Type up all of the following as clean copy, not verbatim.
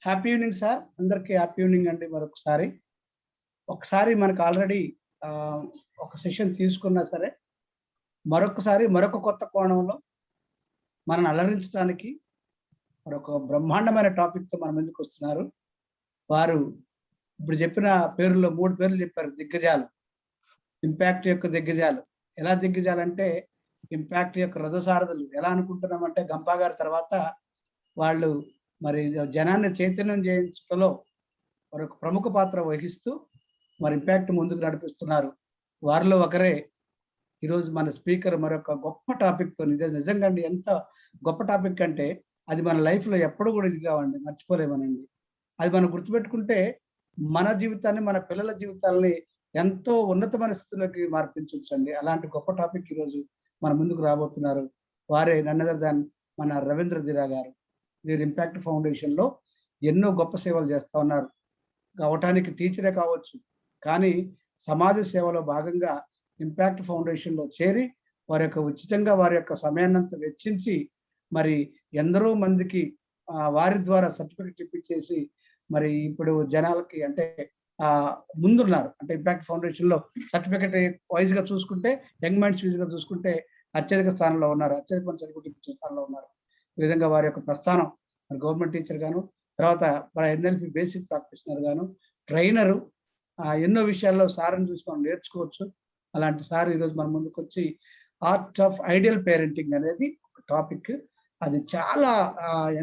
Happy evening sir. అందరికీ happy evening అండి మరొకసారి. ఒకసారి మనకు ఆల్రెడీ ఒక సెషన్ తీసుకున్నా సరే, మరొకసారి మరొక కొత్త కోణంలో మనల్ని అలరించడానికి మరొక బ్రహ్మాండమైన టాపిక్‌తో మన ముందుకొస్తున్నారు. వారు ఇప్పుడు చెప్పిన పేరులో 3 పేర్లు చెప్పారు దిగ్గజాలు. ఇంపాక్ట్ యొక్క దిగ్గజాలు. ఎలా దిగ్గజాలంటే, ఇంపాక్ట్ యొక్క రథసారథులు. ఎలా అనుకుంటున్నామంటే గంపా గారి తర్వాత వాళ్ళు మరి జనాన్ని చైతన్యం చేయించడంలో మరొక ప్రముఖ పాత్ర వహిస్తూ మరి ఇంపాక్ట్ ముందుకు నడిపిస్తున్నారు. వారిలో ఒకరే ఈరోజు మన స్పీకర్ మరొక గొప్ప టాపిక్‌తో నిజంగా అండి ఎంత గొప్ప టాపిక్ అంటే అది మన లైఫ్‌లో ఎప్పుడు కూడా ఇది కావండి మర్చిపోలేమనండి. అది మనం గుర్తుపెట్టుకుంటే మన జీవితాన్ని, మన పిల్లల జీవితాల్ని ఎంతో ఉన్నతమైన స్థితిలోకి మార్పించొచ్చండి. అలాంటి గొప్ప టాపిక్ ఈరోజు మన ముందుకు రాబోతున్నారు. వారే నన్ అదర్ దాన్ మన రవీంద్ర దిరా గారు. వీరు ఇంపాక్ట్ ఫౌండేషన్‌లో ఎన్నో గొప్ప సేవలు చేస్తా ఉన్నారు. అవటానికి టీచరే కావచ్చు. కానీ సమాజ సేవలో భాగంగా ఇంపాక్ట్ ఫౌండేషన్‌లో చేరి ఉచితంగా వారి యొక్క సమయాన్నంతా వెచ్చించి మరి ఎందరో మందికి వారి ద్వారా సర్టిఫికేట్ ఇప్పించేసి మరి ఇప్పుడు జనాలకి అంటే ముందున్నారు. అంటే ఇంపాక్ట్ ఫౌండేషన్‌లో సర్టిఫికేట్ వైస్‌గా చూసుకుంటే యంగ్ మైండ్స్ వైస్‌గా చూసుకుంటే అత్యధిక స్థానంలో ఉన్నారు. అత్యధిక మంది సర్టిఫికేట్ ఇప్పించే స్థానంలో ఉన్నారు. ఈ విధంగా వారి యొక్క ప్రస్థానం గవర్నమెంట్ టీచర్ గాను, తర్వాత ఎన్ఎల్పి బేసిక్ ప్రాక్టీషనర్ గాను, ట్రైనరు ఎన్నో విషయాల్లో సార్‌ని చూసి మనం నేర్చుకోవచ్చు. అలాంటి సార్ ఈరోజు మన ముందుకొచ్చి ఆర్ట్ ఆఫ్ ఐడియల్ పేరెంటింగ్ అనేది ఒక టాపిక్. అది చాలా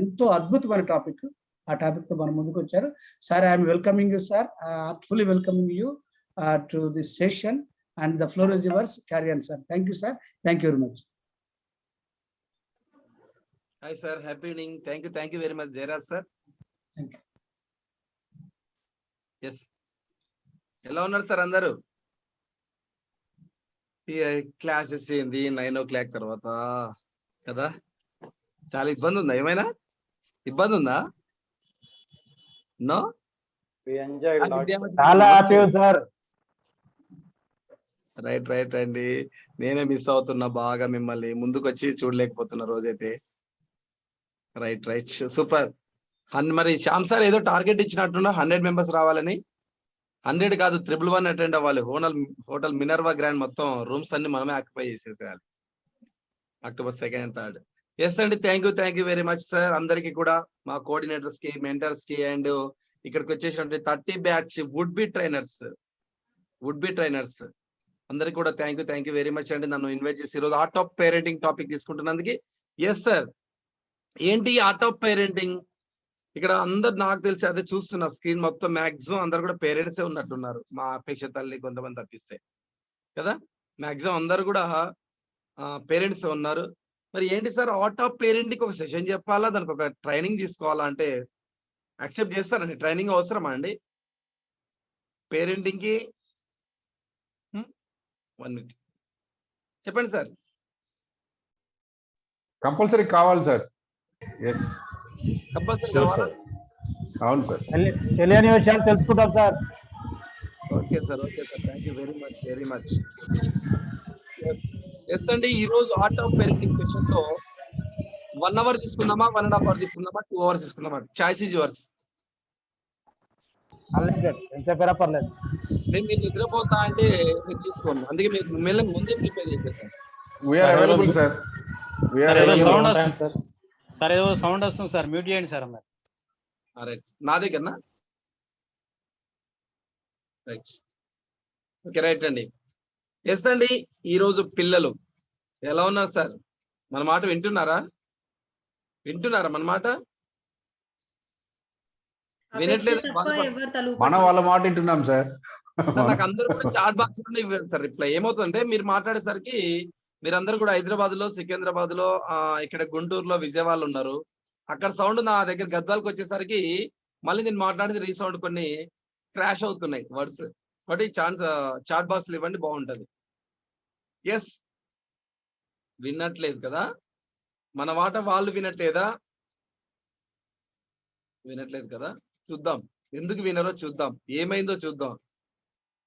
ఎంతో అద్భుతమైన టాపిక్. ఆ టాపిక్‌తో మన ముందుకొచ్చారు. Sir I am welcoming you sir. Heartfully welcoming you to this session and the floor is yours. Carry on sir. Thank you sir. Thank you very much. Hi sir, happy evening. Thank you very much, Jairaj sir. Thank you. Yes. ఎలా ఉన్నారు sir అందరూ? ఈ classes ఏంది 9 o'clock తర్వాత కదా? చాలా ఇబ్బంది ఉందా? ఏమైనా ఇబ్బంది ఉందా? No? We enjoyed a lot. చాలా హ్యాపీ సార్. రైట్ అండి. నేనే మిస్ అవుతున్నా బాగా మిమ్మల్ని. ముందుకు వచ్చి చూడలేకపోతున్నా రోజైతే. Right super. మరి శ్యామ్ సార్ ఏదో టార్గెట్ ఇచ్చినట్టున్నా 100 మెంబర్స్ రావాలని. 100 కాదు 111 అటెండ్ అవ్వాలి. హోటల్ మినర్వా గ్రాండ్ మొత్తం రూమ్స్ అన్ని మనమే ఆక్యుపై చేసేసేయాలి October 2nd and 3rd. Yes అండి. Thank you very much sir. అందరికి కూడా మా కోఆర్డినేటర్స్ కి, మెంటర్స్ కి అండ్ ఇక్కడికి వచ్చేసినటువంటి 30 బ్యాచ్ వుడ్ బి ట్రైనర్స్ అందరికి కూడా థ్యాంక్ యూ వెరీ మచ్ అండి. నన్ను ఇన్వైట్ చేసి ఈరోజు ఆర్ట్ ఆఫ్ పేరెంటింగ్ టాపిక్ తీసుకుంటున్నందుకు. ఎస్ సార్, ఏంటి ఆర్ట్ ఆఫ్ పేరెంటింగ్? ఇక్కడ అందరు నాకు తెలిసి అదే చూస్తున్నా స్క్రీన్ మొత్తం మాక్సిమం అందరు కూడా పేరెంట్సే ఉన్నట్టున్నారు. మా అపేక్ష తల్లి కొంతమంది తప్పిస్తే కదా, మాక్సిమం అందరు కూడా పేరెంట్స్ ఉన్నారు. మరి ఏంటి సార్ ఆర్ట్ ఆఫ్ పేరెంటింగ్ ఒక సెషన్ చెప్పాలా, దానికి ఒక ట్రైనింగ్ తీసుకోవాలా అంటే యాక్సెప్ట్ చేస్తారండి? ట్రైనింగ్ అవసరమా అండి పేరెంటింగ్ కి? 1 minute చెప్పండి సార్. కంపల్సరీ కావాలి సార్. ఎస్, కంపల్సరీ కావాలా? అవును సార్. తెలియని విషయాలు తెలుసుకుంటాం sir. Okay sir. Thank you very much. Yes అండి. ఈ రోజు ఆర్ట్ ఆఫ్ పేరెంటింగ్ సెషన్ లో 1 hour తీసుకుందామా, 1.5 hours తీసుకుందామా, 2 hours తీసుకుందామా? Choice is yours. పర్లేదు. నేను మీరు నిద్రపోతా అంటే మీరు తీసుకోండి. అందుకే మీరు మిమ్మల్ని ముందే ప్రిపేర్ చేసేసాను. We're available sir. సార్ ఏదో సౌండ్ వస్తుంది సార్, మ్యూట్ చేయండి సార్. రైట్, నా దగ్గరనా? రైట్, ఓకే రైట్ అండి. ఎస్ అండి. ఈరోజు పిల్లలు ఎలా ఉన్నారు సార్? మన మాట వింటున్నారా మన మాట? వినట్లేదు. మన వాళ్ళ మాట వింటున్నాం సార్. నాకు అందరూ కూడా చాట్ బాక్స్ నుండి ఇవ్వండి సార్ రిప్లై. ఏమవుతుందంటే మీరు మాట్లాడేసరికి మీరందరూ కూడా హైదరాబాద్ లో, సికింద్రాబాద్ లో, ఇక్కడ గుంటూరులో, విజయవాడలో ఉన్నారు. అక్కడ సౌండ్ నా దగ్గర గద్వాలకు వచ్చేసరికి మళ్ళీ నేను మాట్లాడేది రీసౌండ్ కొన్ని క్రాష్ అవుతున్నాయి వర్డ్స్. కాబట్టి చాట్ బాక్స్ ఇవ్వండి, బాగుంటది. ఎస్, వినట్లేదు కదా మన మాట? వాళ్ళు వినట్లేదు కదా? చూద్దాం ఎందుకు వినరో చూద్దాం, ఏమైందో చూద్దాం.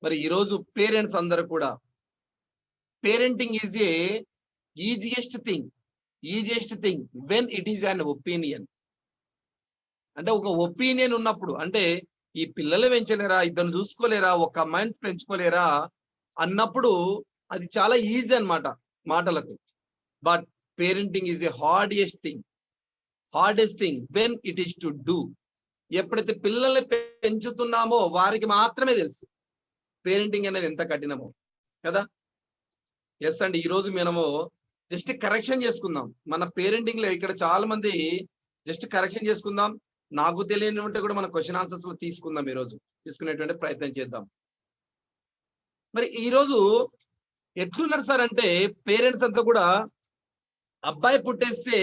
మరి ఈరోజు పేరెంట్స్ అందరూ కూడా parenting is a easiest thing when it is an opinion. అంటే ఒక ఒపీనియన్ ఉన్నప్పుడు, అంటే ఈ పిల్లలు పెంచలేరా, ఇద్దరు చూసుకోలేరా, ఒక అమ్మాయిని పెంచుకోలేరా అన్నప్పుడు అది చాలా ఈజీ అన్నమాట మాటలకు. But parenting is a hardest thing when it is to do. ఎప్పుడైతే పిల్లల్ని పెంచుతున్నామో వారికి మాత్రమే తెలుసు పేరెంటింగ్ అనేది ఎంత కఠినమో కదా. ఎస్ అండి, ఈ రోజు మనము జస్ట్ కరెక్షన్ చేసుకుందాం మన పేరెంటింగ్ లో. ఇక్కడ చాలా మంది జస్ట్ కరెక్షన్ చేసుకుందాం, నాకు తెలియని ఉంటే కూడా మన క్వశ్చన్ ఆన్సర్స్ లో తీసుకుందాం, ఈ రోజు తీసుకునేటువంటి ప్రయత్నం చేద్దాం. మరి ఈ రోజు ఎట్లున్నారు సార్ అంటే పేరెంట్స్ అంతా కూడా అబ్బాయి పుట్టేస్తే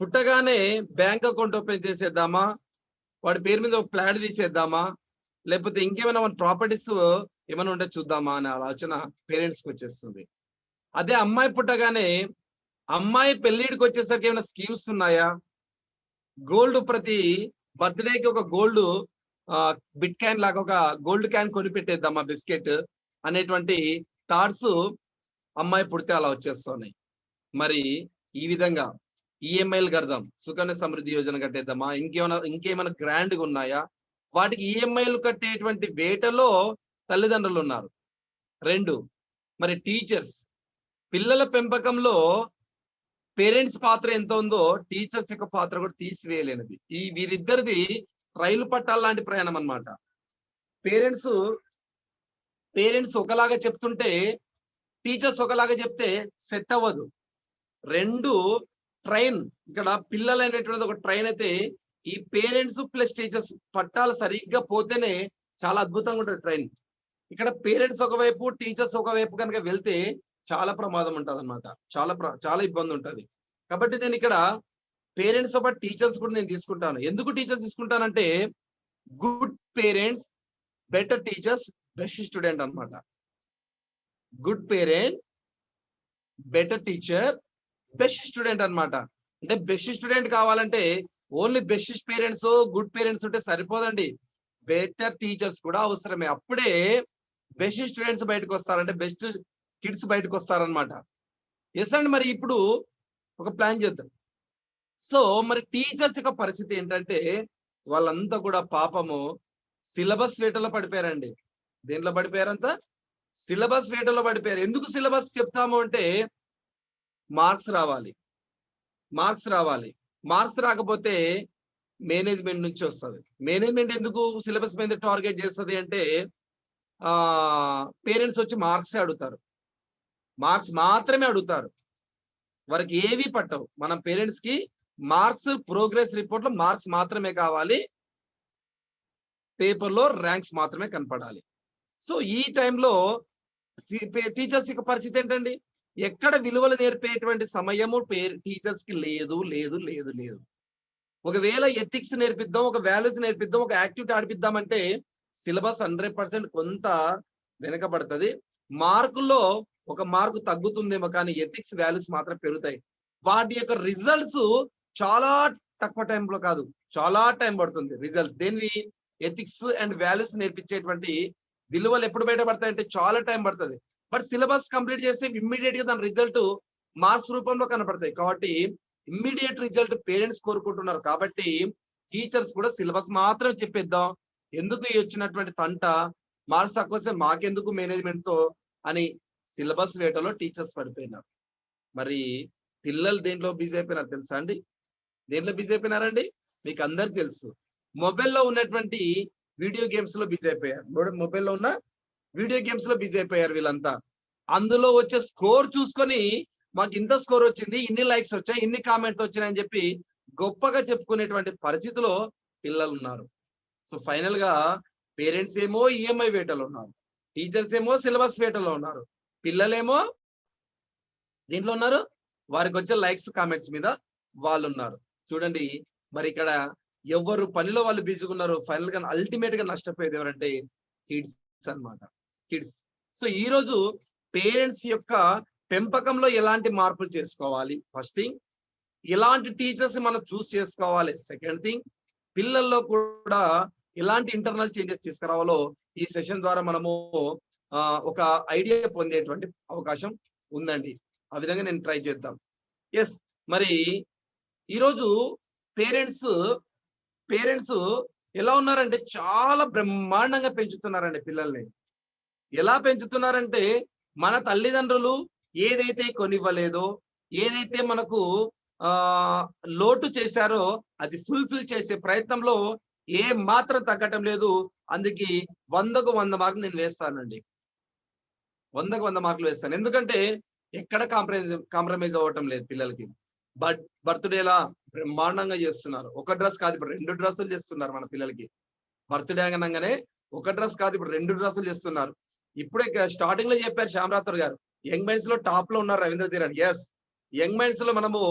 పుట్టగానే బ్యాంక్ అకౌంట్ ఓపెన్ చేసేద్దామా, వాడి పేరు మీద ఒక ఫ్లాట్ తీసేద్దామా, లేకపోతే ఇంకేమైనా మన ప్రాపర్టీస్ ఏమైనా ఉంటే చూద్దామా అనే ఆలోచన పేరెంట్స్కి వచ్చేస్తుంది. అదే అమ్మాయి పుట్టగానే అమ్మాయి పెళ్లిడికి వచ్చేసరికి ఏమైనా స్కీమ్స్ ఉన్నాయా, గోల్డ్ ప్రతి బర్త్డేకి ఒక గోల్డ్ బిట్ క్యాన్ లాగా ఒక గోల్డ్ క్యాన్ కొని పెట్టేద్దామా బిస్కెట్ అనేటువంటి థాట్స్ అమ్మాయి పుడితే అలా వచ్చేస్తున్నాయి. మరి ఈ విధంగా ఈఎంఐలు కడదాం, సుకన్య సమృద్ధి యోజన కట్టేద్దామా, ఇంకేమైనా గ్రాండ్గా ఉన్నాయా, వాటికి ఈఎంఐలు కట్టేటువంటి వేటలో తల్లిదండ్రులు ఉన్నారు. 2, మరి టీచర్స్, పిల్లల పెంపకంలో పేరెంట్స్ పాత్ర ఎంత ఉందో టీచర్స్ యొక్క పాత్ర కూడా తీసివేయలేనిది. ఈ వీరిద్దరిది రైలు పట్టాల లాంటి ప్రయాణం అన్నమాట. పేరెంట్స్ ఒకలాగా చెప్తుంటే టీచర్స్ ఒకలాగా చెప్తే సెట్ అవ్వదు. 2 ట్రైన్, ఇక్కడ పిల్లలు అనేటువంటిది ఒక ట్రైన్ అయితే ఈ పేరెంట్స్ ప్లస్ టీచర్స్ పట్టాలు సరిగ్గా పోతేనే చాలా అద్భుతంగా ఉంటుంది ట్రైన్. ఇక్కడ పేరెంట్స్ ఒకవైపు టీచర్స్ ఒకవైపు కనుక వెళ్తే చాలా ప్రమాదం ఉంటుంది అన్నమాట, చాలా ఇబ్బంది ఉంటుంది. కాబట్టి నేను ఇక్కడ పేరెంట్స్ తో పాటు టీచర్స్ కూడా నేను తీసుకుంటాను. ఎందుకు టీచర్స్ తీసుకుంటానంటే good parents better teachers best student అన్నమాట. Good parent better teacher best student అన్నమాట. అంటే బెస్ట్ స్టూడెంట్ కావాలంటే only best parents good parents ఉంటే సరిపోదండి, బెటర్ టీచర్స్ కూడా అవసరమే. అప్పుడే బెస్ట్ స్టూడెంట్స్ బయటకు వస్తారంటే బెస్ట్ కిడ్స్ బయటకు వస్తారనమాట. ఎస్ అండి, మరి ఇప్పుడు ఒక ప్లాన్ చేద్దాం. సో మరి టీచర్స్ యొక్క పరిస్థితి ఏంటంటే వాళ్ళంతా కూడా పాపము సిలబస్ వేటలో పడిపోయారండి. దేంట్లో పడిపోయారంత? సిలబస్ వేటలో పడిపోయారు. ఎందుకు సిలబస్ చెప్తాము అంటే మార్క్స్ రావాలి. మార్క్స్ రాకపోతే మేనేజ్మెంట్ నుంచి వస్తుంది. మేనేజ్మెంట్ ఎందుకు సిలబస్ మీద టార్గెట్ చేస్తుంది అంటే పేరెంట్స్ వచ్చి మార్క్స్ అడుగుతారు, మార్క్స్ మాత్రమే అడుగుతారు, వారికి ఏవి పట్టవు. మనం పేరెంట్స్ కి మార్క్స్ ప్రోగ్రెస్ రిపోర్ట్ లో మార్క్స్ మాత్రమే కావాలి, పేపర్ లో ర్యాంక్స్ మాత్రమే కనపడాలి. సో ఈ టైంలో టీచర్స్ యొక్క పరిస్థితి ఏంటండి? ఎక్కడ విలువలు నేర్పేటువంటి సమయము టీచర్స్ కి లేదు. ఒకవేళ ఎథిక్స్ నేర్పిద్దాం, ఒక వాల్యూస్ నేర్పిద్దాం, ఒక యాక్టివిటీ ఆడిపిద్దామంటే సిలబస్ 100% కొంత వెనకబడుతుంది. మార్కుల్లో ఒక మార్కు తగ్గుతుందేమో కానీ ఎథిక్స్ వాల్యూస్ మాత్రం పెరుగుతాయి. వాటి యొక్క రిజల్ట్స్ చాలా తక్కువ టైంలో కాదు, చాలా టైం పడుతుంది రిజల్ట్. దేనివి? ఎథిక్స్ అండ్ వాల్యూస్ నేర్పించేటువంటి విలువలు ఎప్పుడు బయటపడతాయి అంటే చాలా టైం పడుతుంది. బట్ సిలబస్ కంప్లీట్ చేస్తే ఇమ్మీడియట్ గా దాని రిజల్ట్ మార్క్స్ రూపంలో కనపడతాయి. కాబట్టి ఇమ్మీడియట్ రిజల్ట్ పేరెంట్స్ కోరుకుంటున్నారు. కాబట్టి టీచర్స్ కూడా సిలబస్ మాత్రం చెప్పేద్దాం, ఎందుకు వచ్చినటువంటి తంట, మార్క్స్ తక్కువ వస్తే మాకెందుకు మేనేజ్మెంట్ తో అని సిలబస్ వేటలో టీచర్స్ పడిపోయినారు. మరి పిల్లలు దేంట్లో బిజీ అయిపోయినారు తెలుసా అండి? దేంట్లో బిజీ అయిపోయినారండి? మీకు అందరికి తెలుసు, మొబైల్లో ఉన్నటువంటి వీడియో గేమ్స్ లో బిజీ అయిపోయారు. మొబైల్లో ఉన్న వీడియో గేమ్స్ లో బిజీ అయిపోయారు వీళ్ళంతా. అందులో వచ్చే స్కోర్ చూసుకొని మాకు ఇంత స్కోర్ వచ్చింది, ఇన్ని లైక్స్ వచ్చాయి, ఇన్ని కామెంట్స్ వచ్చాయని చెప్పి గొప్పగా చెప్పుకునేటువంటి పరిస్థితిలో పిల్లలు ఉన్నారు. సో ఫైనల్ గా పేరెంట్స్ ఏమో ఈఎంఐ వేటలో ఉన్నారు, టీచర్స్ ఏమో సిలబస్ వేటలో ఉన్నారు, పిల్లలేమో దీంట్లో ఉన్నారు, వారికి వచ్చే లైక్స్ కామెంట్స్ మీద వాళ్ళు ఉన్నారు. చూడండి మరి ఇక్కడ ఎవరు పనిలో వాళ్ళు బిజీగా ఉన్నారు. ఫైనల్ గా అల్టిమేట్ గా నష్టపోయేది ఎవరంటే కిడ్స్ అన్నమాట, కిడ్స్. సో ఈ రోజు పేరెంట్స్ యొక్క పెంపకంలో ఎలాంటి మార్పులు చేసుకోవాలి? ఫస్ట్ థింగ్, ఎలాంటి టీచర్స్ మనం చూస్ చేసుకోవాలి? సెకండ్ థింగ్, పిల్లల్లో కూడా ఎలాంటి ఇంటర్నల్ చేంజెస్ తీసుకురావాలో ఈ సెషన్ ద్వారా మనము ఒక ఐడియా పొందేటువంటి అవకాశం ఉందండి. ఆ విధంగా నేను ట్రై చేద్దాం. ఎస్, మరి ఈరోజు పేరెంట్స్ పేరెంట్స్ ఎలా ఉన్నారంటే చాలా బ్రహ్మాండంగా పెంచుతున్నారండి పిల్లల్ని. ఎలా పెంచుతున్నారంటే మన తల్లిదండ్రులు ఏదైతే కొనివ్వలేదో, ఏదైతే మనకు లోటు చేశారో అది ఫుల్ఫిల్ చేసే ప్రయత్నంలో ఏ మాత్రం తగ్గటం లేదు. అందుకే 100కు 100 మార్కులు నేను వేస్తానండి. 100కు 100 మార్కులు వేస్తాను. ఎందుకంటే ఎక్కడ కాంప్రమైజ్ అవ్వటం లేదు పిల్లలకి. బర్త్డేలా బ్రహ్మాండంగా చేస్తున్నారు. ఒక డ్రెస్ కాదు, ఇప్పుడు 2 డ్రెస్సులు చేస్తున్నారు మన పిల్లలకి. బర్త్డే అనగానే ఒక డ్రెస్ కాదు, ఇప్పుడు 2 డ్రెస్సులు చేస్తున్నారు. ఇప్పుడే స్టార్టింగ్ లో చెప్పారు శ్యామ్ రాథోడ్ గారు, యంగ్ మైండ్స్ లో టాప్ లో ఉన్నారు Ravindra Dheeran. Yes, young minds లో మనము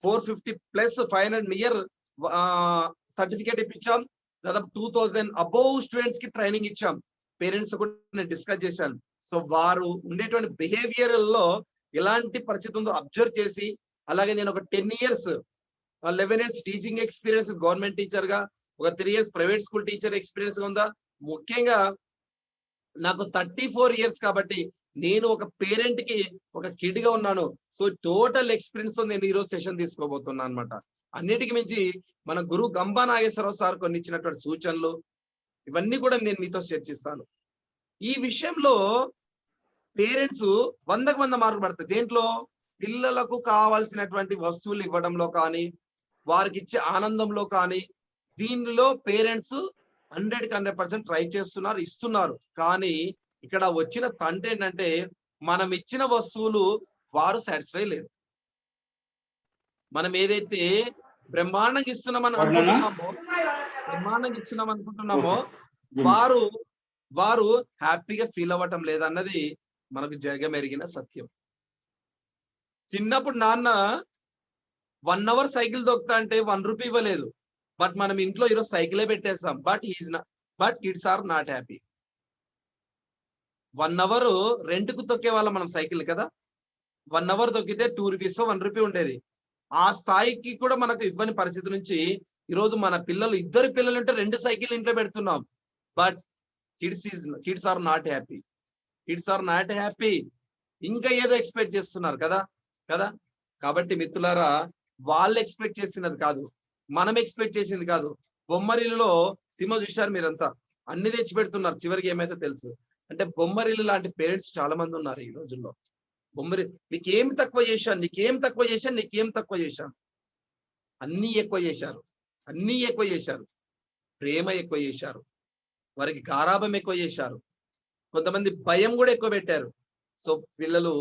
450 ప్లస్ 500 నియర్ సర్టిఫికేట్ ఇప్పించాం. దాదాపు 2000 అబోవ్ స్టూడెంట్స్ కి ట్రైనింగ్ ఇచ్చాం. పేరెంట్స్ కూడా నేను డిస్కస్ చేశాను. సో వారు ఉండేటువంటి బిహేవియర్ లో ఎలాంటి పరిస్థితి ఉందో అబ్జర్వ్ చేసి, అలాగే నేను ఒక 10 years 11 years teaching experience government teacher గా, ఒక 3 years private school teacher experience గా ఉందా, ముఖ్యంగా నాకు 34 ఇయర్స్ కాబట్టి నేను ఒక పేరెంట్ కి ఒక కిడ్ గా ఉన్నాను. సో టోటల్ ఎక్స్పీరియన్స్ తో నేను ఈరోజు సెషన్ తీసుకోబోతున్నాను అనమాట. అన్నిటికీ మించి మన గురు గంబా నాగేశ్వరరావు సార్ కొన్ని ఇచ్చినటువంటి సూచనలు ఇవన్నీ కూడా నేను మీతో చర్చిస్తాను. ఈ విషయంలో పేరెంట్స్ 100కు 100 మార్కులు పడతాయి. దేంట్లో? పిల్లలకు కావాల్సినటువంటి వస్తువులు ఇవ్వడంలో కానీ, వారికి ఇచ్చే ఆనందంలో కానీ, దీనిలో పేరెంట్స్ 100కి 100% ట్రై చేస్తున్నారు, ఇస్తున్నారు. కానీ ఇక్కడ వచ్చిన తండ్రి ఏంటంటే మనం ఇచ్చిన వస్తువులు వారు సాటిస్ఫై లేదు. మనం ఏదైతే బ్రహ్మాండంగా ఇస్తున్నామని అనుకుంటున్నామో వారు హ్యాపీగా ఫీల్ అవ్వటం లేదన్నది మనకు జగమెరిగిన సత్యం. చిన్నప్పుడు నాన్న 1 అవర్ సైకిల్ దొక్కుతా అంటే 1 రూపీ ఇవ్వలేదు. బట్ మనం ఇంట్లో ఈరోజు సైకిలే పెట్టేస్తాం. But kids are not happy. 1 hour rent కు తొక్కే వాళ్ళం మనం సైకిల్ కదా. 1 అవర్ తొక్కితే 2 రూపీస్ 1 రూపీ ఉండేది. ఆ స్థాయికి కూడా మనకు ఇవ్వని పరిస్థితి నుంచి ఈరోజు మన పిల్లలు, 2 పిల్లలు ఉంటే 2 సైకిల్ ఇంట్లో పెడుతున్నాం. But kids are not happy. Kids are not happy. ఇంకా ఏదో ఎక్స్పెక్ట్ చేస్తున్నారు కదా. కాబట్టి మిత్రులారా, వాళ్ళు ఎక్స్పెక్ట్ చేస్తున్నది కాదు, మనం ఎక్స్పెక్ట్ చేసింది కాదు. బొమ్మరిల్లులో సినిమా చూశారు మీరంతా, అన్ని తెచ్చి పెడుతున్నారు. చివరికి ఏమైతే తెలుసు అంటే బొమ్మరిల్లు లాంటి పేరెంట్స్ చాలా మంది ఉన్నారు ఈ రోజుల్లో. నీకేం తక్కువ చేశాను, నీకేం తక్కువ చేశాను, అన్ని ఎక్కువ చేశారు. ప్రేమ ఎక్కువ చేశారు, వారికి గారాభం ఎక్కువ చేశారు, కొంతమంది భయం కూడా ఎక్కువ పెట్టారు. సో పిల్లలు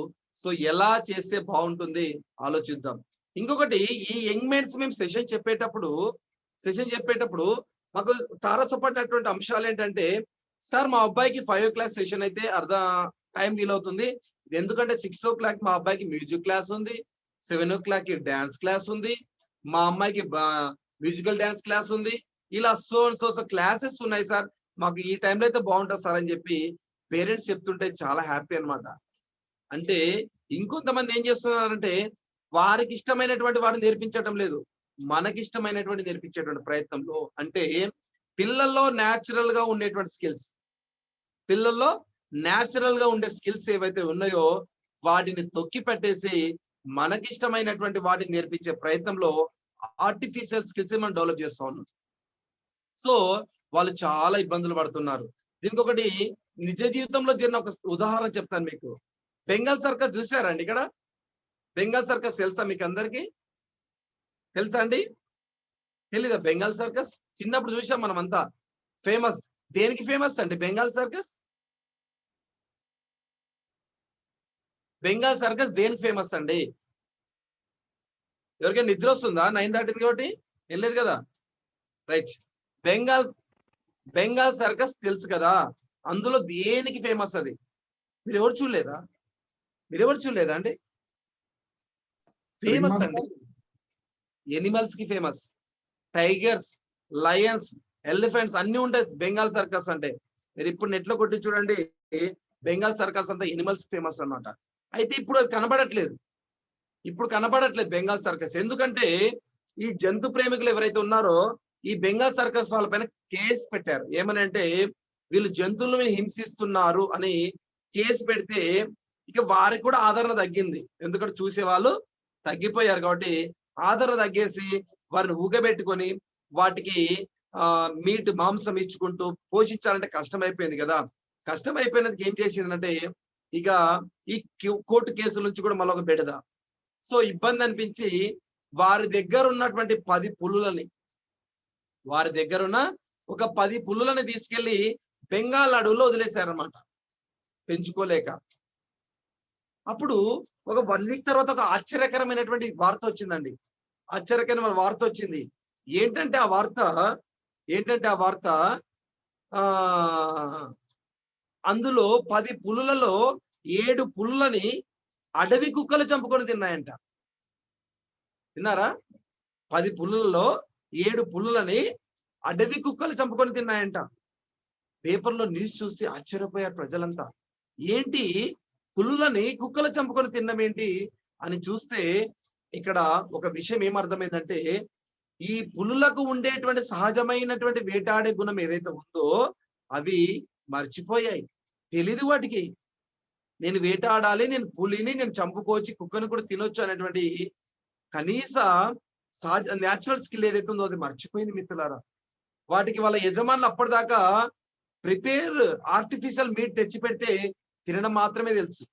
ఎలా చేస్తే బాగుంటుంది ఆలోచిద్దాం. ఇంకొకటి, ఈ యంగ్ మైండ్స్ మేము సెషన్ చెప్పేటప్పుడు మాకు తారసపడినటువంటి అంశాలు ఏంటంటే, సార్ మా అబ్బాయికి 5 o'clock సెషన్ అయితే అర్ధ టైం వీలవుతుంది. ఎందుకంటే 6 o'clock మా అబ్బాయికి మ్యూజిక్ క్లాస్ ఉంది, 7 o'clock డాన్స్ క్లాస్ ఉంది, మా అమ్మాయికి మ్యూజికల్ డాన్స్ క్లాస్ ఉంది. ఇలా సో క్లాసెస్ ఉన్నాయి సార్, మాకు ఈ టైంలో అయితే బాగుంటుంది సార్ అని చెప్పి పేరెంట్స్ చెప్తుంటే చాలా హ్యాపీ అన్నమాట. అంటే ఇంకొంతమంది ఏం చేస్తున్నారంటే వారికి ఇష్టమైనటువంటి వాడిని నేర్పించడం లేదు, మనకి ఇష్టమైనటువంటి నేర్పించేటువంటి ప్రయత్నంలో. అంటే పిల్లల్లో న్యాచురల్ గా ఉండేటువంటి స్కిల్స్, ఏవైతే ఉన్నాయో వాటిని తొక్కి పెట్టేసి మనకిష్టమైనటువంటి వాటిని నేర్పించే ప్రయత్నంలో ఆర్టిఫిషియల్ స్కిల్స్ మనం డెవలప్ చేస్తా ఉన్నాం. సో వాళ్ళు చాలా ఇబ్బందులు పడుతున్నారు. దీనికి ఒకటి నిజ జీవితంలో జరిగిన ఒక ఉదాహరణ చెప్తాను మీకు. బెంగాల్ సర్కస్ చూసారండి? ఇక్కడ బెంగాల్ సర్కస్ తెలుసా మీకు అందరికి? తెలుసా అండి? తెలీదా బెంగాల్ సర్కస్? చిన్నప్పుడు చూసాం మనం అంతా. ఫేమస్ దేనికి ఫేమస్ అండి బెంగాల్ సర్కస్? బెంగాల్ సర్కస్ దేనికి ఫేమస్ అండి? ఎవరికైనా నిద్ర వస్తుందా? 9 దాటింది కాబట్టి వెళ్ళలేదు కదా. రైట్, బెంగాల్ సర్కస్ తెలుసు కదా. అందులో దేనికి ఫేమస్ అది? మీరు ఎవరు చూడలేదా అండి? ఫేమస్ అండి ఎనిమల్స్ కి ఫేమస్. టైగర్స్, లయన్స్, ఎలిఫెంట్స్ అన్ని ఉంటాయి బెంగాల్ సర్కస్ అంటే. మీరు ఇప్పుడు నెట్ లో కొట్టి చూడండి, బెంగాల్ సర్కస్ అంతా ఎనిమల్స్ ఫేమస్ అన్నమాట. అయితే ఇప్పుడు కనబడట్లేదు బెంగాల్ సర్కస్. ఎందుకంటే ఈ జంతు ప్రేమికులు ఎవరైతే ఉన్నారో ఈ బెంగాల్ సర్కస్ వాళ్ళ పైన కేసు పెట్టారు. ఏమని అంటే వీళ్ళు జంతువులను హింసిస్తున్నారు అని కేసు పెడితే ఇక వారికి కూడా ఆదరణ తగ్గింది. ఎందుకంటే చూసే వాళ్ళు తగ్గిపోయారు కాబట్టి ఆదరణ తగ్గేసి వారిని ఊగబెట్టుకొని వాటికి మీట్ మాంసం ఇచ్చుకుంటూ పోషించాలంటే కష్టం అయిపోయింది కదా. కష్టం అయిపోయినందుకు ఏం చేసిందంటే ఇక ఈ కోర్టు కేసుల నుంచి కూడా మళ్ళీ ఒక బెడద. సో ఇబ్బంది అనిపించి వారి దగ్గర ఉన్నటువంటి 10 పులులని ఒక 10 పులులని తీసుకెళ్లి బెంగాల్ అడవుల్లో వదిలేశారనమాట పెంచుకోలేక. అప్పుడు ఒక 1 వీక్ తర్వాత ఒక ఆశ్చర్యకరమైనటువంటి వార్త వచ్చిందండి. ఆశ్చర్యకరమైన వార్త వచ్చింది. ఏంటంటే ఆ వార్త అందులో 10 పులులలో 7 పులులని అడవి కుక్కలు చంపుకొని తిన్నాయంట. విన్నారా? 10 పులులలో 7 పులులని అడవి కుక్కలు చంపుకొని తిన్నాయంట. పేపర్లో న్యూస్ చూసి ఆశ్చర్యపోయారు ప్రజలంతా. ఏంటి పులులని కుక్కలు చంపుకొని తిన్నమేంటి అని చూస్తే ఇక్కడ ఒక విషయం ఏమర్థమైందంటే ఈ పులులకు ఉండేటువంటి సహజమైనటువంటి వేటాడే గుణం ఏదైతే ఉందో అవి మర్చిపోయాయి. తెలీదు వాటికి నేను వేటాడాలి, నేను పులిని నేను చంపుకోవచ్చు, కుక్కను కూడా తినొచ్చు అనేటువంటి కనీస సహజ న్యాచురల్ స్కిల్ ఏదైతే ఉందో అది మర్చిపోయింది మిత్రులారా. వాటికి వాళ్ళ యజమానులు అప్పటిదాకా ప్రిపేర్ ఆర్టిఫిషియల్ మీట్ తెచ్చి పెడితే తినడం మాత్రమే తెలుసు,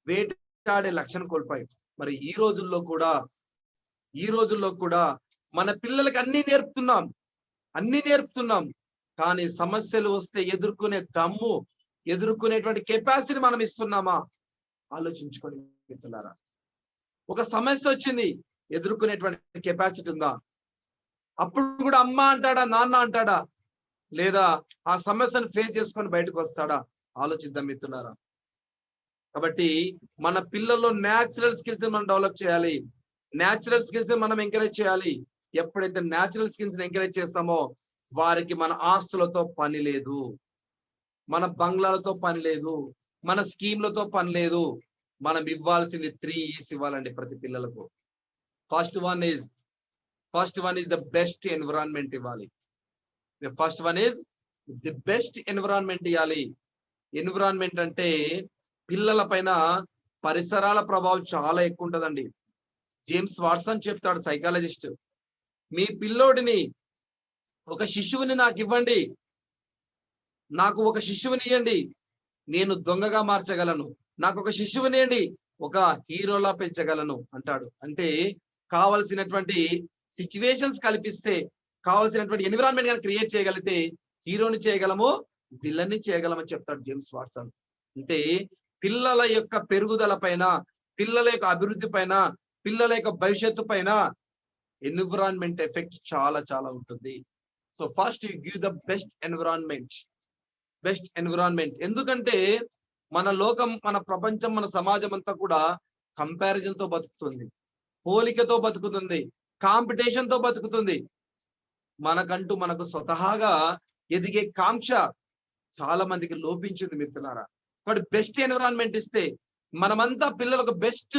వేటాడే లక్షణం కోల్పోయి. మరి ఈ రోజుల్లో కూడా మన పిల్లలకి అన్ని నేర్పుతున్నాం కానీ సమస్యలు వస్తే ఎదుర్కొనే దమ్ము, ఎదుర్కొనేటువంటి కెపాసిటీ మనం ఇస్తున్నామా? ఆలోచించుకోండి మిత్రులారా. ఒక సమస్య వచ్చింది, ఎదుర్కొనేటువంటి కెపాసిటీ ఉందా? అప్పుడు కూడా అమ్మ అంటాడా, నాన్న అంటాడా, లేదా ఆ సమస్యను ఫేస్ చేసుకొని బయటకు వస్తాడా? ఆలోచిద్దాం మిత్రులారా. కాబట్టి మన పిల్లల్లో న్యాచురల్ స్కిల్స్ మనం డెవలప్ చేయాలి, న్యాచురల్ స్కిల్స్ మనం ఎంకరేజ్ చేయాలి. ఎప్పుడైతే న్యాచురల్ స్కిల్స్ ఎంకరేజ్ చేస్తామో వారికి మన ఆస్తులతో పని లేదు, మన బంగ్లాలతో పని లేదు, మన స్కీమ్లతో పని లేదు. మనం ఇవ్వాల్సింది 3 E's ఇవ్వాలండి ప్రతి పిల్లలకు. First one is the best environment ఇవ్వాలి. ఇవ్వాలి. ఎన్విరాన్మెంట్ అంటే పిల్లల పైన పరిసరాల ప్రభావం చాలా ఎక్కువ ఉంటుందండి. జేమ్స్ వాట్సన్ చెప్తాడు, సైకాలజిస్ట్, మీ పిల్లోడిని ఒక శిశువుని నాకు ఇవ్వండి, నాకు ఒక శిశువుని ఇవ్వండి, నేను దొంగగా మార్చగలను, నాకు ఒక శిశువుని ఇవ్వండి, ఒక హీరోలా పెంచగలను అంటాడు. అంటే కావలసినటువంటి సిచ్యువేషన్స్ కల్పిస్తే, కావలసినటువంటి ఎన్విరాన్మెంట్ గా క్రియేట్ చేయగలిగితే హీరోని చేయగలము, విలన్ని చేయగలమని చెప్తాడు జేమ్స్ వాట్సన్. అంటే పిల్లల యొక్క పెరుగుదల పైన, పిల్లల యొక్క అభివృద్ధి పైన, పిల్లల యొక్క భవిష్యత్తు పైన ఎన్విరాన్మెంట్ ఎఫెక్ట్ చాలా చాలా ఉంటుంది. So first you give the best environment. ఎందుకంటే మన లోకం, మన ప్రపంచం, మన సమాజం అంతా కూడా కంపారిజన్ తో బతుకుతుంది, పోలికతో బతుకుతుంది, కాంపిటీషన్ తో బతుకుతుంది. మనకు స్వతహాగా ఎదిగే కాంక్ష చాలా మందికి లోపించింది మిత్రులారా. బట్ బెస్ట్ ఎన్విరాన్మెంట్ ఇస్తే మనమంతా పిల్లలకు బెస్ట్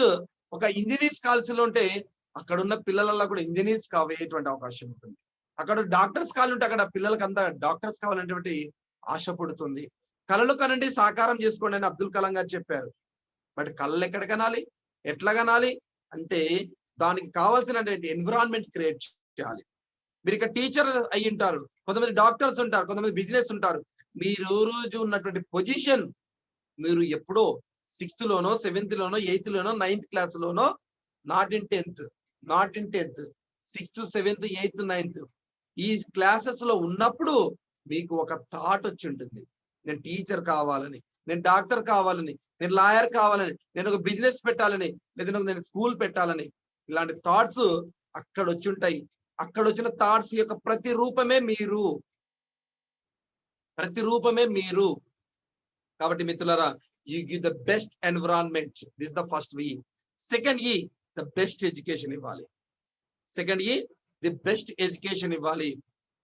ఒక ఇంజనీర్స్ కావాల్సి ఉంటే అక్కడ ఉన్న పిల్లలలో కూడా ఇంజనీర్స్ కావేటువంటి అవకాశం ఉంటుంది. అక్కడ డాక్టర్స్ కావాలంటే అక్కడ పిల్లలకి అంతా డాక్టర్స్ కావాలనేటువంటి ఆశ పుడుతుంది. కళలు కనండి, సాకారం చేసుకోండి అని అబ్దుల్ కలాం గారు చెప్పారు. బట్ కళలు ఎక్కడ కనాలి, ఎట్లా కనాలి అంటే దానికి కావాల్సినటువంటి ఎన్విరాన్మెంట్ క్రియేట్ చేయాలి. మీరు ఇక్కడ టీచర్ అయి ఉంటారు, కొంతమంది డాక్టర్స్ ఉంటారు, కొంతమంది బిజినెస్ ఉంటారు. మీరు రోజు ఉన్నటువంటి పొజిషన్ మీరు ఎప్పుడో 6th లోనో 7th లోనో 8th లోనో 9th క్లాస్ లోనో, not in 10th, 6th 7th 8th 9th ఈ క్లాసెస్ లో ఉన్నప్పుడు మీకు ఒక థాట్ వచ్చి ఉంటుంది, నేను టీచర్ కావాలని, నేను డాక్టర్ కావాలని, నేను లాయర్ కావాలని, నేను ఒక బిజినెస్ పెట్టాలని, లేదా నేను స్కూల్ పెట్టాలని. ఇలాంటి థాట్స్ అక్కడ వచ్చి ఉంటాయి. అక్కడ వచ్చిన థాట్స్ యొక్క ప్రతిరూపమే మీరు. కాబట్టి మిత్రులారా, you give the best environment. This the first వి. సెకండ్ ఈ ద బెస్ట్ ఎడ్యుకేషన్ ఇవ్వాలి.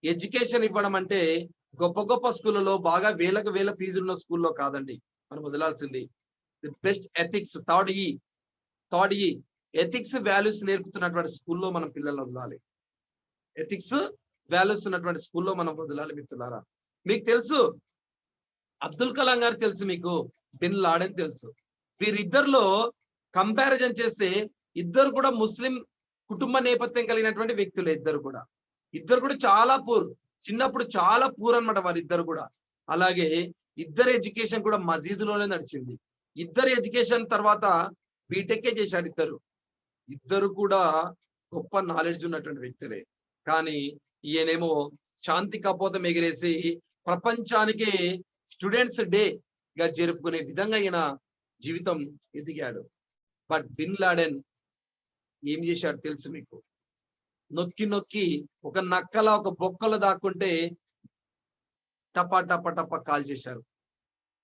ఎడ్యుకేషన్ ఇవ్వడం అంటే గొప్ప స్కూళ్ళలో బాగా వేలకు వేల ఫీజులున్న స్కూల్లో కాదండి మనం వదలాల్సింది. ది బెస్ట్ ఎథిక్స్, థర్డ్ ఈ ఎథిక్స్ వాల్యూస్ నేర్పుతున్నటువంటి స్కూల్లో మనం పిల్లల్ని వదలాలి. ఎథిక్స్ వాల్యూస్ ఉన్నటువంటి స్కూల్లో మనం వదలాలి మిత్రులారా. మీకు తెలుసు అబ్దుల్ కలాం గారు తెలుసు, మీకు బిన్ లాడెన్ తెలుసు. వీరిద్దరిలో కంపారిజన్ చేస్తే ఇద్దరు కూడా ముస్లిం కుటుంబ నేపథ్యం కలిగినటువంటి వ్యక్తులు. ఇద్దరు కూడా చాలా పూర్. చిన్నప్పుడు చాలా పూర్ అనమాట వారిద్దరు కూడా. అలాగే ఇద్దరు ఎడ్యుకేషన్ కూడా మసీదులోనే నడిచింది. ఇద్దరు ఎడ్యుకేషన్ తర్వాత బీటెక్కే చేశారు ఇద్దరు. ఇద్దరు కూడా గొప్ప నాలెడ్జ్ ఉన్నటువంటి వ్యక్తులే. కానీ ఈయనేమో శాంతి కపోతం ఎగిరేసి ప్రపంచానికి స్టూడెంట్స్ డే గా జరుపుకునే విధంగా ఈయన జీవితం ఎదిగాడు. బట్ బిన్ లాడెన్ ఏం చేశాడు తెలుసు మీకు? నొక్కి నొక్కి ఒక నక్కల ఒక బొక్కలో దాక్కుంటే టపా టపా టపా కాల్ చేశారు.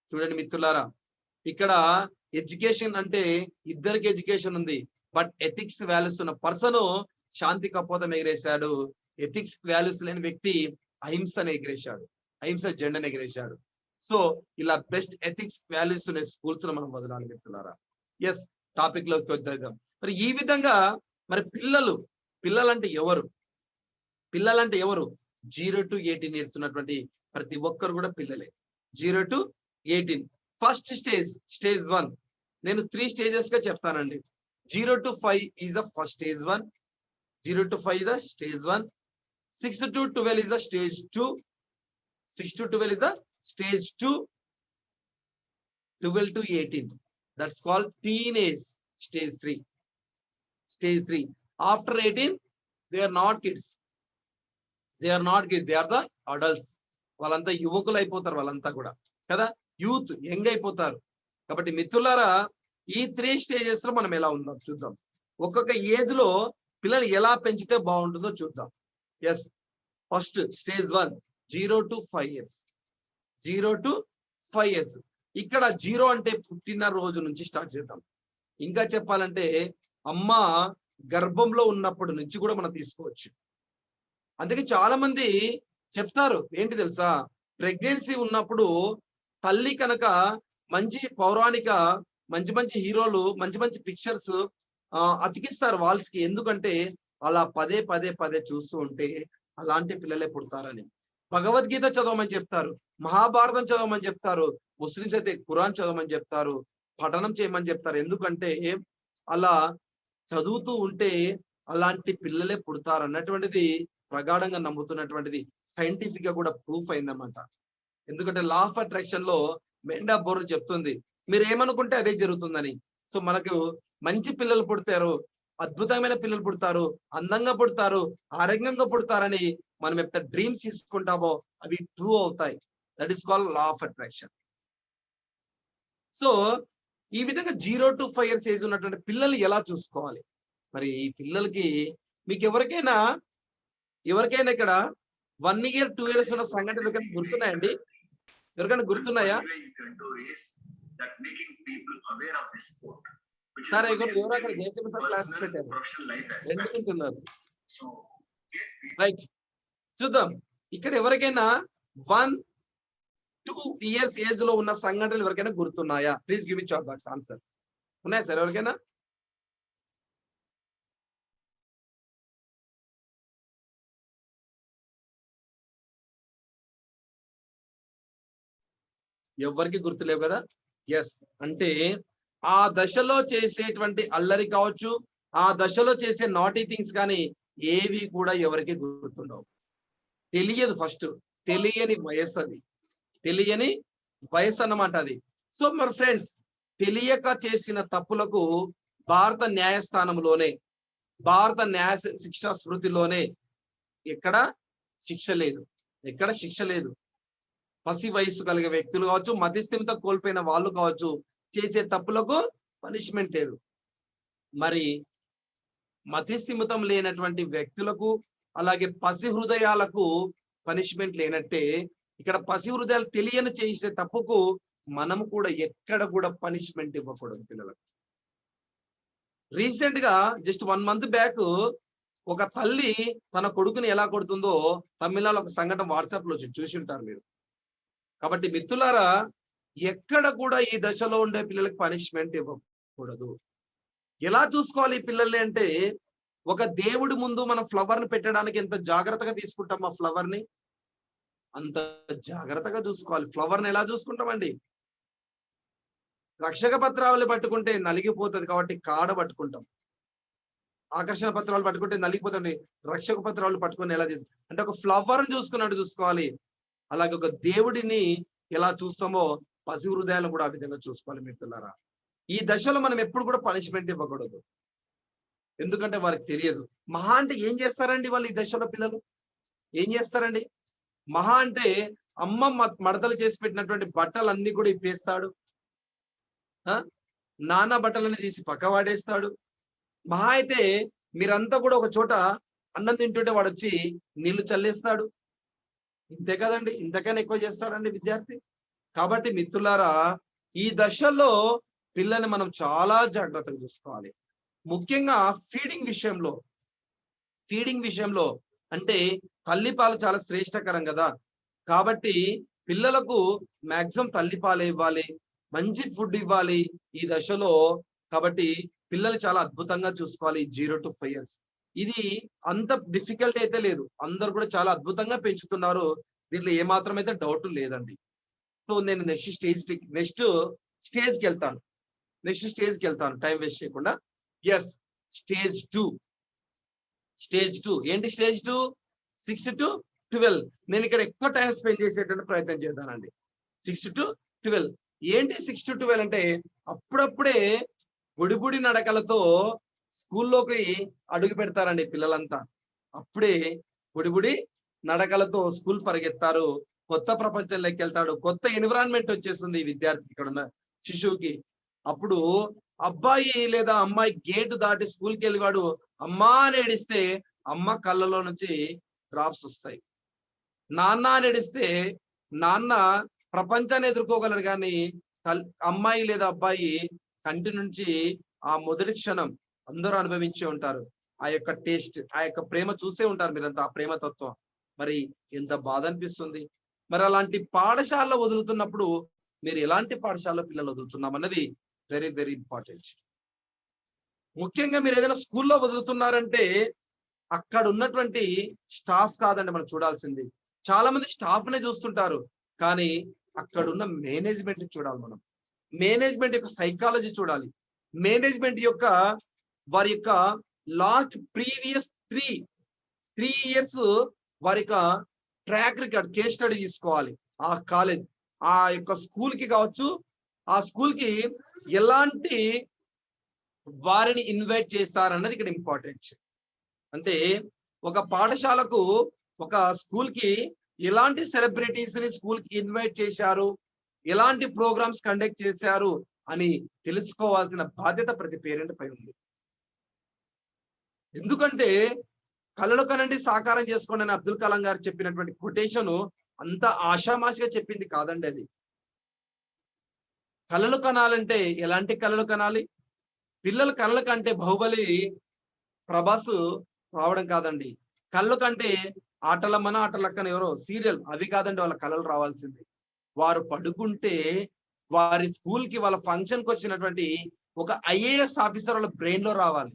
చూడండి మిత్రులారా, ఇక్కడ ఎడ్యుకేషన్ అంటే ఇద్దరికి ఎడ్యుకేషన్ ఉంది, బట్ ఎథిక్స్ వాల్యూస్ ఉన్న పర్సన్ శాంతి కపోతం ఎగిరేశాడు. ఎథిక్స్ వాల్యూస్ లేని వ్యక్తి అహింసను ఎగిరేశాడు, అహింస జెండాను ఎగిరేశాడు. సో ఇలా బెస్ట్ ఎథిక్స్ వాల్యూస్ ఉన్న స్కూల్స్ లో మనం వదలాలి మిత్రులారా. ఎస్, టాపిక్ లోకి వద్దాం. మరి ఈ విధంగా మరి పిల్లలంటే ఎవరు? పిల్లలంటే ఎవరు? 0 to 18 ఇయర్స్ ఉన్నటువంటి ప్రతి ఒక్కరు కూడా పిల్లలే. 0 to 18. First stage 1. నేను 3 స్టేజెస్ గా చెప్తానండి. 0 to 5 is the first stage 1. 0 to 5 is the stage 1. 6 to 12 is the stage 2. 6 to 12 is the stage 2. 12 to 18. That's called teenage, stage 3. Stage 3. After 18, they are not kids. They are the adults. వాళ్ళంతా యువకులు అయిపోతారు, వాళ్ళంతా కూడా కదా, youth, young అయిపోతారు. కాబట్టి మిత్రులారా, ఈ 3 స్టేజెస్ లో మనం ఎలా ఉందాం చూద్దాం. ఒక్కొక్క ఏజ్ లో పిల్లలు ఎలా పెంచితే బాగుంటుందో చూద్దాం. Yes, first stage 1, 0 to 5 years. 0 to 5 years. ఇక్కడ 0 అంటే పుట్టిన రోజు నుంచి స్టార్ట్ చేద్దాం. ఇంకా చెప్పాలంటే అమ్మ గర్భంలో ఉన్నప్పటి నుంచి కూడా మనం తీసుకోవచ్చు. అందుకే చాలా మంది చెప్తారు ఏంటి తెలుసా, ప్రెగ్నెన్సీ ఉన్నప్పుడు తల్లి కనుక మంచి పౌరాణిక మంచి హీరోలు మంచి పిక్చర్స్ అతికిస్తారు వాల్స్ కి. ఎందుకంటే అలా పదే చూస్తూ ఉంటే అలాంటి పిల్లలే పుడతారని. భగవద్గీత చదవమని చెప్తారు, మహాభారతం చదవమని చెప్తారు, ముస్లింస్ అయితే ఖురాన్ చదవమని చెప్తారు, పఠనం చేయమని చెప్తారు. ఎందుకంటే అలా చదువుతూ ఉంటే అలాంటి పిల్లలే పుడతారు అన్నటువంటిది ప్రగాఢంగా నమ్ముతున్నటువంటిది సైంటిఫిక్ గా కూడా ప్రూఫ్ అయిందన్నమాట. ఎందుకంటే లా ఆఫ్ అట్రాక్షన్ లో మెండా బోర్ చెప్తుంది, మీరు ఏమనుకుంటే అదే జరుగుతుందని. సో మనకు మంచి పిల్లలు పుడతారు, అద్భుతమైన పిల్లలు పుడతారు, అందంగా పుడతారు, ఆరోగ్యంగా పుడతారని మనం ఎంత డ్రీమ్స్ తీసుకుంటామో అవి ట్రూ అవుతాయి. That is called law of attraction. So ఈ విధంగా 0 to 5 years ఏజ్ ఉన్నటువంటి పిల్లలు ఎలా చూసుకోవాలి? మరి ఈ పిల్లలకి మీకు ఎవరికైనా ఇక్కడ 1 year 2 years ఉన్న సంఘటనలు ఎవరికైనా గుర్తున్నాయండి? ఎవరికైనా గుర్తున్నాయా? సరే, ఎవరు అక్కడ జేసీ క్లాస్ పెట్టారు, ఎందుకుంటున్నారు? రైట్, చూద్దాం. ఇక్కడ ఎవరికైనా 1-2 years ఏజ్ లో ఉన్న సంఘటనలు ఎవరికైనా గుర్తున్నాయా? Please give me chat box answer. ఉన్నాయా సార్ ఎవరికైనా? ఎవరికి గుర్తులేవు కదా? ఎస్, అంటే ఆ దశలో చేసేటువంటి అల్లరి కావచ్చు, ఆ దశలో చేసే నాటీ థింగ్స్ కానీ ఏవి కూడా ఎవరికి గుర్తుండవు. తెలియదు, ఫస్ట్ తెలియని వయసు, అది తెలియని వయసు అన్నమాట అది. సో మరి ఫ్రెండ్స్, తెలియక చేసిన తప్పులకు భారత న్యాయస్థానంలోనే, భారత న్యాయ శిక్షా స్మృతిలోనే ఎక్కడ శిక్ష లేదు. పసి వయస్సు కలిగే వ్యక్తులు కావచ్చు, మతిస్థిమిత కోల్పోయిన వాళ్ళు కావచ్చు, చేసే తప్పులకు పనిష్మెంట్ లేదు. మరి మతిస్థిమితం లేనటువంటి వ్యక్తులకు అలాగే పసి హృదయాలకు పనిష్మెంట్ లేనట్టే ఇక్కడ పసి హృదయాలు తెలియని చేసే తప్పుకు మనము కూడా ఎక్కడ కూడా పనిష్మెంట్ ఇవ్వకూడదు పిల్లలకు. రీసెంట్ గా జస్ట్ 1 month బ్యాక్ ఒక తల్లి తన కొడుకుని ఎలా కొడుతుందో తమిళనాడులో ఒక సంఘటన వాట్సాప్ లో చూసి ఉంటారు మీరు. కాబట్టి మిత్రులారా, ఎక్కడ కూడా ఈ దశలో ఉండే పిల్లలకు పనిష్మెంట్ ఇవ్వకూడదు. ఎలా చూసుకోవాలి ఈ పిల్లల్ని అంటే, ఒక దేవుడి ముందు మనం ఫ్లవర్ ని పెట్టడానికి ఎంత జాగ్రత్తగా తీసుకుంటాం, ఆ ఫ్లవర్ ని అంత జాగ్రత్తగా చూసుకోవాలి. ఫ్లవర్ ని ఎలా చూసుకుంటామండి? రక్షక పత్రావళి పట్టుకుంటే నలిగిపోతుంది కాబట్టి కాడ పట్టుకుంటాం. ఆకర్షణ పత్రాలు పట్టుకుంటే నలిగిపోతుంది, రక్షక పత్రాలు పట్టుకొని ఎలా అంటే ఒక ఫ్లవర్ చూసుకున్నట్టు చూసుకోవాలి. అలాగే ఒక దేవుడిని ఎలా చూస్తామో పసి హృదయాలను కూడా ఆ విధంగా చూసుకోవాలి మిత్రులారా. ఈ దశలో మనం ఎప్పుడు కూడా పనిష్మెంట్ ఇవ్వకూడదు, ఎందుకంటే వారికి తెలియదు. మహా అంటే ఏం చేస్తారండి వాళ్ళు ఈ దశలో పిల్లలు? ఏం చేస్తారండి? మహా అంటే అమ్మ మడతలు చేసి పెట్టినటువంటి బట్టలన్నీ కూడా ఇప్పేస్తాడు, నాన్న బట్టలన్నీ తీసి పక్క వాడేస్తాడు. మహా అయితే మీరంతా కూడా ఒక చోట అన్నం తింటుంటే వాడు వచ్చి నీళ్లు చల్లేస్తాడు. ఇంతే కదండి, ఇంతకైనా ఎక్కువ చేస్తాడండి విద్యార్థి. కాబట్టి మిత్రులారా, ఈ దశలో పిల్లల్ని మనం చాలా జాగ్రత్తగా చూసుకోవాలి. ముఖ్యంగా ఫీడింగ్ విషయంలో అంటే తల్లిపాలు చాలా శ్రేష్టకరం కదా. కాబట్టి పిల్లలకు మాక్సిమం తల్లిపాలు ఇవ్వాలి, మంచి ఫుడ్ ఇవ్వాలి ఈ దశలో. కాబట్టి పిల్లలు చాలా అద్భుతంగా చూసుకోవాలి 0 to 5 years. ఇది అంత డిఫికల్ట్ అయితే లేదు, అందరు కూడా చాలా అద్భుతంగా పెంచుతున్నారు, దీంట్లో ఏమాత్రం అయితే డౌట్ లేదండి. సో నేను నెక్స్ట్ స్టేజ్కి వెళ్తాను టైం వేస్ట్ చేయకుండా. Yes, stage 2. ఏంటి స్టేజ్ 2? 6 to 12. నేను ఇక్కడ ఎక్కువ టైం స్పెండ్ చేసేటువంటి ప్రయత్నం చేద్దానండి. 6 to 12 ఏంటి? 6 to 12 అంటే అప్పుడప్పుడే బుడిబుడి నడకలతో స్కూల్లోకి అడుగు పెడతారండి పిల్లలంతా. అప్పుడే బుడిబుడి నడకలతో స్కూల్ పరిగెత్తారు, కొత్త ప్రపంచంలోకి వెళ్తాడు, కొత్త ఎన్విరాన్మెంట్ వచ్చేస్తుంది విద్యార్థికి, ఇక్కడ ఉన్న శిశువుకి. అప్పుడు అబ్బాయి లేదా అమ్మాయి గేటు దాటి స్కూల్కి వెళ్ళివాడు అమ్మా అని ఏడిస్తే అమ్మ కళ్ళలో నుంచి డ్రాప్స్ వస్తాయి. నాన్న అని ఏడిస్తే నాన్న ప్రపంచాన్ని ఎదుర్కోగలరు, కానీ అమ్మాయి లేదా అబ్బాయి కంటి నుంచి ఆ మొదటి క్షణం అందరూ అనుభవించే ఉంటారు. ఆ యొక్క టేస్ట్, ఆ యొక్క ప్రేమ చూస్తే ఉంటారు మీరంతా, ఆ ప్రేమ తత్వం. మరి ఎంత బాధ అనిపిస్తుంది. మరి అలాంటి పాఠశాలలో వదులుతున్నప్పుడు మీరు ఎలాంటి పాఠశాలలో పిల్లలు వదులుతున్నాం అన్నది వెరీ వెరీ ఇంపార్టెంట్. ముఖ్యంగా మీరు ఏదైనా స్కూల్లో వదులుతున్నారంటే అక్కడ ఉన్నటువంటి స్టాఫ్ కాదండి మనం చూడాల్సింది. చాలా మంది స్టాఫ్ నే చూస్తుంటారు, కానీ అక్కడ ఉన్న మేనేజ్మెంట్ చూడాలి. మనం మేనేజ్మెంట్ యొక్క సైకాలజీ చూడాలి. మేనేజ్మెంట్ యొక్క వారి యొక్క లాస్ట్ ప్రీవియస్ 3 years వారి యొక్క ట్రాక్ రికార్డ్, కేస్ స్టడీ తీసుకోవాలి. ఆ కాలేజ్, ఆ యొక్క స్కూల్ కి కావచ్చు, ఆ స్కూల్ కి ఎలాంటి వారిని ఇన్వైట్ చేస్తారన్నది ఇక్కడ ఇంపార్టెంట్. అంటే ఒక పాఠశాలకు, ఒక స్కూల్ కి ఎలాంటి సెలబ్రిటీస్ ని స్కూల్ కి ఇన్వైట్ చేశారు, ఎలాంటి ప్రోగ్రామ్స్ కండక్ట్ చేశారు అని తెలుసుకోవాల్సిన బాధ్యత ప్రతి పేరెంట్ పై ఉంది. ఎందుకంటే కలలు కనండి సాకారం చేసుకోండి అని అబ్దుల్ కలాం గారు చెప్పినటువంటి కొటేషన్ అంత ఆషామాషిగా చెప్పింది కాదండి. అది కలలు కనాలంటే ఎలాంటి కలలు కనాలి? పిల్లల కళ్ళ కంటే బాహుబలి ప్రభాస్ రావడం కాదండి. కళ్ళు కంటే ఆటలక్కన ఎవరో సీరియల్, అవి కాదండి వాళ్ళ కళలు రావాల్సింది. వారు పడుకుంటే వారి స్కూల్ కి, వాళ్ళ ఫంక్షన్ కి వచ్చినటువంటి ఒక IAS ఆఫీసర్ వాళ్ళ బ్రెయిన్ లో రావాలి,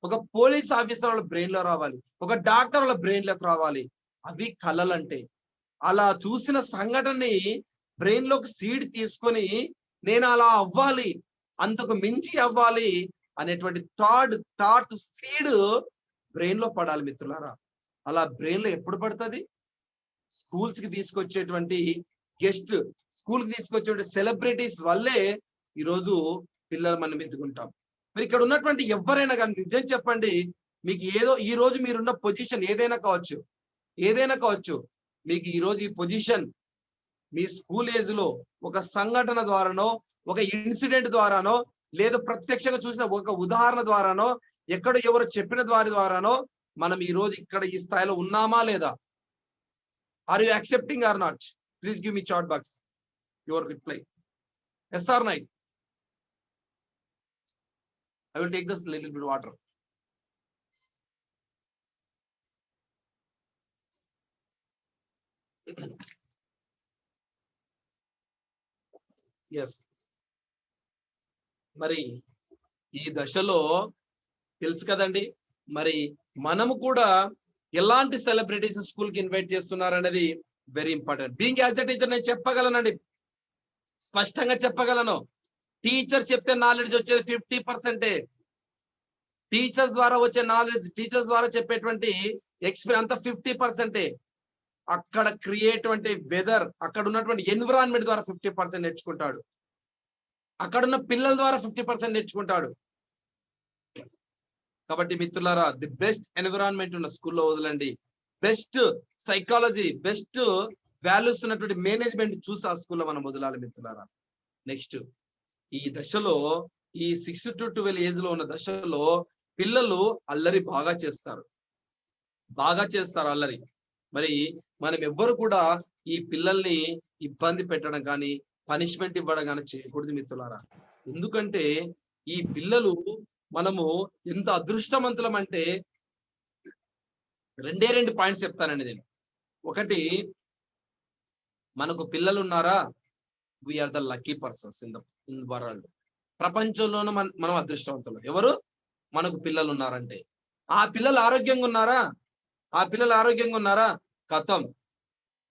ఒక పోలీస్ ఆఫీసర్ వాళ్ళ బ్రెయిన్ లో రావాలి, ఒక డాక్టర్ వాళ్ళ బ్రెయిన్ లోకి రావాలి. అవి కళలు అంటే. అలా చూసిన సంఘటనని బ్రెయిన్ లోకి సీడ్ తీసుకొని నేను అలా అవ్వాలి, అంతకు మించి అవ్వాలి అనేటువంటి థాట్ సీడ్ బ్రెయిన్ లో పడాలి మిత్రులారా. అలా బ్రెయిన్ లో ఎప్పుడు పడుతుంది? స్కూల్స్ కి తీసుకొచ్చేటువంటి గెస్ట్, స్కూల్ కి తీసుకొచ్చేటువంటి సెలబ్రిటీస్ వల్లే ఈరోజు పిల్లలు మనం ఎత్తుకుంటాం. మరి ఇక్కడ ఉన్నటువంటి ఎవరైనా కానీ నిజం చెప్పండి, మీకు ఏదో ఈ రోజు మీరున్న పొజిషన్ ఏదైనా కావచ్చు, మీకు ఈ రోజు ఈ పొజిషన్ మీ స్కూల్ ఏజ్ లో ఒక సంఘటన ద్వారానో, ఒక ఇన్సిడెంట్ ద్వారానో, లేదా ప్రత్యక్షంగా చూసిన ఒక ఉదాహరణ ద్వారానో, ఎక్కడ ఎవరు చెప్పిన ద్వారానో మనం ఈ రోజు ఇక్కడ ఈ స్థాయిలో ఉన్నామా లేదా? Are you accepting or not? Please give me chat box your reply. Yes or no? I will take this little bit water. Yes. మరి ఈ దశలో తెలుసు కదండి, మరి మనము కూడా ఎలాంటి సెలబ్రిటీస్ స్కూల్ కి ఇన్వైట్ చేస్తున్నారు అనేది very important. Being as a teacher నేను చెప్పగలనండి, స్పష్టంగా చెప్పగలను. టీచర్ చెప్తే నాలెడ్జ్ వచ్చేది 50%. టీచర్స్ ద్వారా వచ్చే నాలెడ్జ్, టీచర్స్ ద్వారా చెప్పేటువంటి ఎక్స్పీరియన్స్ అంతా 50%. అక్కడ క్రియేట్ అంటే వెదర్, అక్కడ ఉన్నటువంటి ఎన్విరాన్మెంట్ ద్వారా 50% నేర్చుకుంటాడు. అక్కడ ఉన్న పిల్లల ద్వారా 50% నేర్చుకుంటాడు. కాబట్టి మిత్రులారా, ది బెస్ట్ ఎన్విరాన్మెంట్ ఉన్న స్కూల్లో వదలండి. బెస్ట్ సైకాలజీ, బెస్ట్ వాల్యూస్ ఉన్నటువంటి మేనేజ్మెంట్ చూసి ఆ స్కూల్లో మనం వదలాలి మిత్రులారా. నెక్స్ట్, ఈ దశలో, ఈ 6 to 12 ఏజ్ లో ఉన్న దశలో పిల్లలు అల్లరి బాగా చేస్తారు అల్లరి. మరి మనం ఎవ్వరు కూడా ఈ పిల్లల్ని ఇబ్బంది పెట్టడం కానీ, పనిష్మెంట్ ఇవ్వడం కానీ చేయకూడదు మిత్రులారా. ఎందుకంటే ఈ పిల్లలు, మనము ఎంత అదృష్టవంతులం అంటే, 2 పాయింట్స్ చెప్తానండి నేను. ఒకటి, మనకు పిల్లలు ఉన్నారా, we're the lucky persons in world. ప్రపంచంలోనూ మనం అదృష్టవంతులు. ఎవరు? మనకు పిల్లలు ఉన్నారంటే. ఆ పిల్లలు ఆరోగ్యంగా ఉన్నారా, కథం,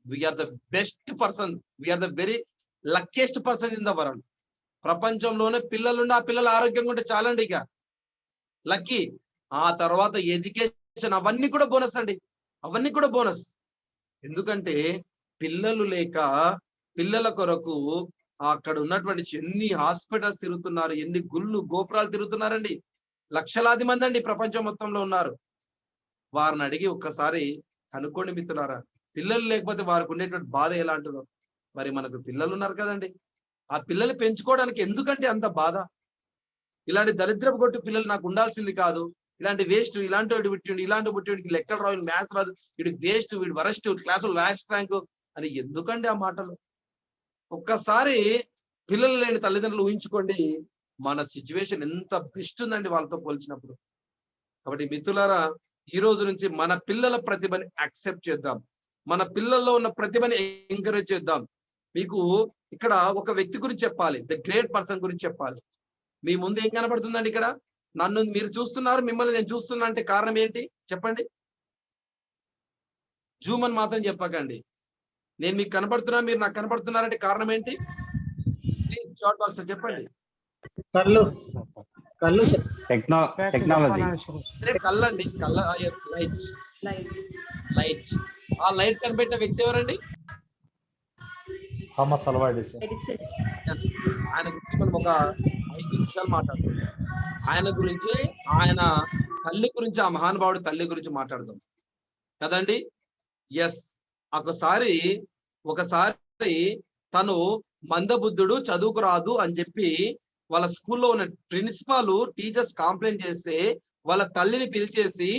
we're the best person, we're the very luckiest person in the world. ప్రపంచంలోనే పిల్లలుండి ఆ పిల్లలు ఆరోగ్యంగా ఉంటే చాలండి, ఇక లక్కీ. ఆ తర్వాత ఎడ్యుకేషన్, అవన్నీ కూడా బోనస్ అండి, అవన్నీ కూడా బోనస్. ఎందుకంటే పిల్లలు లేక, పిల్లల కొరకు అక్కడ ఉన్నటువంటి ఎన్ని హాస్పిటల్స్ తిరుగుతున్నారు, ఎన్ని గుళ్ళు గోపురాలు తిరుగుతున్నారండి. లక్షలాది మంది అండి ప్రపంచం మొత్తంలో ఉన్నారు. వారిని అడిగి ఒక్కసారి కనుక్కోండి మిత్రులారా, పిల్లలు లేకపోతే వారికి ఉండేటువంటి బాధ ఎలాంటిదో. మరి మనకు పిల్లలు ఉన్నారు కదండి, ఆ పిల్లలు పెంచుకోవడానికి ఎందుకంటే అంత బాధ. ఇలాంటి దరిద్రపు కొట్టు పిల్లలు నాకు ఉండాల్సింది కాదు, ఇలాంటి వేస్ట్, ఇలాంటి పుట్టిండి లెక్కలు రావు, మ్యాథ్స్ రాదు, వీడికి వేస్ట్, వీడి వరస్ట్, క్లాసులు లాస్ట్ ర్యాంక్ అని ఎందుకండి ఆ మాటలు? ఒక్కసారి పిల్లలు లేని తల్లిదండ్రులు ఊహించుకోండి, మన సిచ్యువేషన్ ఎంత బెస్ట్ ఉందండి వాళ్ళతో పోల్చినప్పుడు. కాబట్టి మిత్రులారా, ఈ రోజు నుంచి మన పిల్లల ప్రతిభని యాక్సెప్ట్ చేద్దాం, మన పిల్లల్లో ఉన్న ప్రతిభని ఎంకరేజ్ చేద్దాం. మీకు ఇక్కడ ఒక వ్యక్తి గురించి చెప్పాలి, ద గ్రేట్ పర్సన్ గురించి చెప్పాలి. మీ ముందు ఏం కనబడుతుందండి? ఇక్కడ నన్ను మీరు చూస్తున్నారు, మిమ్మల్ని నేను చూస్తున్నా అంటే కారణం ఏంటి చెప్పండి? జూమ్ అని మాత్రం చెప్పకండి. నేను మీకు కనబడుతున్నా, మీరు నాకు కనబడుతున్నారంటే కారణం ఏంటి? షార్ట్ బాక్స్ చెప్పండి. కళ్ళు టెక్నాలజీ. కళ్ళండి, లైట్. ఆ లైట్ కనిపెట్టిన వ్యక్తి ఎవరండి? Thomas Alva Edison. ఆయన గురించి మనం ఒక 5 నిమిషాలు మాట్లాడుతున్నాం. ఆయన గురించి, ఆయన తల్లి గురించి, ఆ మహానుభావుడు తల్లి గురించి మాట్లాడదాం కదండి. ఎస్, ఒకసారి తను మందబుద్ధుడు, చదువుకు రాదు అని చెప్పి వాళ్ళ స్కూల్లో ఉన్న ప్రిన్సిపాల్, టీచర్స్ కంప్లైంట్ చేస్తే వాళ్ళ తల్లిని పిలిచేసి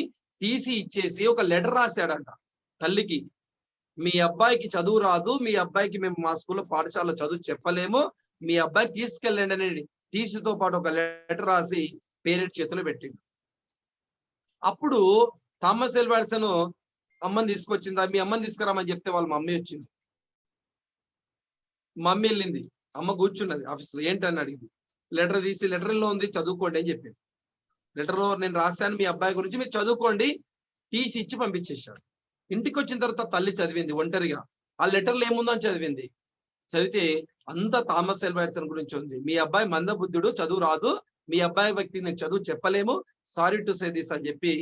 టీసీ ఇచ్చేసి ఒక లెటర్ రాశాడంట తల్లికి. మీ అబ్బాయికి చదువు రాదు, మీ అబ్బాయికి మేము మా స్కూల్లో పాఠశాలలో చదువు చెప్పలేము, మీ అబ్బాయి తీసుకెళ్ళండి అని టీసీతో పాటు ఒక లెటర్ రాసి పేరెంట్ చేతిలో పెట్టిండు. అప్పుడు థామస్ అల్వా ఎడిసన్ అమ్మని తీసుకొచ్చిందా, మీ అమ్మని తీసుకురామని చెప్తే వాళ్ళ మమ్మీ వచ్చింది. మమ్మీ వెళ్ళింది, అమ్మ కూర్చున్నది ఆఫీస్లో. ఏంటని అడిగింది. లెటర్ తీసి, లెటర్లో ఉంది చదువుకోండి అని చెప్పింది. లెటర్లో నేను రాశాను మీ అబ్బాయి గురించి, మీరు చదువుకోండి, టీసీ ఇచ్చి పంపించేశాడు. ఇంటికి వచ్చిన తర్వాత తల్లి చదివింది ఒంటరిగా, ఆ లెటర్లో ఏముందో అని చదివింది. చదివితే అంతా థామస్ అల్వా ఎడిసన్ గురించి ఉంది. మీ అబ్బాయి మందబుద్ధుడు, చదువు రాదు, మీ అబ్బాయి వ్యక్తి నేను చదువు చెప్పలేము, సారీ టు సే దిస్ అని చెప్పి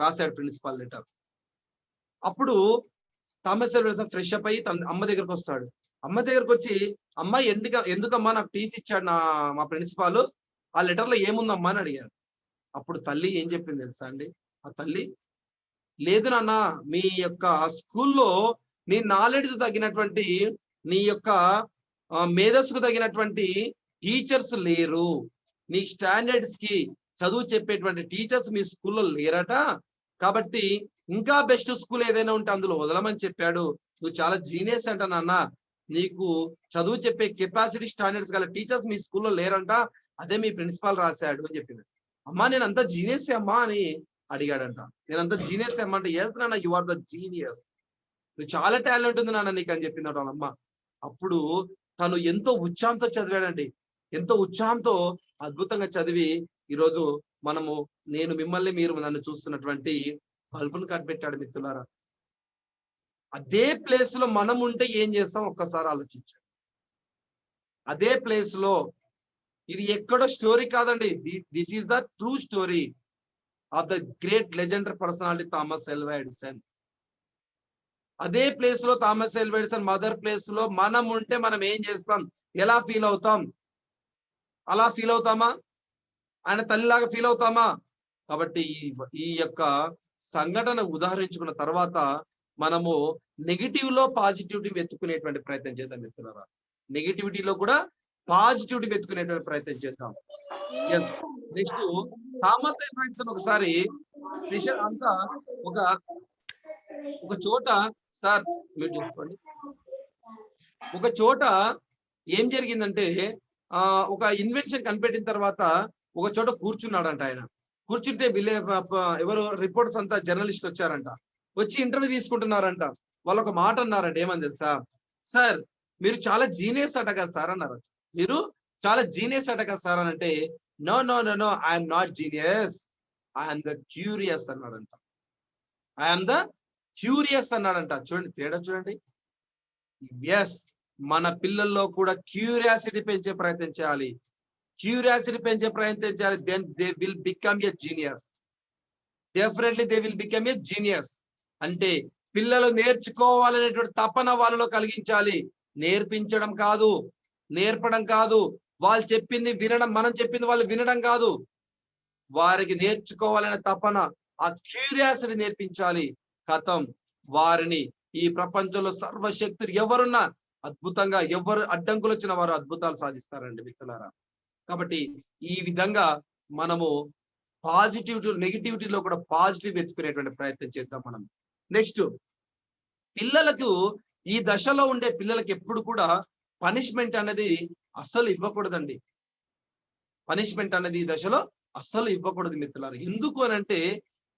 రాశాడు ప్రిన్సిపాల్ లెటర్. అప్పుడు Thomas Alva Edison fresh up అయ్యి తన అమ్మ దగ్గరకు వస్తాడు. అమ్మ దగ్గరకు వచ్చి, అమ్మాయి ఎందుకమ్మా నాకు టీసీ ఇచ్చాడు మా ప్రిన్సిపాల్, ఆ లెటర్లో ఏముందమ్మా అని అడిగాడు. అప్పుడు తల్లి ఏం చెప్పింది తెలుసా అండి? ఆ తల్లి, లేదు నాన్న, మీ యొక్క స్కూల్లో నీ నాలెడ్జ్ తగినటువంటి, నీ యొక్క మేధస్సుకు తగినటువంటి టీచర్స్ లేరు, నీ స్టాండర్డ్స్ కి చదువు చెప్పేటువంటి టీచర్స్ మీ స్కూల్లో లేరట, కాబట్టి ఇంకా బెస్ట్ స్కూల్ ఏదైనా ఉంటే అందులో వదలమని చెప్పాడు. నువ్వు చాలా జీనియస్ అంట నాన్న, నీకు చదువు చెప్పే కెపాసిటీ, స్టాండర్డ్స్ గల టీచర్స్ మీ స్కూల్లో లేరంట, అదే మీ ప్రిన్సిపాల్ రాశాడు అని చెప్పింది. అమ్మా నేను అంతా జీనియస్ అమ్మా అని అడిగాడంట. నేనంతా జీనియస్ అమ్మా అంటే, ఎస్ నాన్న, యు ఆర్ ద జీనియస్, నువ్వు చాలా టాలెంట్ ఉంది నాన్న నీకు అని చెప్పింది వాళ్ళ అమ్మ. అప్పుడు తను ఎంతో ఉత్సాహంతో చదివాడండి, ఎంతో ఉత్సాహంతో అద్భుతంగా చదివి ఈరోజు నేను మిమ్మల్ని, మీరు నన్ను చూస్తున్నటువంటి బల్బును కనిపెట్టాడు మిత్రులారా. అదే ప్లేస్ లో మనం ఉంటే ఏం చేస్తాం ఒక్కసారి ఆలోచించండి. అదే ప్లేస్ లో, ఇది ఎక్కడో స్టోరీ కాదండి, this is the true story. Of the great legendary personality Thomas Alva Edison. అదే ప్లేస్ లో Thomas Alva Edison mother place లో మనం ఉంటే మనం ఏం చేస్తాం, ఎలా ఫీల్ అవుతాం? అలా ఫీల్ అవుతామా? ఆయన తల్లిలాగా ఫీల్ అవుతామా? కాబట్టి ఈ యొక్క సంఘటన ఉదాహరించుకున్న తర్వాత మనము నెగిటివ్ లో పాజిటివిటీ వెతుకునేటువంటి ప్రయత్నం చేద్దాం మిత్రులారా. నెగిటివిటీలో కూడా పాజిటివిటీ వెతుకునేటువంటి ప్రయత్నం చేద్దాం. నెక్స్ట్ థామస్ ఆల్వా ఎడిసన్ ఒకసారి అంతా ఒక చోట, సార్ మీరు చూసుకోండి, ఒక చోట ఏం జరిగిందంటే ఒక ఇన్వెన్షన్ కనిపెట్టిన తర్వాత ఒక చోట కూర్చున్నాడంట. ఆయన కూర్చుంటే ఎవరు రిపోర్టర్స్ అంతా జర్నలిస్ట్ వచ్చారంట. వచ్చి ఇంటర్వ్యూ తీసుకుంటున్నారంట. వాళ్ళు ఒక మాట అన్నారంట. ఏమని తెలుసా? సార్ మీరు చాలా జీనియస్ అట కదా సార్ అన్నారు. మీరు చాలా జీనియస్ అట కదా సార్ అని అంటే, no no no no I'm not genius, I'm the curious అన్నాడంట. ఐఎమ్ ద క్యూరియస్ అన్నాడంట. చూడండి తేడా చూడండి. ఎస్, మన పిల్లల్లో కూడా క్యూరియాసిటీ పెంచే ప్రయత్నం చేయాలి. క్యూరియాసిటీ పెంచే ప్రయత్నం చేయాలి. Then they will become a genius. Definitely they will become a genius. అంటే పిల్లలు నేర్చుకోవాలనేటువంటి తపన వాళ్ళలో కలిగించాలి. నేర్పించడం కాదు, నేర్పడం కాదు, వాళ్ళు చెప్పింది వినడం, మనం చెప్పింది వాళ్ళు వినడం కాదు. వారికి నేర్చుకోవాలనే తపన, ఆ క్యూరియాసిటీ నేర్పించాలి. కథం వారిని ఈ ప్రపంచంలో సర్వశక్తులు ఎవరున్నా అద్భుతంగా, ఎవరు అడ్డంకులు వచ్చిన వారు అద్భుతాలు సాధిస్తారండి మిత్రులారా. కాబట్టి ఈ విధంగా మనము పాజిటివిటీ, నెగిటివిటీలో కూడా పాజిటివ్ వెతుకునేటువంటి ప్రయత్నం చేద్దాం మనం. నెక్స్ట్, పిల్లలకు ఈ దశలో ఉండే పిల్లలకి ఎప్పుడు కూడా పనిష్మెంట్ అనేది అస్సలు ఇవ్వకూడదండి. పనిష్మెంట్ అనేది ఈ దశలో అస్సలు ఇవ్వకూడదు మిత్రులారా. ఎందుకు అనంటే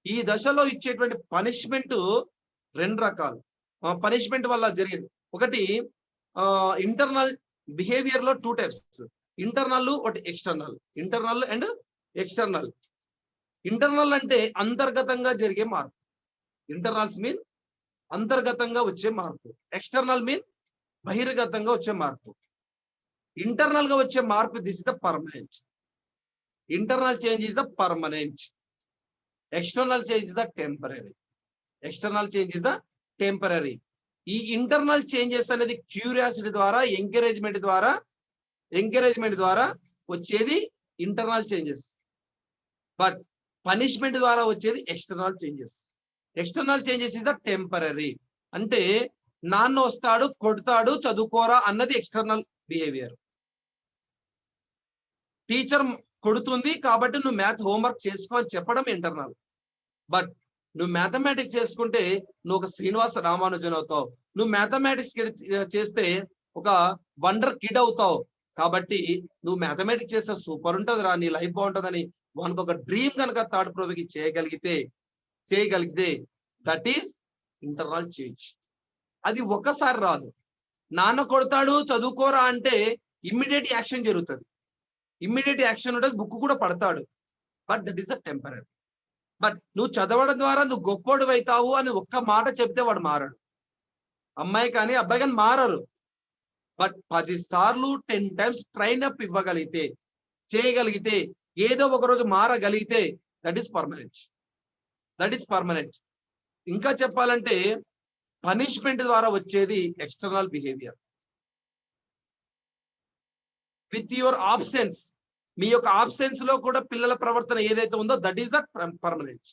ఈ దశలో ఇచ్చేటువంటి పనిష్మెంట్ రెండు రకాలు. పనిష్మెంట్ వల్ల జరిగేది ఒకటి, ఇంటర్నల్ బిహేవియర్ లో 2 టైప్స్, ఇంటర్నల్ ఒకటి external. Internal and external. Internal అంటే అంతర్గతంగా జరిగే మార్పు. ఇంటర్నల్స్ మీన్ అంతర్గతంగా వచ్చే మార్పు. ఎక్స్టర్నల్ మీన్ బహిర్గతంగా వచ్చే మార్పు. ఇంటర్నల్ గా వచ్చే మార్పు, this is the permanent. Internal change is the permanent. External change is the temporary. External change is the temporary. ఈ ఇంటర్నల్ చేంజెస్ అనేది క్యూరియాసిటీ ద్వారా, ఎంకరేజ్మెంట్ ద్వారా వచ్చేది ఇంటర్నల్ చేంజెస్. బట్ పనిష్మెంట్ ద్వారా వచ్చేది external changes. External changes is the temporary. అంటే నాన్న వస్తాడు, కొడతాడు, చదువుకోరా అన్నది ఎక్స్టర్నల్ బిహేవియర్. టీచర్ కొడుతుంది కాబట్టి నువ్వు మ్యాథ్ హోంవర్క్ చేసుకో అని చెప్పడం ఇంటర్నల్. బట్ నువ్వు మ్యాథమెటిక్స్ చేసుకుంటే నువ్వు ఒక శ్రీనివాస రామానుజన్ అవుతావు. నువ్వు మ్యాథమెటిక్స్ చేస్తే ఒక వండర్ కిడ్ అవుతావు. కాబట్టి నువ్వు మ్యాథమెటిక్స్ చేస్తే సూపర్ ఉంటుంది రా, నీ లైఫ్ బాగుంటుందని వానికి ఒక డ్రీమ్ కనుక థాట్ ప్రొవోకింగ్ చేయగలిగితే దట్ ఈస్ ఇంటర్నల్ చేంజ్. అది ఒక్కసారి రాదు. నాన్న కొడతాడు చదువుకోరా అంటే ఇమ్మీడియట్ యాక్షన్ జరుగుతుంది. ఇమ్మీడియట్ యాక్షన్ ఉంటుంది, బుక్ కూడా పడతాడు. But that is the temporary. But నువ్వు చదవడం ద్వారా నువ్వు గొప్పోడు అవుతావు అని ఒక్క మాట చెప్తే వాడు మారడు. అమ్మాయి కానీ అబ్బాయి కానీ మారరు. బట్ 10 సార్లు 10 టైమ్స్ ట్రైన్ అప్ ఇవ్వగలిగితే, చేయగలిగితే, ఏదో ఒక రోజు మారగలిగితే that is permanent. That is permanent. ఇంకా చెప్పాలంటే పనిష్మెంట్ ద్వారా వచ్చేది external behaviour. With your absence, మీ యొక్క ఆబ్సెన్స్ లో కూడా పిల్లల ప్రవర్తన ఏదైతే ఉందో దట్ ఈస్ ద పర్మనెంట్.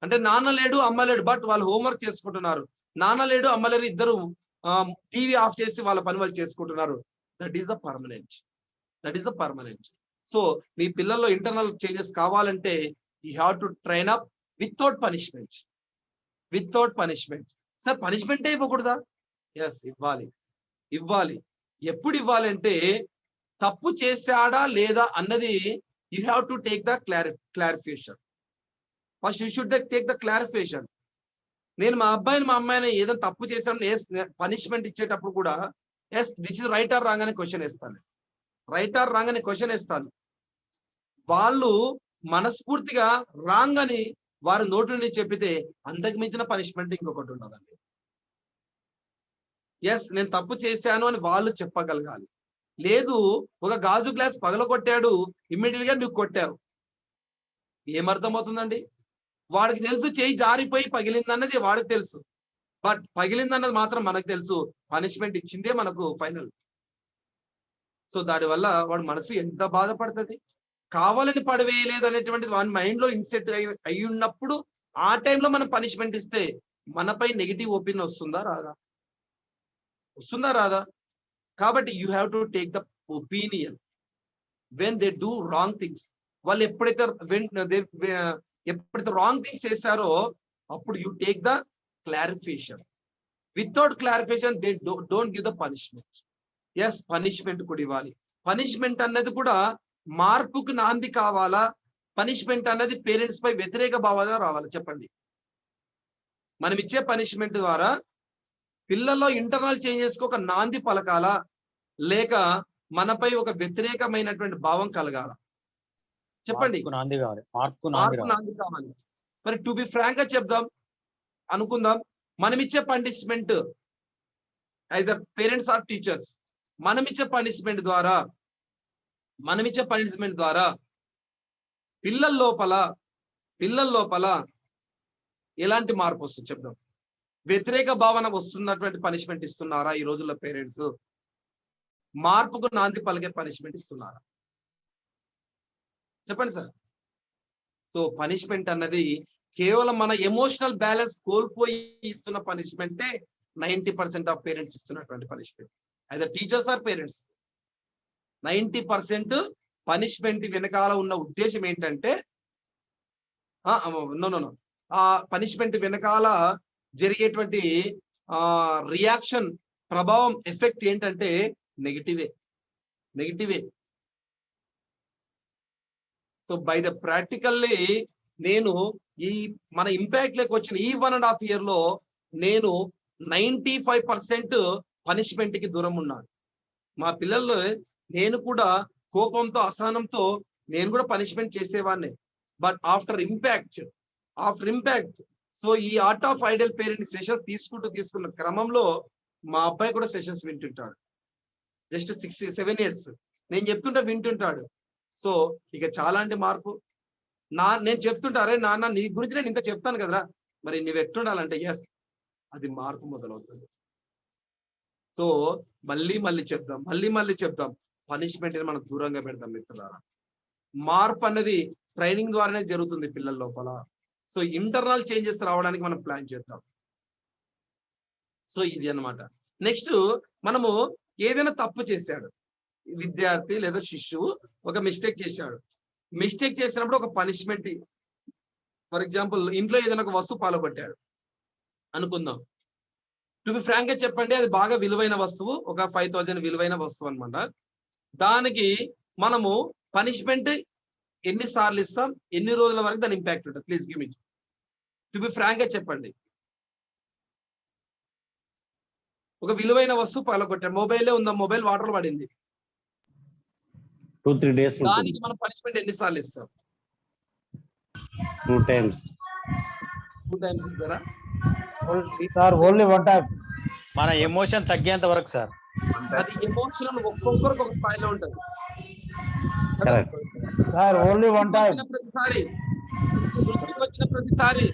అంటే నాన్న లేడు అమ్మ లేడు, బట్ వాళ్ళు హోంవర్క్ చేసుకుంటున్నారు. నాన్న లేడు అమ్మ లేరు, ఇద్దరు టీవీ ఆఫ్ చేసి వాళ్ళ పని వాళ్ళు చేసుకుంటున్నారు. That is the permanent. That is the permanent. So మీ పిల్లల్లో ఇంటర్నల్ చేంజెస్ కావాలంటే you have to train up without punishment. Without punishment. Sir పనిష్మెంటే ఇవ్వకూడదా? ఎస్, ఇవ్వాలి. ఎప్పుడు ఇవ్వాలంటే తప్పు చేశాడా లేదా అన్నది you have to take the clarification. First you should take the clarification. నేను మా అబ్బాయిని మా అమ్మాయిని ఏదో తప్పు చేశాను పనిష్మెంట్ ఇచ్చేటప్పుడు కూడా yes this is right or wrong అని క్వశ్చన్ వేస్తాను. రైట్ ఆర్ రాంగ్ అని క్వశ్చన్ వేస్తాను. వాళ్ళు మనస్ఫూర్తిగా రాంగ్ అని వారి నోటి నుండి చెప్పితే అంతకు మించిన పనిష్మెంట్ ఇంకొకటి ఉండదండి. ఎస్ నేను తప్పు చేశాను అని వాళ్ళు చెప్పగలగాలి. లేదు ఒక గాజు గ్లాస్ పగలగొట్టాడు, ఇమ్మీడియట్ గా నువ్వు కొట్టావు, ఏమర్థమవుతుందండి? వాడికి తెలుసు చేయి జారిపోయి పగిలిందన్నది వాడికి తెలుసు, బట్ పగిలిందన్నది మాత్రం మనకు తెలుసు. పనిష్మెంట్ ఇచ్చిందే మనకు ఫైనల్. సో దానివల్ల వాడు మనసు ఎంత బాధపడుతుంది. కావాలని పడవేయలేదు అనేటువంటిది వాడి మైండ్ లో ఇన్సెట్ అయి ఉన్నప్పుడు ఆ టైంలో మనం పనిష్మెంట్ ఇస్తే మనపై నెగిటివ్ ఒపీనియన్ వస్తుందా రాదా? వస్తుందా రాదా? కాబట్టి you have to take the opinion when they do wrong things. వాళ్ళు ఎప్పుడైతే రాంగ్ థింగ్స్ చేస్తారో అప్పుడు you take the clarification. Without clarification they don't give the punishment. Yes, punishment కూడా ఇవ్వాలి. పనిష్మెంట్ అన్నది కూడా మార్పుకు నాంది కావాలా? పనిష్మెంట్ అన్నది పేరెంట్స్ పై వ్యతిరేక భావాలు రావాలా? చెప్పండి. మనం ఇచ్చే పనిష్మెంట్ ద్వారా పిల్లల్లో ఇంటర్నల్ చేంజెస్ కి ఒక నాంది పలకాలా, లేక మనపై ఒక వ్యతిరేకమైనటువంటి భావం కలగాల? చెప్పండి. మార్పుకు నాంది కావాలి. మార్పుకు మార్పు నాంది నాంది కావాలి. మరి టు బి ఫ్రాంక్ గా చెప్దాం అనుకుందాం, మనం ఇచ్చే punishment either parents or teachers, మనం ఇచ్చే పనిష్మెంట్ ద్వారా పిల్లల లోపల ఎలాంటి మార్పు వస్తుంది చెప్దాం. వ్యతిరేక భావన వస్తున్నటువంటి పనిష్మెంట్ ఇస్తున్నారా ఈ రోజుల్లో పేరెంట్స్? మార్పుకు నాంది పలికే పనిష్మెంట్ ఇస్తున్నారా? చెప్పండి సార్. సో పనిష్మెంట్ అన్నది కేవలం మన ఎమోషనల్ బ్యాలెన్స్ కోల్పోయి ఇస్తున్న పనిష్మెంటే 90% ఆఫ్ పేరెంట్స్ ఇస్తున్నటువంటి పనిష్మెంట్. అయితే టీచర్స్ ఆర్ పేరెంట్స్ 90% పనిష్మెంట్ వెనకాల ఉన్న ఉద్దేశం ఏంటంటే ఆ పనిష్మెంట్ వెనకాల జరిగేటువంటి రియాక్షన్ ప్రభావం ఎఫెక్ట్ ఏంటంటే నెగిటివే. సో బై ద ప్రాక్టికల్లీ నేను ఈ మన ఇంపాక్ట్ లేక వచ్చిన ఈ 1.5 year లో నేను 95% పనిష్మెంట్ కి దూరం ఉన్నాను. మా పిల్లలు నేను కూడా కోపంతో అసహనంతో నేను కూడా పనిష్మెంట్ చేసేవాడిని. బట్ ఆఫ్టర్ ఇంపాక్ట్ సో ఈ art of ideal parent sessions తీసుకున్న క్రమంలో మా అబ్బాయి కూడా సెషన్స్ వింటుంటాడు. జస్ట్ 6-7 years నేను చెప్తుంటే వింటుంటాడు. సో ఇక చాలా అంటే మార్పు. నేను చెప్తుంటా, అరే నాన్న నీ గురించి నేను ఇంత చెప్తాను కదరా, మరి నువ్వు ఎట్టుండాలంటే ఎస్, అది మార్పు మొదలవుతుంది. సో మళ్ళీ చెప్దాం పనిష్మెంట్ మనం దూరంగా పెడతాం మిత్రులారా. మార్పు అన్నది ట్రైనింగ్ ద్వారానే జరుగుతుంది పిల్లల లోపల. సో ఇంటర్నల్ చేంజెస్ రావడానికి మనం ప్లాన్ చేద్దాం. సో ఇది అన్నమాట. నెక్స్ట్, మనము ఏదైనా తప్పు చేశాడు విద్యార్థి లేదా శిశువు, ఒక మిస్టేక్ చేసినప్పుడు ఒక పనిష్మెంట్. ఫర్ ఎగ్జాంపుల్ ఇంట్లో ఏదైనా ఒక వస్తువు పాల్గొట్టాడు అనుకుందాం. టు బి ఫ్రాంక్ గా చెప్పండి, అది బాగా విలువైన వస్తువు, ఒక 5,000 విలువైన వస్తువు అనమాట. దానికి మనము పనిష్మెంట్ ఎన్నిసార్లు ఇస్తాం, ఎన్ని రోజుల వరకు దాని ఇంపాక్ట్ ఉంటుంది? Please give me. To be frank గా చెప్పండి. ఒక విలువైన వస్తువు పాల్గొట్టాడు, మొబైలే ఉందా, మొబైల్ వాటర్ పడింది, 2-3 days దానికి మనం పనిష్మెంట్ ఎన్నిసార్లు ఇస్తాం? 2 times. 2 times ఇస్తారా? Sir only 1 time. మన ఎమోషన్ తగ్గేంత వరకు సార్. అది ఎమోషనల్ ఒక్కొక్కరికి ఒక స్థాయిలో ఉంటుంది. Correct. Sir only 1 time. వచ్చిన ప్రతిసారి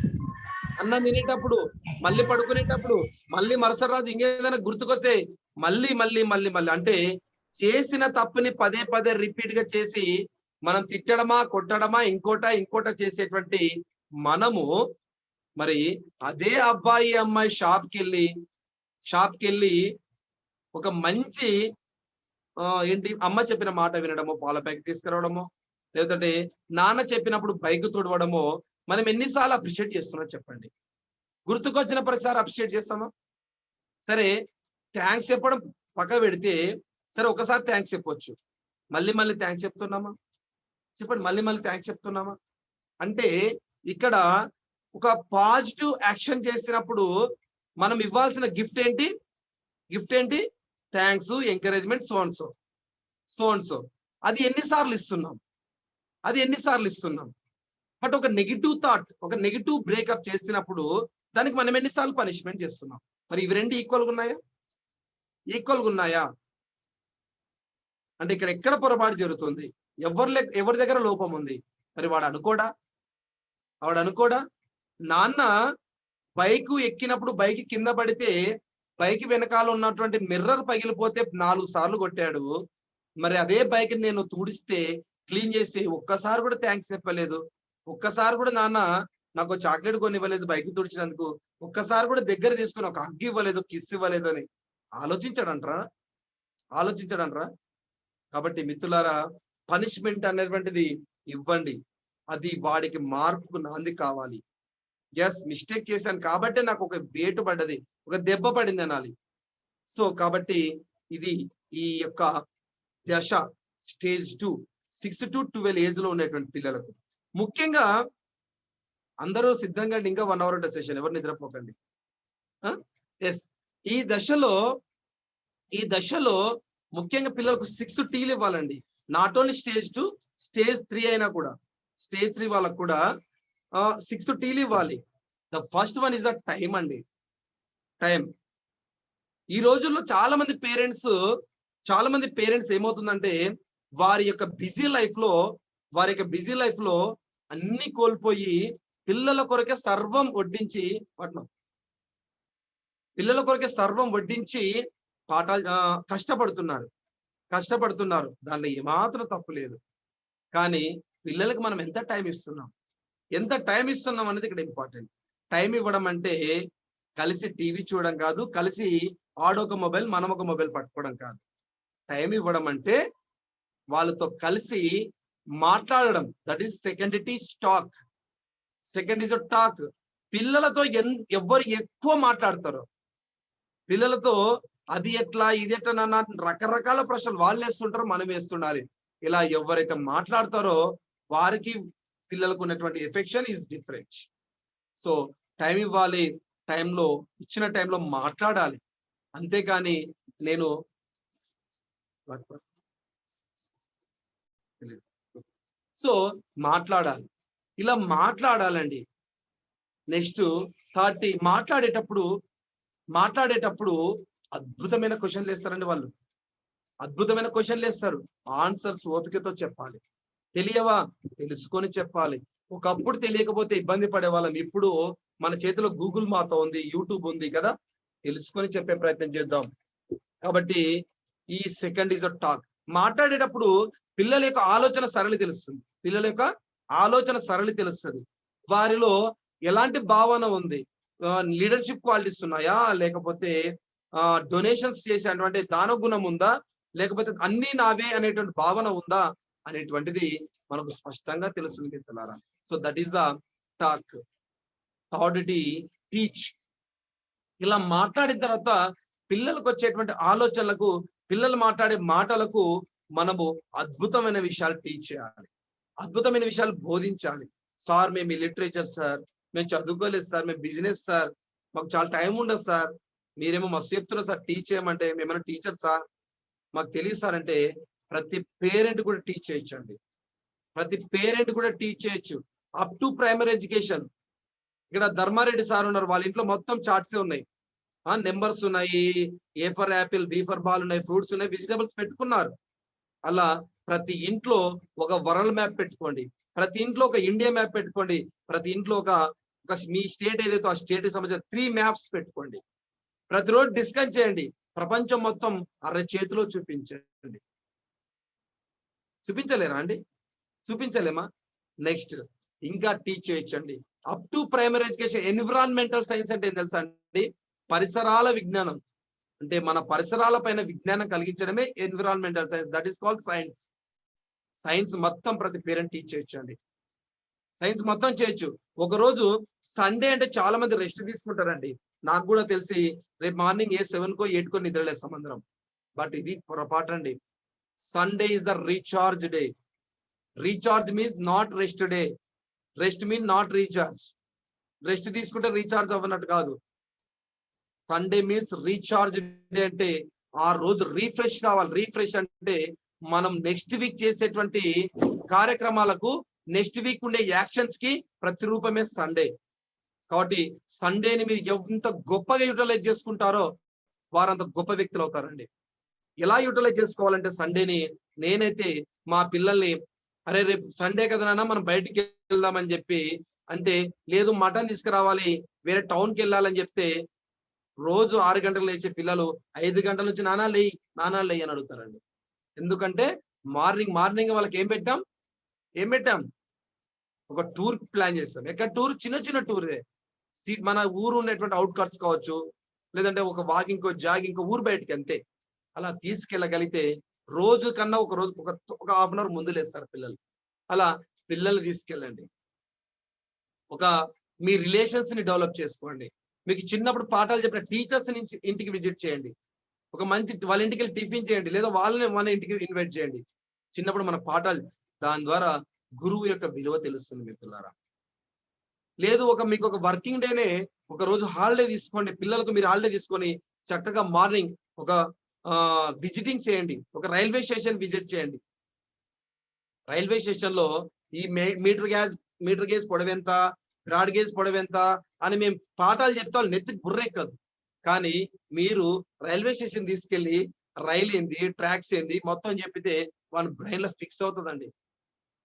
అన్నం తినేటప్పుడు, మళ్ళీ పడుకునేటప్పుడు, మళ్ళీ మరుసటి రోజు ఇంకేదైనా గుర్తుకొస్తే మళ్ళీ అంటే చేసిన తప్పుని పదే రిపీట్ గా చేసి మనం తిట్టడమా, కొట్టడమా, ఇంకోట చేసేటువంటి మనము, మరి అదే అబ్బాయి అమ్మాయి షాప్కి వెళ్ళి ఒక మంచి అమ్మ చెప్పిన మాట వినడమో, పాల ప్యాకెట్ తీసుకురావడమో, లేదంటే నాన్న చెప్పినప్పుడు బైక్ తుడవడమో మనం ఎన్నిసార్లు అప్రిషియేట్ చేస్తున్నాం చెప్పండి? గుర్తుకొచ్చిన ప్రతిసారి అప్రిషియేట్ చేస్తామా? సరే, థ్యాంక్స్ చెప్పడం పక్క పెడితే, సరే ఒకసారి థ్యాంక్స్ చెప్పొచ్చు, మళ్ళీ థ్యాంక్స్ చెప్తున్నామా? చెప్పండి, మళ్ళీ థ్యాంక్స్ చెప్తున్నామా? అంటే ఇక్కడ ఒక పాజిటివ్ యాక్షన్ చేసినప్పుడు మనం ఇవ్వాల్సిన గిఫ్ట్ ఏంటి? Thanks, encouragement, so and so. అది ఎన్నిసార్లు ఇస్తున్నాం? బట్ ఒక నెగిటివ్ థాట్, ఒక నెగిటివ్ బ్రేకప్ చేసినప్పుడు దానికి మనం ఎన్నిసార్లు పనిష్మెంట్ చేస్తున్నాం? మరి ఇవి రెండు ఈక్వల్గా ఉన్నాయా? అంటే ఇక్కడ ఎక్కడ పొరపాటు జరుగుతుంది? ఎవరి దగ్గర లోపం ఉంది? మరి వాడు అనుకోడా? నాన్న బైక్ ఎక్కినప్పుడు బైక్ కింద పడితే బైక్ వెనకాల ఉన్నటువంటి మిర్రర్ పగిలిపోతే 4 సార్లు కొట్టాడు. మరి అదే బైక్ నేను తుడిస్తే క్లీన్ చేస్తే ఒక్కసారి కూడా థ్యాంక్స్ చెప్పలేదు. ఒక్కసారి కూడా నాన్న నాకు చాక్లెట్ కొని ఇవ్వలేదు బైక్ తుడిచినందుకు. ఒక్కసారి కూడా దగ్గర తీసుకొని ఒక హగ్ ఇవ్వలేదు, కిస్ ఇవ్వలేదు అని ఆలోచించడంట్రా. కాబట్టి మిత్రులారా, పనిష్మెంట్ అనేటువంటిది ఇవ్వండి. అది వాడికి మార్పుకు నాంది కావాలి. ఎస్, మిస్టేక్ చేశాను కాబట్టి నాకు ఒక వేటు పడ్డది, ఒక దెబ్బ పడింది అనాలి. సో కాబట్టి ఇది ఈ యొక్క దశ స్టేజ్ 2, 6 to 12 ఏజ్ లో ఉన్నటువంటి పిల్లలకు ముఖ్యంగా. అందరూ సిద్ధంగా ఇంకా 1 hour ఉంటుంది సెషన్, ఎవరు నిద్రపోకండి. ఎస్, ఈ దశలో ముఖ్యంగా పిల్లలకు 6 టీలు ఇవ్వాలండి. నాట్ ఓన్లీ స్టేజ్ 2, స్టేజ్ 3 అయినా కూడా, స్టేజ్ 3 వాళ్ళకు కూడా 6 టీలు ఇవ్వాలి. The first one is the time అండి. టైం. ఈ రోజుల్లో చాలా మంది పేరెంట్స్ ఏమవుతుందంటే వారి యొక్క బిజీ లైఫ్ లో అన్ని కోల్పోయి పిల్లల కొరకే సర్వం వడ్డించి పాఠాలు కష్టపడుతున్నారు. దానిలో ఏమాత్రం తప్పు లేదు. కానీ పిల్లలకు మనం ఎంత టైం ఇస్తున్నాం అనేది ఇక్కడ ఇంపార్టెంట్. టైం ఇవ్వడం అంటే కలిసి టీవీ చూడడం కాదు, కలిసి ఆడొక మొబైల్ మనం ఒక మొబైల్ పట్టుకోవడం కాదు. టైం ఇవ్వడం అంటే వాళ్ళతో కలిసి మాట్లాడడం. That is second is talk. పిల్లలతో ఎవరు ఎక్కువ మాట్లాడతారో, పిల్లలతో అది ఎట్లా ఇది ఎట్లా నాన్న రకరకాల ప్రశ్నలు వాళ్ళు వేస్తుంటారో మనం వేస్తుండాలి. ఇలా ఎవరైతే మాట్లాడతారో వారికి పిల్లలకు ఉన్నటువంటి affection is different. So time ఇవ్వాలి, ఇచ్చిన టైంలో మాట్లాడాలి. అంతేకాని నేను మాట్లాడాలి, ఇలా మాట్లాడాలండి. నెక్స్ట్ 30 మాట్లాడేటప్పుడు అద్భుతమైన క్వశ్చన్లు వేస్తారండి వాళ్ళు. అద్భుతమైన క్వశ్చన్లు వేస్తారు. ఆన్సర్స్ ఓపికతో చెప్పాలి. తెలియవా తెలుసుకొని చెప్పాలి. ఒకప్పుడు తెలియకపోతే ఇబ్బంది పడే వాళ్ళం. ఇప్పుడు మన చేతిలో గూగుల్ మాత ఉంది, యూట్యూబ్ ఉంది కదా, తెలుసుకొని చెప్పే ప్రయత్నం చేద్దాం. కాబట్టి ఈ సెకండ్ ఇస్ అ టాక్. మాట్లాడేటప్పుడు పిల్లల యొక్క ఆలోచన సరళి తెలుస్తుంది. వారిలో ఎలాంటి భావన ఉంది, లీడర్షిప్ క్వాలిటీస్ ఉన్నాయా, లేకపోతే డొనేషన్స్ చేసేటువంటి దాన గుణం ఉందా, లేకపోతే అన్ని నావే అనేటువంటి భావన ఉందా అనేటువంటిది మనకు స్పష్టంగా తెలుస్తుంది మిత్రులారా. So that is the talk. Third teach. ఇలా మాట్లాడిన తర్వాత పిల్లలకు వచ్చేటువంటి ఆలోచనలకు, పిల్లలు మాట్లాడే మాటలకు మనము అద్భుతమైన విషయాలు టీచ్ చేయాలి, అద్భుతమైన విషయాలు బోధించాలి. సార్ మేము లిటరేచర్ సార్, మేము చదువుకోలేదు సార్, మేము బిజినెస్ సార్, మాకు చాలా టైం ఉండదు సార్, మీరేమో మస్తు చెప్తున్నారు సార్ టీచ్ చేయమంటే, మేమన్నా టీచర్ సార్ మాకు తెలియదు సార్ అంటే ప్రతి పేరెంట్ కూడా టీచ్ చేయొచ్చండి. Up to primary education. ఇక్కడ ధర్మారెడ్డి సార్ ఉన్నారు, వాళ్ళ ఇంట్లో మొత్తం చార్ట్సే ఉన్నాయి, నెంబర్స్ ఉన్నాయి, A for apple, B for ball ఉన్నాయి, ఫ్రూట్స్ ఉన్నాయి, వెజిటబుల్స్ పెట్టుకున్నారు. అలా ప్రతి ఇంట్లో ఒక వరల్డ్ మ్యాప్ పెట్టుకోండి, ప్రతి ఇంట్లో ఒక ఇండియా మ్యాప్ పెట్టుకోండి, ప్రతి ఇంట్లో ఒక మీ స్టేట్ ఏదైతే ఆ స్టేట్ కి సంబంధించిన 3 మ్యాప్స్ పెట్టుకోండి. ప్రతిరోజు డిస్కస్ చేయండి. ప్రపంచం మొత్తం చేతిలో చూపించండి. చూపించలేరా అండి? చూపించలేమా? నెక్స్ట్ ఇంకా టీచ్ చేయొచ్చండి. Up to primary education. Environmental science అంటే ఏం తెలుసా అండి? పరిసరాల విజ్ఞానం. అంటే మన పరిసరాల పైన విజ్ఞానం కలిగించడమే environmental science. That is called science. Science మొత్తం ప్రతి పేరెంట్ టీచ్ చేయొచ్చండి. సైన్స్ మొత్తం చేయొచ్చు. ఒకరోజు సండే అంటే చాలా మంది రెస్ట్ తీసుకుంటారండి. నాకు కూడా తెలిసి రేపు మార్నింగ్ 7కో 8కో నిద్రలేస్తాం అందరం. బట్ ఇది పొరపాటు అండి. Sunday is the recharge day. Recharge means not rest day. Rest mean not recharge. Rest తీసుకుంటే రీఛార్జ్ అవ్వనట్టు కాదు. Sunday means recharge day. అంటే ఆ రోజు రీఫ్రెష్ కావాలి. రీఫ్రెష్ అంటే మనం నెక్స్ట్ వీక్ చేసేటువంటి కార్యక్రమాలకు, నెక్స్ట్ వీక్ ఉండే యాక్షన్స్ కి ప్రతిరూపమే సండే. కాబట్టి సండేని మీరు ఎంత గొప్పగా యూటిలైజ్ చేసుకుంటారో వారంత గొప్ప వ్యక్తులు అవుతారండి. ఎలా యూటిలైజ్ చేసుకోవాలంటే సండేని, నేనైతే మా పిల్లల్ని అరే రేపు సండే కదా నాన్న మనం బయటికి వెళ్దామని చెప్పి అంటే లేదు మటన్ తీసుకురావాలి వేరే టౌన్కి వెళ్ళాలని చెప్తే రోజు 6 గంటలకు లేచే పిల్లలు 5 గంటల నుంచి నానా లేయి అని అడుగుతారండి. ఎందుకంటే మార్నింగ్ వాళ్ళకి ఏం పెట్టాం ఒక టూర్ ప్లాన్ చేస్తాం. ఎక్కడ టూర్? చిన్న టూరే. మన ఊరు ఉన్నటువంటి అవుట్ కట్స్ కావచ్చు, లేదంటే ఒక వాకింగ్ జాగింగ్ ఊరు బయటికి అంతే. అలా తీసుకెళ్ళగలిగితే రోజు కన్నా ఒక రోజు ఒక హాఫ్ అన్ అవర్ ముందు లేస్తారు పిల్లలు. అలా పిల్లల్ని తీసుకెళ్ళండి. మీ రిలేషన్స్ ని డెవలప్ చేసుకోండి. మీకు చిన్నప్పుడు పాఠాలు చెప్పిన టీచర్స్ నుంచి ఇంటికి విజిట్ చేయండి. ఒక మంచి వాళ్ళ ఇంటికి వెళ్ళి టిఫిన్ చేయండి, లేదా వాళ్ళని మన ఇంటికి ఇన్వైట్ చేయండి. చిన్నప్పుడు మన పాఠాలు, దాని ద్వారా గురువు యొక్క విలువ తెలుస్తుంది మిత్రులారా. లేదు మీకు ఒక వర్కింగ్ డేనే ఒక రోజు హాలిడే తీసుకోండి. పిల్లలకు మీరు హాలిడే తీసుకొని చక్కగా మార్నింగ్ ఒక విజిటింగ్ చేయండి. ఒక రైల్వే స్టేషన్ విజిట్ చేయండి. రైల్వే స్టేషన్ లో ఈ మీటర్ గేజ్ పొడవెంత, బ్రాడ్ గేజ్ పొడవెంత అని మేము పాఠాలు చెప్తాం, నెత్తికి బుర్రెక్కదు. కానీ మీరు రైల్వే స్టేషన్ తీసుకెళ్లి రైలు ఏంది, ట్రాక్స్ ఏంది మొత్తం చెప్పితే వాళ్ళ బ్రెయిన్ లో ఫిక్స్ అవుతుందండి,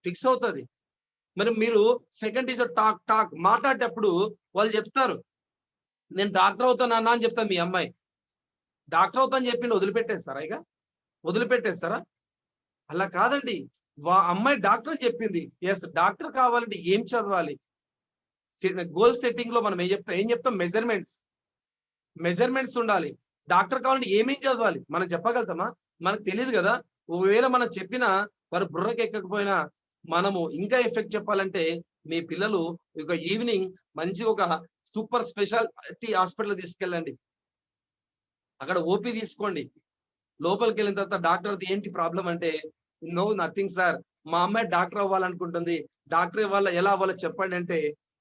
ఫిక్స్ అవుతుంది. మరి మీరు సెకండ్ టీచర్ టాక్ మాట్లాడేటప్పుడు వాళ్ళు చెప్తారు, నేను డాక్టర్ అవుతాను అన్నా అని చెప్తాను. మీ అమ్మాయి డాక్టర్ అవుతా అని చెప్పి వదిలిపెట్టేస్తారా? వదిలిపెట్టేస్తారా? అలా కాదండి. అమ్మాయి డాక్టర్ చెప్పింది, ఎస్ డాక్టర్ కావాలంటే ఏం చదవాలి? గోల్ సెట్టింగ్ లో మనం ఏం చెప్తాం? మెజర్మెంట్స్ ఉండాలి. డాక్టర్ కావాలంటే ఏమేం చదవాలి మనం చెప్పగలుగుతామా? మనకు తెలియదు కదా. ఒకవేళ మనం చెప్పినా వారు బుర్రకి ఎక్కకపోయినా మనము ఇంకా ఎఫెక్ట్ చెప్పాలంటే మీ పిల్లలు ఒక ఈవినింగ్ మంచి ఒక సూపర్ స్పెషాలిటీ హాస్పిటల్ తీసుకెళ్ళండి. అక్కడ ఓపీ తీసుకోండి. లోపలికి వెళ్ళిన తర్వాత డాక్టర్ ఏంటి ప్రాబ్లం అంటే, నో నథింగ్ సార్, మా అమ్మాయి డాక్టర్ అవ్వాలనుకుంటుంది, డాక్టర్ ఎలా అవ్వాలో చెప్పండి అంటే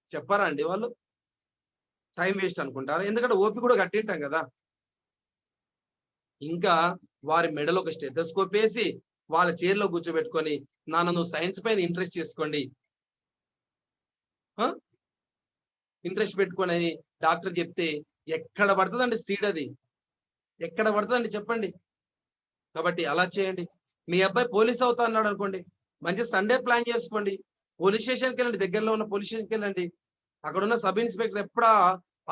చెప్పారా అండి? వాళ్ళు టైం వేస్ట్ అనుకుంటారు. ఎందుకంటే ఓపి కూడా కట్టింటాం కదా. ఇంకా వారి మెడలో ఒక స్టెథోస్కోప్ వేసి వాళ్ళ చైర్లో కూర్చోబెట్టుకొని, నాన్న నువ్వు సైన్స్ పైన ఇంట్రెస్ట్ చేసుకోండి, ఇంట్రెస్ట్ పెట్టుకొని అని డాక్టర్ చెప్తే ఎక్కడ పడుతుందండి సీడ్? అది ఎక్కడ పడుతుందండి చెప్పండి? కాబట్టి అలా చేయండి. మీ అబ్బాయి పోలీస్ అవుతా అన్నాడు అనుకోండి, మంచి సండే ప్లాన్ చేసుకోండి. పోలీస్ స్టేషన్కి వెళ్ళండి, దగ్గరలో ఉన్న పోలీస్ స్టేషన్కి వెళ్ళండి. అక్కడ ఉన్న సబ్ ఇన్స్పెక్టర్ ఎప్పుడా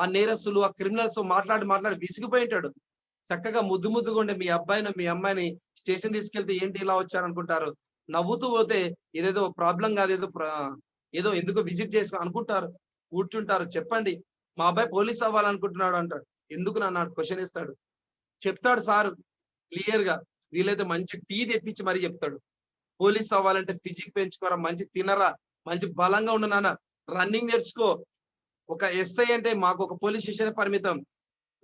ఆ నేరస్తులు, ఆ క్రిమినల్స్ మాట్లాడి విసిగిపోయి ఉంటాడు. చక్కగా ముద్దుగా ఉండే మీ అబ్బాయిని మీ అమ్మాయిని స్టేషన్ తీసుకెళ్తే ఏంటి ఇలా వచ్చారనుకుంటారు. నవ్వుతూ పోతే ఏదేదో ప్రాబ్లం కాదు, ఏదో ఎందుకో విజిట్ చేసి అనుకుంటారు, కూర్చుంటారు. చెప్పండి, మా అబ్బాయి పోలీస్ అవ్వాలనుకుంటున్నాడు అంటాడు. ఎందుకు నన్ను క్వశ్చన్ ఇస్తాడు, చెప్తాడు సార్ క్లియర్ గా. వీలైతే మంచి టీ తెప్పించి మరీ చెప్తాడు, పోలీస్ అవ్వాలంటే ఫిజిక్ పెంచుకోరా, మంచి తినరా, మంచి బలంగా ఉండు నాన్న, రన్నింగ్ నేర్చుకో. ఒక ఎస్ఐ అంటే మాకు ఒక పోలీస్ స్టేషన్ పరిమితం,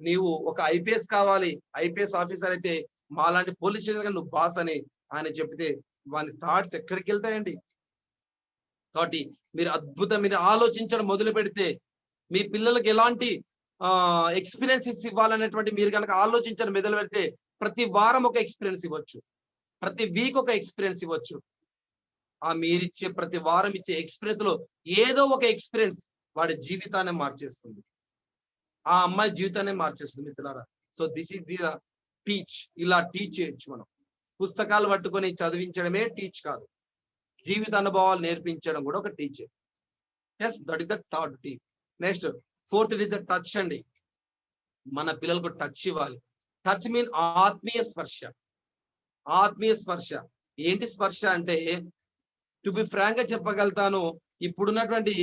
నీవు ఒక ఐపీఎస్ కావాలి, ఐపీఎస్ ఆఫీసర్ అయితే మాలాంటి పోలీస్ స్టేషన్ నువ్వు బాస్ అని ఆయన చెప్తే వాని థాట్స్ ఎక్కడికి వెళ్తాయండి? కాబట్టి మీరు ఆలోచించడం మొదలు పెడితే మీ పిల్లలకి ఎలాంటి ఎక్స్పీరియన్సెస్ ఇవ్వాలనేటువంటి మీరు కనుక ఆలోచించడం మొదలు పెడితే ప్రతి వారం ఒక ఎక్స్పీరియన్స్ ఇవ్వచ్చు, ప్రతి వీక్ ఒక ఎక్స్పీరియన్స్ ఇవ్వచ్చు. మీరిచ్చే ప్రతి వారం ఇచ్చే ఎక్స్పీరియన్స్ లో ఏదో ఒక ఎక్స్పీరియన్స్ వాడి జీవితాన్ని మార్చేస్తుంది, ఆ అమ్మాయి జీవితాన్ని మార్చేస్తుంది మిత్రులారా. So this is the teach. ఇలా టీచ్ చేయొచ్చు మనం. పుస్తకాలు పట్టుకొని చదివించడమే టీచ్ కాదు, జీవిత అనుభవాలు నేర్పించడం కూడా ఒక teacher. Yes, that is the third T. Next fourth is the touch అండి. మన పిల్లలకు టచ్ ఇవ్వాలి. టచ్ మీన్ ఆత్మీయ స్పర్శ. ఆత్మీయ స్పర్శ ఏంటి? స్పర్శ అంటే టు బి ఫ్రాంక్ గా చెప్పగలుగుతాను, ఇప్పుడున్నటువంటి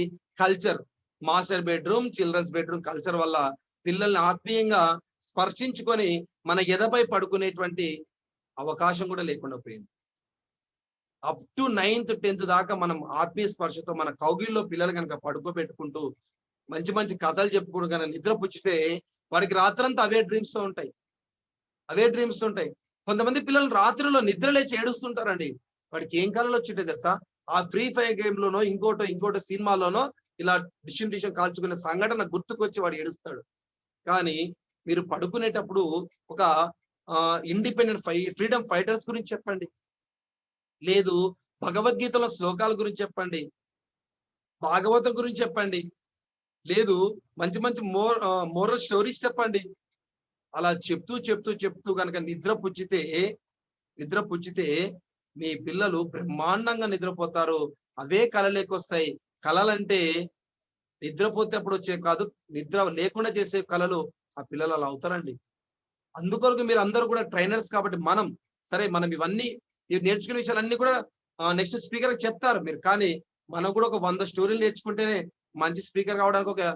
culture, master bedroom, children's bedroom culture వల్ల పిల్లల్ని ఆత్మీయంగా స్పర్శించుకొని మన ఎదపై పడుకునేటువంటి అవకాశం కూడా లేకుండా పోయింది. అప్ టు 9th 10th దాకా మనం ఆత్మీయ స్పర్శతో మన కౌగిల్లో పిల్లలు కనుక పడుకోబెట్టుకుంటూ మంచి మంచి కథలు చెప్పుకుంటూ కనుక నిద్ర పుచ్చితే వాడికి రాత్రంతా అవే డ్రీమ్స్ ఉంటాయి. కొంతమంది పిల్లలు రాత్రిలో నిద్ర లేచి ఏడుస్తుంటారండి. వాడికి ఏం కళలు వచ్చింటే తెలుసా? ఆ ఫ్రీ ఫైర్ గేమ్ లోనో ఇంకోటో సినిమాలోనో ఇలా డిషన్ కాల్చుకునే సంఘటన గుర్తుకొచ్చి వాడు ఏడుస్తాడు. కానీ మీరు పడుకునేటప్పుడు ఒక ఇండిపెండెంట్ ఫ్రీడమ్ ఫైటర్స్ గురించి చెప్పండి, లేదు భగవద్గీతలో శ్లోకాల గురించి చెప్పండి, భాగవతం గురించి చెప్పండి, లేదు మంచి మంచి మోరల్ స్టోరీస్ చెప్పండి. అలా చెప్తూ కనుక నిద్ర పుచ్చితే మీ పిల్లలు బ్రహ్మాండంగా నిద్రపోతారు. అవే కళలేకొస్తాయి. కళలంటే నిద్రపోతే అప్పుడు వచ్చే కాదు, నిద్ర లేకుండా చేసే కళలు ఆ పిల్లలు అలా అవుతారండి. అందుకొరకు మీరు అందరూ కూడా ట్రైనర్స్ కాబట్టి మనం ఇవన్నీ నేర్చుకునే విషయాలన్నీ కూడా నెక్స్ట్ స్పీకర్ చెప్తారు మీరు. కానీ మనం కూడా ఒక 100 స్టోరీలు నేర్చుకుంటేనే మంచి స్పీకర్ కావడానికి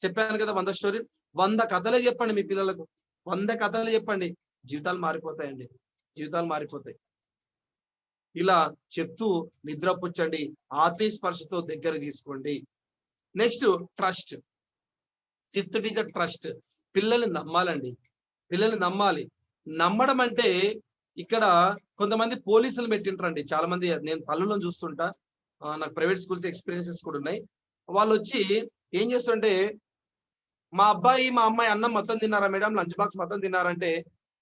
చెప్పాను కదా 100 స్టోరీలు. 100 కథలే చెప్పండి మీ పిల్లలకు, 100 కథలు చెప్పండి, జీవితాలు మారిపోతాయండి, జీవితాలు మారిపోతాయి. ఇలా చెప్తూ నిద్రపుచ్చండి, ఆత్మీయ స్పర్శతో దగ్గర తీసుకోండి. Next trust. 5th teacher trust. పిల్లల్ని నమ్మాలండి, పిల్లల్ని నమ్మాలి. నమ్మడం అంటే ఇక్కడ కొంతమంది పోలీసులు పెట్టింటారండి. చాలా మంది నేను తల్లులను చూస్తుంటా, నాకు ప్రైవేట్ స్కూల్స్ ఎక్స్పీరియన్సెస్ కూడా ఉన్నాయి. వాళ్ళు వచ్చి ఏం చేస్తుంటే, మా అబ్బాయి మా అమ్మాయి అన్నం మొత్తం తిన్నారా మేడం, లంచ్ బాక్స్ మొత్తం తిన్నారంటే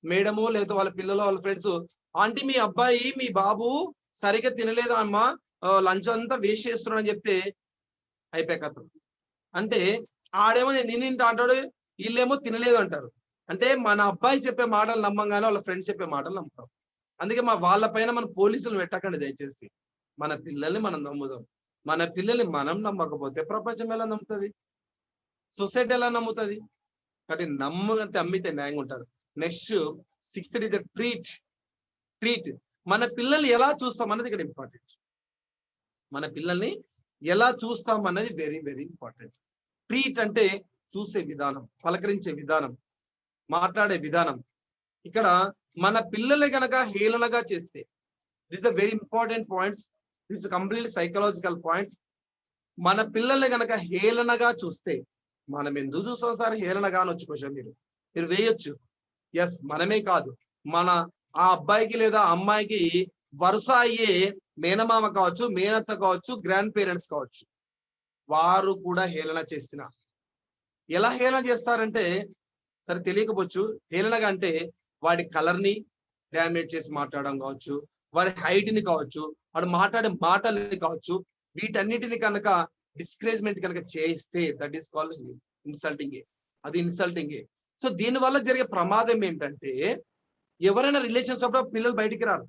మేడము లేదా వాళ్ళ పిల్లలు వాళ్ళ ఫ్రెండ్స్, ఆంటీ మీ అబ్బాయి మీ బాబు సరిగ్గా తినలేదు అమ్మా, లంచ్ అంతా వేస్ట్ చేస్తున్నాడు అని చెప్తే అయిపోయా కథ. అంటే ఆడేమో నేను అంటాడు, వీళ్ళేమో తినలేదు అంటారు. అంటే మన అబ్బాయి చెప్పే మాటలు నమ్మంగానే వాళ్ళ ఫ్రెండ్స్ చెప్పే మాటలు నమ్ముతాం. అందుకే వాళ్ళ పైన మన పోలీసులు పెట్టకండి దయచేసి. మన పిల్లల్ని మనం నమ్ముదాం. మన పిల్లల్ని మనం నమ్మకపోతే ప్రపంచం ఎలా నమ్ముతుంది, సొసైటీ ఎలా నమ్ముతుంది? కాబట్టి నమ్మకంటే అమ్మితే న్యాయంగా ఉంటారు. Next 6th teacher treat. మన పిల్లల్ని ఎలా చూస్తాం అన్నది ఇక్కడ ఇంపార్టెంట్. మన పిల్లల్ని ఎలా చూస్తాం అన్నది వెరీ వెరీ ఇంపార్టెంట్. ట్రీట్ అంటే చూసే విధానం, పలకరించే విధానం, మాట్లాడే విధానం. ఇక్కడ మన పిల్లలే గనక హేళనగా చేస్తే, this the very important points, this completely psychological points. మన పిల్లల్ని గనక హేళనగా చూస్తే, మనం ఎందుకు చూస్తాం సార్ హేళనగా అని వచ్చి క్వశ్చన్ మీరు వేయొచ్చు. ఎస్, మనమే కాదు, మన ఆ అబ్బాయికి లేదా అమ్మాయికి వరుస అయ్యే మేనమామ కావచ్చు, మేనత్త కావచ్చు, గ్రాండ్ పేరెంట్స్ కావచ్చు, వారు కూడా హేళన చేస్తున్నా. ఎలా హేళన చేస్తారంటే, సరే తెలియకపోవచ్చు, హేళనగా అంటే వాడి కలర్ ని డామినేట్ చేసి మాట్లాడడం కావచ్చు, వాడి హైట్ ని కావచ్చు, వాడు మాట్లాడే మాటల్ని కావచ్చు, వీటన్నిటిని కనుక డిస్కరేజ్మెంట్ కనుక చేస్తే దట్ ఈస్ కాల్డ్ ఇన్సల్టింగ్. అది ఇన్సల్టింగ్. సో దీని వల్ల జరిగే ప్రమాదం ఏంటంటే, ఎవరైనా రిలేషన్స్ అప్పుడు పిల్లలు బయటికి రారు.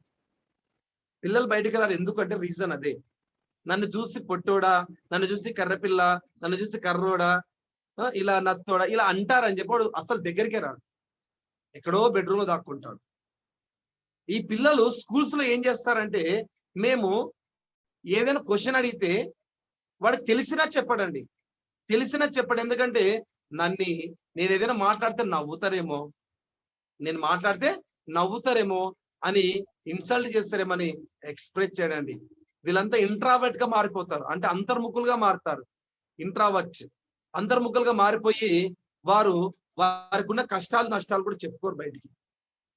ఎందుకంటే రీజన్ అదే. నన్ను చూసి పొట్టోడా, నన్ను చూసి కర్రపిల్ల, నన్ను చూసి కర్రోడా, ఇలా నత్తోడా ఇలా అంటారని చెప్పి వాడు అసలు దగ్గరికే రాడు, ఎక్కడో బెడ్రూమ్ లో దాక్కుంటాడు. ఈ పిల్లలు స్కూల్స్ లో ఏం చేస్తారంటే, మేము ఏదైనా క్వశ్చన్ అడిగితే వాడు తెలిసినా చెప్పడండి, ఎందుకంటే నేను ఏదైనా మాట్లాడితే నవ్వుతారేమో అని ఇన్సల్ట్ చేస్తారేమని ఎక్స్ప్రెస్ చేయడండి. వీళ్ళంతా ఇంట్రావర్ట్ గా మారిపోతారు, అంటే అంతర్ముఖులుగా మారుతారు. అంతర్ముఖులుగా మారిపోయి వారికి ఉన్న కష్టాలు నష్టాలు కూడా చెప్పుకోరు, బయటికి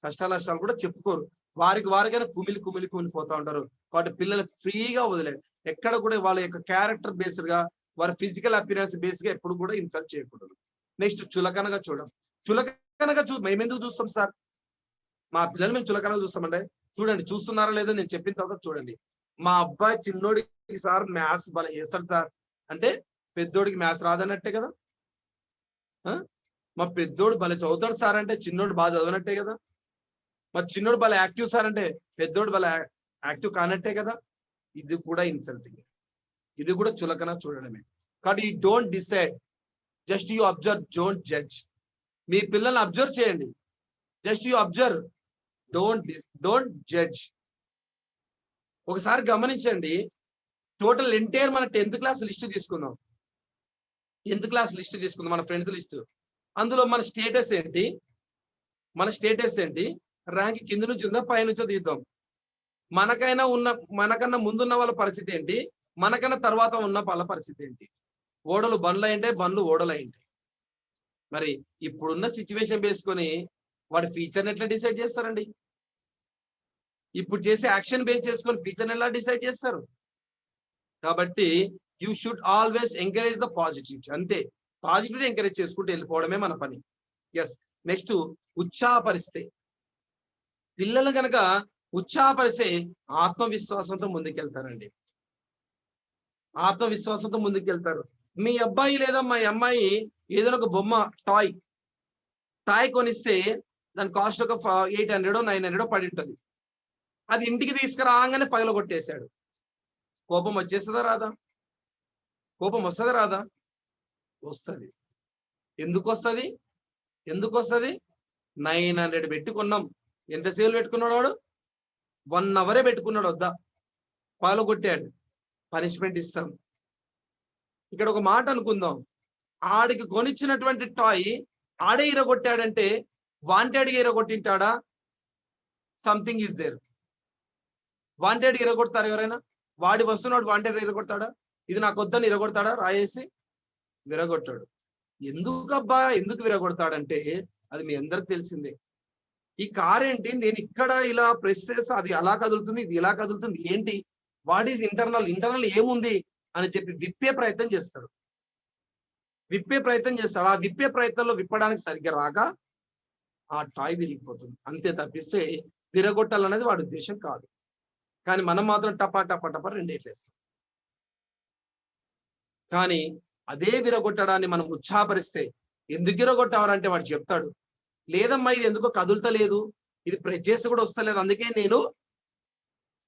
నష్టాలు కూడా చెప్పుకోరు. వారికైనా కుమిలిపోతా ఉంటారు. కాబట్టి పిల్లలు ఫ్రీగా వదిలేదు, ఎక్కడ కూడా వాళ్ళ యొక్క క్యారెక్టర్ బేస్డ్ గా, వారి ఫిజికల్ అపియరెన్స్ బేస్ గా ఎప్పుడు కూడా ఇన్సల్ట్ చేయకూడదు. నెక్స్ట్ చులకనగా మేమెందుకు చూస్తాం సార్? మా పిల్లలు మేము చులకనగా చూస్తామంటే, చూడండి, చూస్తున్నారా లేదో నేను చెప్పిన తర్వాత చూడండి. మా అబ్బాయి చిన్నోడికి సార్ మ్యాథ్స్ భలే చేస్తాడు సార్ అంటే, పెద్దోడికి మ్యాథ్స్ రాదన్నట్టే కదా. మా పెద్దోడు భలే చదువుతాడు సార్ అంటే, చిన్నోడు బాగా చదవనట్టే కదా. మా చిన్నోడు భలే యాక్టివ్ సార్ అంటే, పెద్దోడు భలే యాక్టివ్ కానట్టే కదా. ఇది కూడా ఇన్సల్టింగ్, ఇది కూడా చులకన చూడడమే. కాబట్టి you don't decide, just you observe, don't judge. మీ పిల్లల్ని అబ్జర్వ్ చేయండి, just you observe, don't judge. ఒకసారి గమనించండి, టోటల్ ఎంటైర్ మన 10th క్లాస్ లిస్ట్ తీసుకుందాం. మన ఫ్రెండ్స్ లిస్ట్. అందులో మన స్టేటస్ ఏంటి, ర్యాంక్ కింద నుంచి ఉందా పై నుంచో తీద్దాం. మనకన్నా ముందున్న వాళ్ళ పరిస్థితి ఏంటి, మనకన్నా తర్వాత ఉన్న వాళ్ళ పరిస్థితి ఏంటి. ఓడలు బండ్లు అయింటాయి, బండ్లు ఓడలు అయింటాయి. మరి ఇప్పుడున్న సిచ్యువేషన్ వేసుకొని వాడి ఫ్యూచర్ని ఎట్లా డిసైడ్ చేస్తారండి? ఇప్పుడు చేసే యాక్షన్ బేస్ చేసుకొని ఫ్యూచర్ని ఎలా డిసైడ్ చేస్తారు? కాబట్టి you should always encourage the positivity. అంతే, పాజిటివిటీ ఎంకరేజ్ చేసుకుంటూ వెళ్ళిపోవడమే మన పని. ఎస్. నెక్స్ట్ ఉత్సాహపరిస్తే, పిల్లలు కనుక ఉత్సాహపరిస్తే ఆత్మవిశ్వాసంతో ముందుకెళ్తారు. మీ అబ్బాయి లేదా మా అమ్మాయి ఏదైనా ఒక బొమ్మ టాయ్ కొనిస్తే దాని కాస్ట్ ఒక 800 900 పడి ఉంటుంది. అది ఇంటికి తీసుకురాగానే పగలగొట్టేశాడు. కోపం వస్తుందా రాదా? వస్తుంది. ఎందుకు వస్తుంది? 900 పెట్టుకున్నాం. ఎంత సేవలు పెట్టుకున్నాడు వాడు? 1 అవరే పెట్టుకున్నాడు. వద్దా పాల్గొట్టాడు, పనిష్మెంట్ ఇస్తాం. ఇక్కడ ఒక మాట అనుకుందాం, ఆడికి కొనిచ్చినటువంటి టాయ్ ఆడే ఇరగొట్టాడంటే వాంటెడ్గా ఇరగొట్టింటాడా? Something is there. వాంటెడ్ ఇరగొడతారు ఎవరైనా? వాడి వస్తున్నాడు వాంటెడ్ ఇరగొడతాడా? ఇది నాకు వద్దని ఇరగొడతాడా? రాయేసి విరగొట్టాడు. ఎందుకు విరగొడతాడంటే అది మీ అందరికి తెలిసిందే. ఈ కార్ ఏంటి, నేను ఇక్కడ ఇలా ప్రెస్ చేస్తే అది అలా కదులుతుంది, ఇది ఇలా కదులుతుంది, ఏంటి, వాట్ ఈజ్ ఇంటర్నల్ ఏముంది అని చెప్పి విప్పే ప్రయత్నం చేస్తాడు. ఆ విప్పే ప్రయత్నంలో విప్పడానికి సరిగ్గా రాక ఆ టాయ్ విరిగిపోతుంది. అంతే తప్పిస్తే విరగొట్టాలనేది వాడి ఉద్దేశం కాదు. కానీ మనం మాత్రం టపా 2 వేస్తాం. కానీ అదే విరగొట్టడాన్ని మనం ఉత్సాహపరిస్తే, ఎందుకు విరగొట్టావారంటే వాడు చెప్తాడు, లేదమ్మా ఇది ఎందుకో కదులుతలేదు, ఇది ప్రెస్ చేస్తే కూడా వస్తలేదు, అందుకే నేను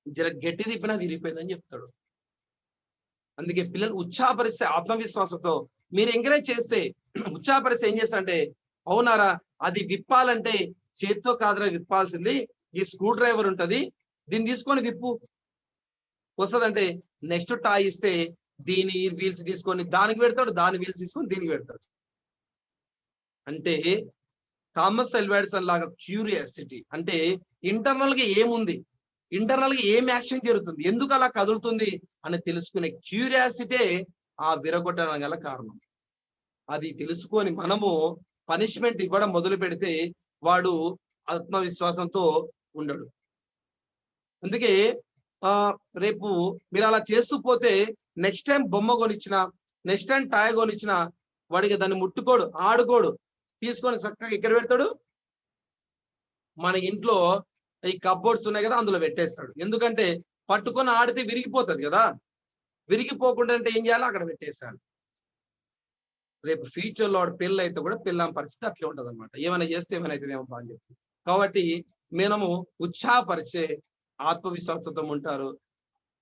జర గట్టి తిప్పినా విరిగిపోయిందని చెప్తాడు. అందుకే పిల్లలు ఉత్సాహపరిస్తే, ఆత్మవిశ్వాసంతో మీరు ఎంకరేజ్ చేస్తే, ఉత్సాహపరిస్తే ఏం చేస్తారంటే, అవునారా అది విప్పాలంటే చేత్తో కాదురా విప్పాల్సింది, ఈ స్క్రూ డ్రైవర్ ఉంటది, దీన్ని తీసుకొని విప్పు వస్తుందంటే నెక్స్ట్ టాయ్ ఇస్తే దీని వీల్స్ తీసుకొని దానికి పెడతాడు, దాని వీల్స్ తీసుకొని దీనికి పెడతాడు. అంటే థామస్ అల్వా ఎడిసన్ లాగా క్యూరియాసిటీ అంటే ఇంటర్నల్ గా ఏముంది, ఇంటర్నల్ గా ఏం యాక్షన్ జరుగుతుంది, ఎందుకు అలా కదులుతుంది అని తెలుసుకునే క్యూరియాసిటీ ఆ విరగొట్టడం గల కారణం. అది తెలుసుకొని మనము పనిష్మెంట్ ఇవ్వడం మొదలు పెడితే వాడు ఆత్మవిశ్వాసంతో ఉండడు. అందుకే రేపు మీరు అలా చేస్తూ పోతే నెక్స్ట్ టైం బొమ్మ కొనిచ్చిన, నెక్స్ట్ టైం టాయ్ కొనిచ్చిన వాడికి దాన్ని ముట్టుకోడు, ఆడుకోడు, తీసుకొని చక్కగా ఇక్కడ పెడతాడు. మన ఇంట్లో ఈ కప్బోర్డ్స్ ఉన్నాయి కదా, అందులో పెట్టేస్తాడు. ఎందుకంటే పట్టుకొని ఆడితే విరిగిపోతుంది కదా, విరిగిపోకుండా అంటే ఏం చేయాలో అక్కడ పెట్టేస్తాడు. రేపు ఫ్యూచర్ లో వాడు పెళ్ళి అయితే కూడా పెళ్ళాం పరిస్థితి అట్లే ఉంటది అనమాట. ఏమైనా చేస్తే ఏమైనా అవుతుందేమో అని చెప్పి. కాబట్టి మనము ఉత్సాహపరిచే ఆత్మవిశ్వాసంతో ఉంటారు.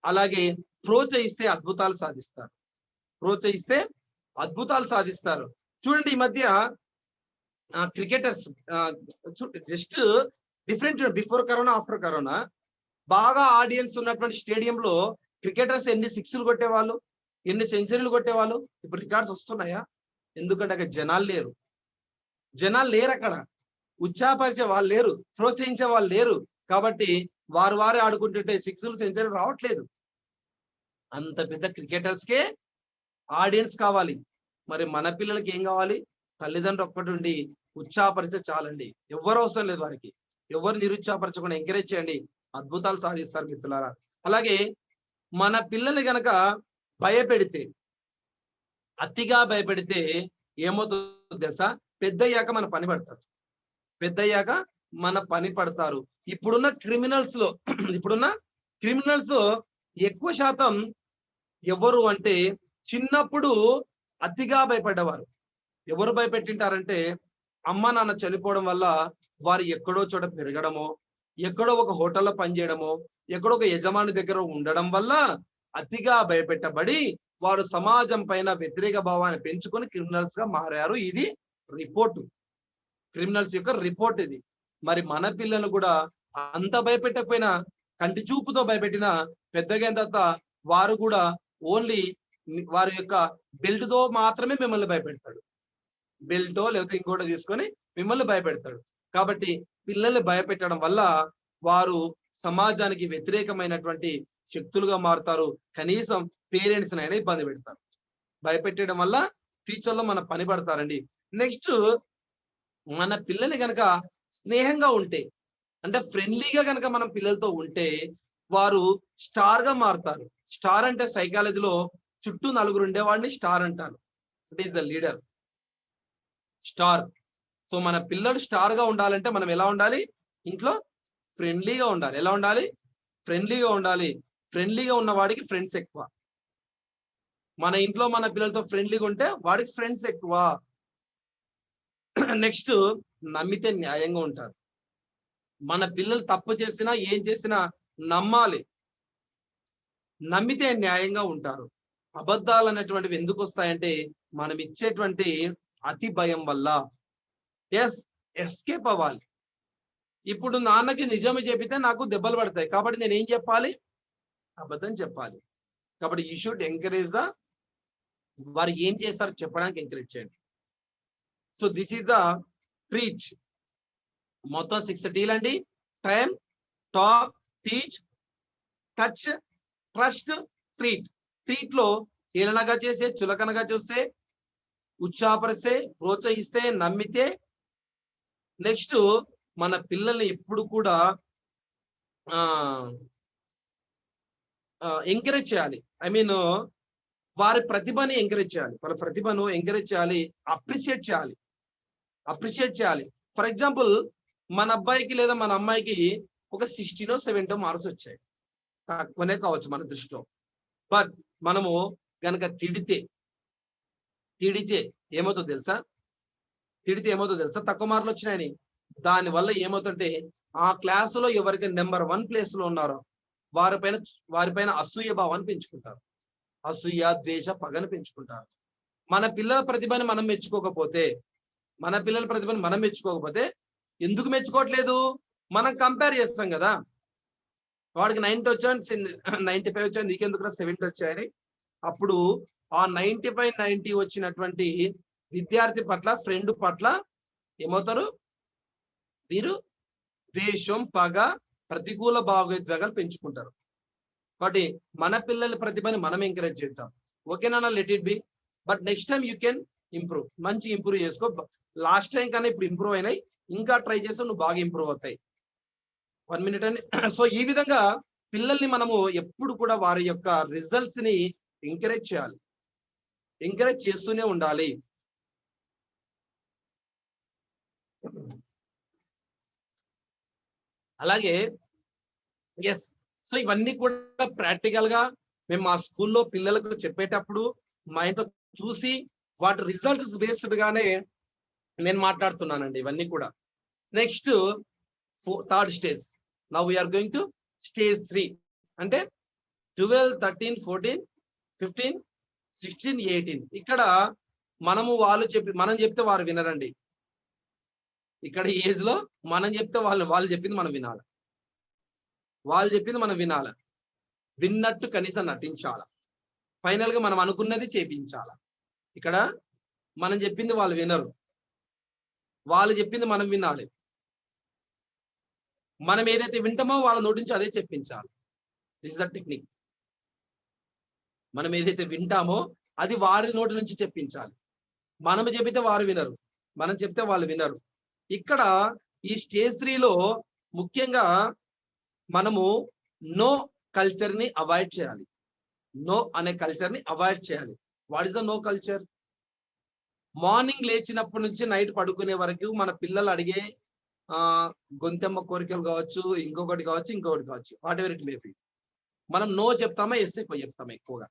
అలాగే ప్రోత్సహిస్తే అద్భుతాలు సాధిస్తారు. చూడండి ఈ మధ్య cricketers just different, before corona after corona బాగా ఆడియన్స్ ఉన్నటువంటి స్టేడియంలో క్రికెటర్స్ ఎన్ని సిక్స్లు కొట్టేవాళ్ళు, ఎన్ని సెంచరీలు కొట్టేవాళ్ళు. ఇప్పుడు రికార్డ్స్ వస్తున్నాయా? ఎందుకంటే అక్కడ జనాలు లేరు, అక్కడ ఉత్సాహపరిచే వాళ్ళు లేరు, ప్రోత్సహించే వాళ్ళు లేరు. కాబట్టి వారే ఆడుకుంటుంటే సిక్స్లు సెంచరీ రావట్లేదు. అంత పెద్ద క్రికెటర్స్కే ఆడియన్స్ కావాలి. మరి మన పిల్లలకి ఏం కావాలి? తల్లిదండ్రులు ఒక్కటి ఉండి ఉత్సాహపరిచే చాలండి. ఎవరు అవసరం లేదు వారికి. ఎవరు నిరుత్సాహపరచకుండా ఎంకరేజ్ చేయండి, అద్భుతాలు సాధిస్తారు మిత్రులారా. అలాగే మన పిల్లల్ని గనక అతిగా భయపెడితే ఏమవుతుందో తెలుసా? పెద్దయ్యాక మన పని పడతారు. ఇప్పుడున్న క్రిమినల్స్ ఎక్కువ శాతం ఎవరు అంటే చిన్నప్పుడు అతిగా భయపడ్డవారు. ఎవరు భయపెట్టింటారంటే అమ్మ నాన్న చనిపోవడం వల్ల వారు ఎక్కడో చోట పెరగడమో, ఎక్కడో ఒక హోటల్లో పనిచేయడమో, ఎక్కడో ఒక యజమాని దగ్గర ఉండడం వల్ల అతిగా భయపెట్టబడి వారు సమాజం పైన వ్యతిరేక భావాన్ని పెంచుకొని క్రిమినల్స్ గా మారారు. ఇది రిపోర్టు, క్రిమినల్స్ యొక్క రిపోర్ట్ ఇది. మరి మన పిల్లలు కూడా అంత భయపెట్టకపోయినా, కంటి చూపుతో భయపెట్టిన పెద్దగా తర్వాత వారు కూడా ఓన్లీ వారి యొక్క బెల్ట్ తో మాత్రమే మిమ్మల్ని భయపెడతాడు. బెల్టో లేకపోతే ఇంకోటి తీసుకొని మిమ్మల్ని భయపెడతాడు. కాబట్టి పిల్లల్ని భయపెట్టడం వల్ల వారు సమాజానికి వ్యతిరేకమైనటువంటి శక్తులుగా మారుతారు. కనీసం పేరెంట్స్ అయినా ఇబ్బంది పెడతారు. భయపెట్టడం వల్ల ఫ్యూచర్ లో మన పని పడతారండి. నెక్స్ట్, మన పిల్లల్ని కనుక స్నేహంగా ఉంటే, అంటే ఫ్రెండ్లీగా కనుక మనం పిల్లలతో ఉంటే వారు స్టార్ గా మారుతారు. స్టార్ అంటే సైకాలజీలో చుట్టూ నలుగురు ఉండేవాడిని స్టార్ అంటారు. It is the leader, star. So మన పిల్లలు స్టార్ గా ఉండాలంటే మనం ఎలా ఉండాలి? ఇంట్లో ఫ్రెండ్లీగా ఉండాలి. ఎలా ఉండాలి? ఫ్రెండ్లీగా ఉండాలి. ఫ్రెండ్లీగా ఉన్న వాడికి ఫ్రెండ్స్ ఎక్కువ. మన ఇంట్లో మన పిల్లలతో ఫ్రెండ్లీగా ఉంటే వాడికి ఫ్రెండ్స్ ఎక్కువ. నెక్స్ట్, నమ్మితే న్యాయంగా ఉంటారు. మన పిల్లలు తప్పు చేసినా ఏం చేసినా నమ్మాలి, నమ్మితే న్యాయంగా ఉంటారు. అబద్ధాలు అనేటువంటివి ఎందుకు వస్తాయంటే మనం ఇచ్చేటువంటి అతి భయం వల్ల. ఎస్కేప్ అవ్వాలి. ఇప్పుడు నాన్నకి నిజం చెప్పితే నాకు దెబ్బలు పడతాయి, కాబట్టి నేను ఏం చెప్పాలి? అబద్ధం చెప్పాలి. కాబట్టి యూ షుడ్ ఎంకరేజ్ వారు ఏం చేస్తారో చెప్పడానికి ఎంకరేజ్ చేయండి. So this is the treat. మొత్తం 6 T's అండి. Time, talk, teach, touch, trust, treat. Treat లో హేళనగా చేసే, చులకనగా చూస్తే, ఉత్సాహపరిస్తే, ప్రోత్సహిస్తే, నమ్మితే. నెక్స్ట్ మన పిల్లల్ని ఎప్పుడు కూడా ఎంకరేజ్ చేయాలి. ఐ మీన్ వారి ప్రతిభని ఎంకరేజ్ చేయాలి. వాళ్ళ ప్రతిభను ఎంకరేజ్ చేయాలి, అప్రిషియేట్ చేయాలి. ఫర్ ఎగ్జాంపుల్, మన అబ్బాయికి లేదా మన అమ్మాయికి ఒక 16 or 17 మార్క్స్ వచ్చాయి, తక్కువనే కావచ్చు మన దృష్టిలో. బట్ మనము గనక తిడితే ఏమవుతుందో తెలుసా? తక్కువ మార్కులు వచ్చినాయని. దానివల్ల ఏమవుతుంటే ఆ క్లాసులో ఎవరైతే నెంబర్ 1 ప్లేస్ లో ఉన్నారో వారిపైన అసూయ భావాన్ని పెంచుకుంటారు. అసూయ, ద్వేష, పగను పెంచుకుంటారు. మన పిల్లల ప్రతిభని మనం మెచ్చుకోకపోతే ఎందుకు మెచ్చుకోవట్లేదు? మనం కంపేర్ చేస్తాం కదా. వాడికి 90 వచ్చాయని 95 వచ్చాయని, నీకెందుకు 70 వచ్చాయని. అప్పుడు ఆ 95, 90 వచ్చినటువంటి విద్యార్థి పట్ల, ఫ్రెండ్ పట్ల ఏమవుతారు? వీరు ద్వేషం, పగ, ప్రతికూల భావోద్వేగాలు పెంచుకుంటారు. కాబట్టి మన పిల్లల ప్రతిభని మనం ఎంకరేజ్ చేద్దాం. ఓకేనా? Let it be. But next time you can improve. మంచి ఇంప్రూవ్ చేసుకో. లాస్ట్ టైం కన్నా ఇప్పుడు ఇంప్రూవ్ అయినాయి, ఇంకా ట్రై చేస్తే నువ్వు బాగా ఇంప్రూవ్ అవుతాయి. 1 minute అండి. సో ఈ విధంగా పిల్లల్ని మనము ఎప్పుడు కూడా వారి యొక్క రిజల్ట్స్ ని ఎంకరేజ్ చేయాలి, ఎంకరేజ్ చేస్తూనే ఉండాలి. అలాగే సో ఇవన్నీ కూడా ప్రాక్టికల్ గా మేము మా స్కూల్లో పిల్లలకు చెప్పేటప్పుడు మా ఇంట్లో చూసి వాటి రిజల్ట్స్ బేస్డ్ గానే నేను మాట్లాడుతున్నానండి ఇవన్నీ కూడా. Next 3rd stage. Now we're going to stage 3. అంటే 12, 13, 14, 15, 16, 18. ఇక్కడ మనం చెప్తే వారు వినరండి. ఇక్కడ ఈ ఏజ్ లో మనం చెప్తే వాళ్ళు చెప్పింది మనం వినాలి. విన్నట్టు కనీసం నటించాల. ఫైనల్ గా మనం అనుకున్నది చేపించాల. ఇక్కడ మనం చెప్పింది వాళ్ళు వినరు, వాళ్ళు చెప్పింది మనం వినాలి. మనం ఏదైతే వింటామో వాళ్ళ నోటి నుంచి అదే చెప్పించాలి. This is the technique. మనం ఏదైతే వింటామో అది వారి నోటి నుంచి చెప్పించాలి. మనం చెబితే వారు వినరు, మనం చెప్తే వాళ్ళు వినరు. ఇక్కడ ఈ స్టేజ్ 3లో ముఖ్యంగా మనము నో కల్చర్ ని అవాయిడ్ చేయాలి. నో అనే కల్చర్ ని అవాయిడ్ చేయాలి. What is the no culture? Morning లేచినప్పటి నుంచి నైట్ పడుకునే వరకు మన పిల్లలు అడిగే గొంతెమ్మ కోరికలు కావచ్చు, ఇంకొకటి కావచ్చు, what ever it may be. మనం నో చెప్తామా, ఎస్ ఎక్కువ చెప్తామా? ఎక్కువగా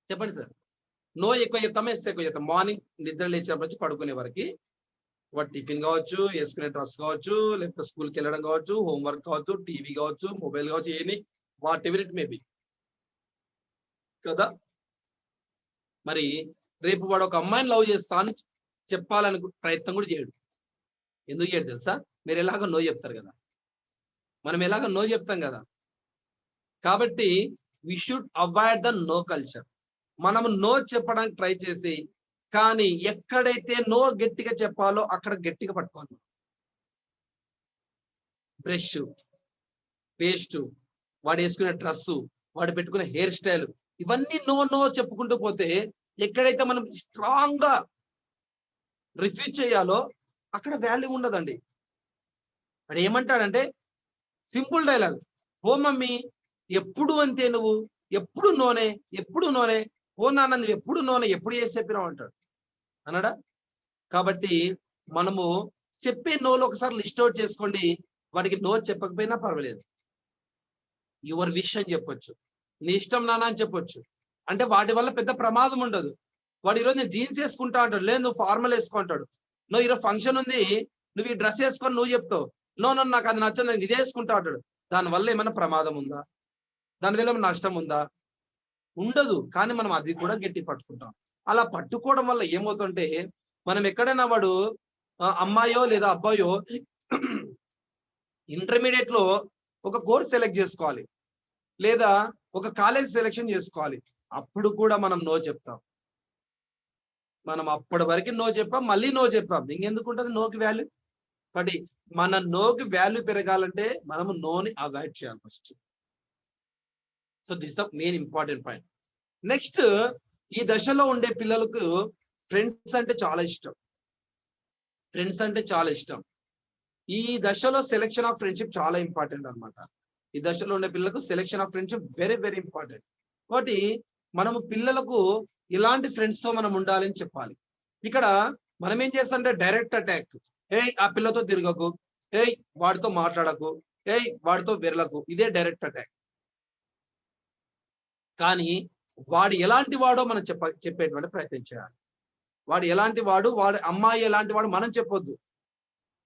చెప్పండి సార్. నో ఎక్కువ చెప్తామా, ఎస్ ఎక్కువ చెప్తాం? మార్నింగ్ నిద్ర లేచినప్పటి నుంచి పడుకునే వరకు వాటి టిఫిన్ కావచ్చు, వేసుకునే డ్రెస్ కావచ్చు, లేకపోతే స్కూల్కి వెళ్ళడం కావచ్చు, హోంవర్క్ కావచ్చు, టీవీ కావచ్చు, మొబైల్ కావచ్చు, ఏని what ever it may be కదా. మరి రేపు వాడు ఒక అమ్మాయిని లవ్ చేస్తా అని చెప్పాలని ప్రయత్నం కూడా చేయడు. ఎందుకు చేయడు తెలుసా? మీరు ఎలాగో నో చెప్తారు కదా, మనం ఎలాగో నో చెప్తాం కదా. కాబట్టి we should avoid the no culture. మనం నో చెప్పడానికి ట్రై చేసి, కానీ ఎక్కడైతే నో గట్టిగా చెప్పాలో అక్కడ గట్టిగా పట్టుకోవాలి. బ్రష్, పేస్ట్, వాడు వేసుకునే డ్రెస్సు, వాడు పెట్టుకునే హెయిర్ స్టైల్, ఇవన్నీ నో చెప్పుకుంటూ పోతే ఎక్కడైతే మనం స్ట్రాంగ్ గా రిఫ్యూజ్ చేయాలో అక్కడ వాల్యూ ఉండదండి. వాడు ఏమంటాడంటే సింపుల్ డైలాగ్, ఓ మమ్మీ ఎప్పుడు అంతే, నువ్వు ఎప్పుడు నోనే, ఓ నాన్న నువ్వు ఎప్పుడు నోనే, ఎప్పుడు చేసి చెప్పినావు అంటాడు, అన్నాడా. కాబట్టి మనము చెప్పే నోలు ఒకసారి లిస్ట్ అవుట్ చేసుకోండి. వాడికి నో చెప్పకపోయినా పర్వాలేదు, యువర్ విష్ అని చెప్పొచ్చు, నీ ఇష్టం నాన్న అని చెప్పొచ్చు. అంటే వాటి వల్ల పెద్ద ప్రమాదం ఉండదు. వాడు ఈరోజు నేను జీన్స్ వేసుకుంటా అంటాడు, లేదు నువ్వు ఫార్మల్ వేసుకుంటాడు. నువ్వు ఈరోజు ఫంక్షన్ ఉంది, నువ్వు ఈ డ్రెస్ వేసుకొని నువ్వు చెప్తావు, నో నాకు అది నచ్చదు, నేను ఇదే వేసుకుంటా అంటాడు. దానివల్ల ఏమైనా ప్రమాదం ఉందా? దానివల్ల నష్టం ఉందా? ఉండదు. కానీ మనం అది కూడా గట్టి పట్టుకుంటాం. అలా పట్టుకోవడం వల్ల ఏమవుతుంటే మనం ఎక్కడైనా వాడు అమ్మాయో లేదా అబ్బాయో ఇంటర్మీడియట్ లో ఒక కోర్స్ సెలెక్ట్ చేసుకోవాలి, లేదా ఒక కాలేజ్ సెలెక్షన్ చేసుకోవాలి. అప్పుడు కూడా మనం నో చెప్తాం. మనం అప్పటి వరకు నో చెప్పాం, మళ్ళీ నో చెప్పాం. ఇంకెందుకు ఉంటుంది నోకి వాల్యూ? కాబట్టి మన నోకి వాల్యూ పెరగాలంటే మనము నోని అవాయిడ్ చేయాలి first. So this the main important point. Next, ఈ దశలో ఉండే పిల్లలకు ఫ్రెండ్స్ అంటే చాలా ఇష్టం. ఫ్రెండ్స్ అంటే చాలా ఇష్టం. ఈ దశలో సెలెక్షన్ ఆఫ్ ఫ్రెండ్షిప్ చాలా ఇంపార్టెంట్ అన్నమాట. ఈ దశలో ఉండే పిల్లలకు selection of friendship very very important. కాబట్టి మనము పిల్లలకు ఇలాంటి ఫ్రెండ్స్ తో మనం ఉండాలని చెప్పాలి. ఇక్కడ మనం ఏం చేస్తామంటే డైరెక్ట్ అటాక్. ఏయ్ ఆ పిల్లతో తిరగకు, ఏయ్ వాడితో మాట్లాడకు, ఏయ్ వాడితో వెరలకు, ఇదే డైరెక్ట్ అటాక్. కానీ వాడు ఎలాంటి వాడో మనం చెప్పేటువంటి ప్రయత్నం చేయాలి. వాడు ఎలాంటి వాడు, వాడు అమ్మాయి ఎలాంటి వాడు మనం చెప్పొద్దు.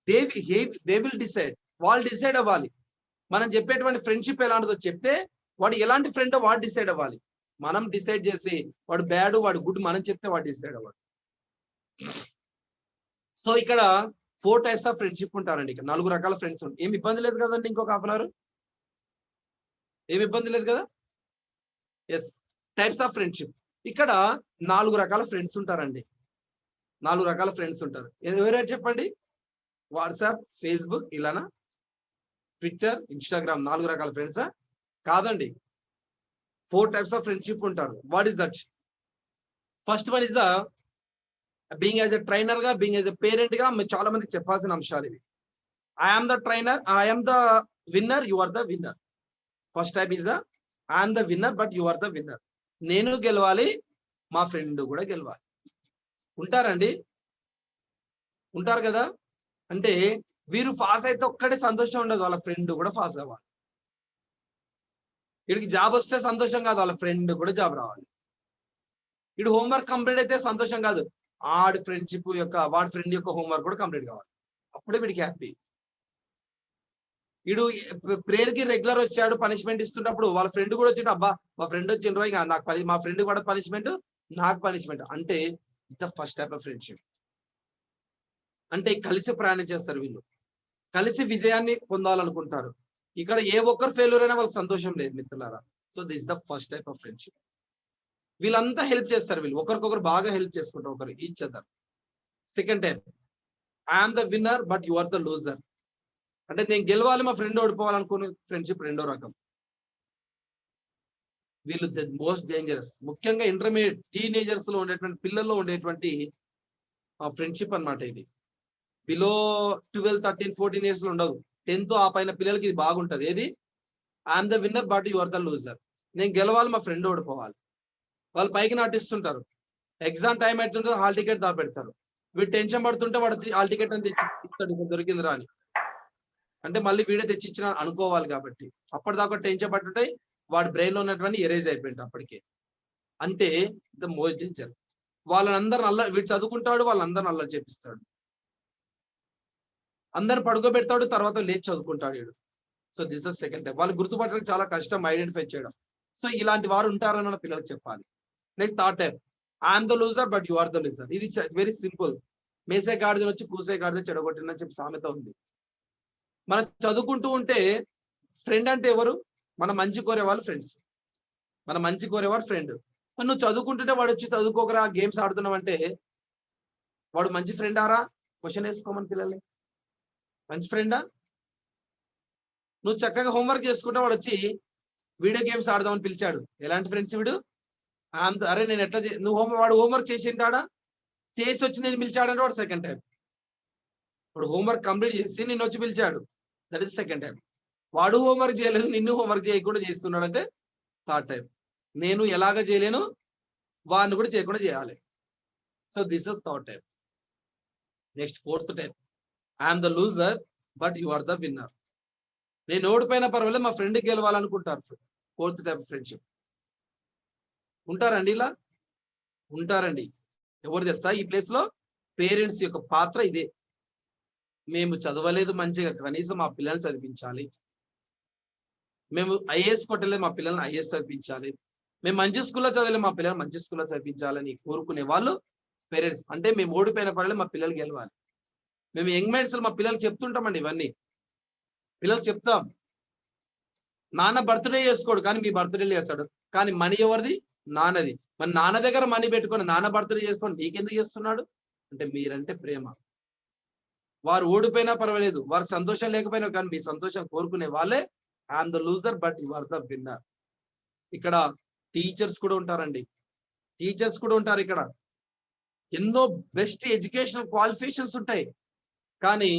They will decide. వాళ్ళు డిసైడ్ అవ్వాలి. మనం చెప్పేటువంటి ఫ్రెండ్షిప్ ఎలాంటిదో చెప్తే వాడు ఎలాంటి ఫ్రెండో వాడు డిసైడ్ అవ్వాలి. మనం డిసైడ్ చేసి వాడు బ్యాడ్ వాడు గుడ్ మనం చెప్తే వాడు డిసైడ్ అవ్వాలి. సో ఇక్కడ 4 టైప్స్ ఆఫ్ ఫ్రెండ్షిప్ ఉంటారండి. ఇక్కడ 4 రకాల ఫ్రెండ్స్ ఉంటారు. ఏమి ఇబ్బంది లేదు కదండి? ఇంకొక హాఫ్ అన్ అవర్ ఏమి ఇబ్బంది లేదు కదా? Yes, types of friendship. ఇక్కడ 4 రకాల ఫ్రెండ్స్ ఉంటారండి. 4 రకాల ఫ్రెండ్స్ ఉంటారు. ఎవరైనా చెప్పండి. వాట్సాప్, ఫేస్బుక్, ఇలానా? ట్విట్టర్, ఇన్స్టాగ్రామ్ 4 రకాల ఫ్రెండ్సా? కాదండి. 4 టైప్స్ ఆఫ్ ఫ్రెండ్షిప్ ఉంటారు. What is that? First one is the being as a trainer గా, బీయింగ్ యాజ్ ఎ పేరెంట్ గా చాలా మందికి చెప్పాల్సిన అంశాలు ఇవి. I'm the trainer, I'm the winner, you are the winner. First type is the I'm the winner but you are the winner. నేను గెలవాలి, మా ఫ్రెండ్ కూడా గెలవాలి. ఉంటారండి? ఉంటారు కదా? అంటే వీరు పాస్ అయితే ఒక్కడే సంతోషం ఉండదు, వాళ్ళ ఫ్రెండ్ కూడా పాస్ అవ్వాలి. వీడికి జాబ్ వస్తే సంతోషం కాదు, వాళ్ళ ఫ్రెండ్ కూడా జాబ్ రావాలి. వీడు హోంవర్క్ కంప్లీట్ అయితే సంతోషం కాదు, వాడి ఫ్రెండ్ యొక్క హోంవర్క్ కూడా కంప్లీట్ కావాలి. అప్పుడే వీడికి హ్యాపీ. వీడు ప్రేయర్ కి రెగ్యులర్ వచ్చాడు, పనిష్మెంట్ ఇస్తున్నప్పుడు వాళ్ళ ఫ్రెండ్ కూడా వచ్చి అబ్బా మా ఫ్రెండ్ వచ్చిండ్రో, ఇక నాకు మా ఫ్రెండ్ కూడా పనిష్మెంట్, నాకు పనిష్మెంట్ అంటే the first type of friendship. అంటే కలిసి ప్రయాణం చేస్తారు వీళ్ళు, కలిసి విజయాన్ని పొందాలనుకుంటారు. ఇక్కడ ఏ ఒక్కరు ఫెయిల్యూర్ అయినా వాళ్ళకి సంతోషం లేదు మిత్రులారా. So this the first type of friendship. వీళ్ళంతా హెల్ప్ చేస్తారు, వీళ్ళు ఒకరికొకరు బాగా హెల్ప్ చేసుకుంటారు ఒకరు each other. Second type I'm the winner but you are the loser. అంటే నేను గెలవాలి, మా ఫ్రెండ్ ఓడిపోవాలనుకునే ఫ్రెండ్షిప్ రెండో రకం. వీళ్ళు ద మోస్ట్ డేంజరస్. ముఖ్యంగా ఇంటర్మీడియట్ టీనేజర్స్ లో ఉండేటువంటి పిల్లల్లో ఉండేటువంటి ఫ్రెండ్షిప్ అన్నమాట ఇది. బిలో 12, 13, 14 ఇయర్స్ లో ఉండదు. 10th ఆ పైన పిల్లలకి ఇది బాగుంటది. ఏది? I'm the winner but you are the loser. నేను గెలవాలి, మా ఫ్రెండ్ ఓడిపోవాలి. వాళ్ళు పైకి నటిస్తుంటారు. ఎగ్జామ్ టైం అవుతుంటే హాల్ టికెట్ దాపెడతారు. వీడు టెన్షన్ పడుతుంటే వాడు హాల్ టికెట్ అని తెచ్చిస్తాడు, దొరికిందిరా అని. అంటే మళ్ళీ వీడే తెచ్చిచ్చిన అనుకోవాలి కాబట్టి. అప్పటిదాకా టెన్షన్ పడుతుంటే వాడి బ్రెయిన్ లో ఉన్నటువంటి ఎరేజ్ అయిపోయింది అప్పటికే. అంటే ద మోస్ట్ డేంజర్. వాళ్ళందరూ వీడు చదువుకుంటాడు, వాళ్ళందరూ అల్లరి చేపిస్తాడు, అందరు పడుకోబెడతాడు, తర్వాత లేచి చదువుకుంటాడు వీడు. So this the second type. వాళ్ళు గుర్తుపట్టడానికి చాలా కష్టం, ఐడెంటిఫై చేయడం. సో ఇలాంటి వారు ఉంటారని మన పిల్లలకు చెప్పాలి. Next third type I'm the loser but you are the loser. ఇది వెరీ సింపుల్. మేసే గాడిదని వచ్చి కూసే గాడిద చెడగొట్టిందని చెప్పి సామెత ఉంది. మనం చదువుకుంటూ ఉంటే ఫ్రెండ్ అంటే ఎవరు? మన మంచి కోరేవాళ్ళు ఫ్రెండ్స్. మన మంచి కోరేవాడు ఫ్రెండ్. నువ్వు చదువుకుంటుంటే వాడు వచ్చి చదువుకోకరా గేమ్స్ ఆడుతున్నావు అంటే వాడు మంచి ఫ్రెండ్ ఆరా? క్వశ్చన్ వేసుకోమని పిల్లల్ని. మంచి ఫ్రెండా? నువ్వు చక్కగా హోంవర్క్ చేసుకుంటే వాడు వచ్చి వీడియో గేమ్స్ ఆడదామని పిలిచాడు, ఎలాంటి ఫ్రెండ్స్ వీడు? అరే నేను ఎట్లా వాడు హోంవర్క్ చేసింటాడా? చేసి వచ్చి నేను పిలిచాడంటే వాడు సెకండ్ టైప్. వాడు హోంవర్క్ కంప్లీట్ చేసి నిన్ను వచ్చి పిలిచాడు, దట్ ఈస్ సెకండ్ టైప్. వాడు హోంవర్క్ చేయలేదు, నిన్ను హోంవర్క్ చేయకుండా చేస్తున్నాడు అంటే థర్డ్ టైప్. నేను ఎలాగ చేయలేను, వాడిని కూడా చేయకుండా చేయాలి. So this is third type. Next fourth type I'm the loser but you are the winner. నేను ఓడిపోయినా పర్వాలేదు, మా ఫ్రెండ్ గెలవాలనుకుంటారు. Fourth type friendship. ఉంటారండి ఇలా? ఉంటారండి. ఎవరు తెలుసా? ఈ ప్లేస్ లో పేరెంట్స్ యొక్క పాత్ర ఇదే. మేము చదవలేదు మంచిగా, కనీసం మా పిల్లల్ని చదివించాలి. మేము ఐఏఎస్ కొట్టలేదు, మా పిల్లల్ని ఐఏఎస్ చదివించాలి, మేము మంచి స్కూల్లో చదవలేదు, మా పిల్లల్ని మంచి స్కూల్లో చదివించాలని కోరుకునే వాళ్ళు పేరెంట్స్. అంటే మేము ఓడిపోయిన పర్లేదు మా పిల్లలు గెలవాలి. మేము యంగ్ మైండ్స్ మా పిల్లలు చెప్తుంటామండి, ఇవన్నీ పిల్లలు చెప్తాం. నాన్న బర్త్డే చేసుకోడు కానీ మీ బర్త్డే చేస్తాడు, కానీ మనీ ఎవరిది? నాన్నది. మరి నాన్న దగ్గర మనీ పెట్టుకొని నాన్న బర్త్డే చేసుకొని నీకెందుకు చేస్తున్నాడు అంటే మీరంటే ప్రేమ. వారు ఓడిపోయినా పర్వాలేదు, వారికి సంతోషం లేకపోయినా కానీ మీ సంతోషం కోరుకునే వాళ్ళే I'm the loser but you are the winner. ఇక్కడ టీచర్స్ కూడా ఉంటారండి, టీచర్స్ కూడా ఉంటారు. ఇక్కడ ఎన్నో బెస్ట్ ఎడ్యుకేషనల్ క్వాలిఫికేషన్స్ ఉంటాయి, కానీ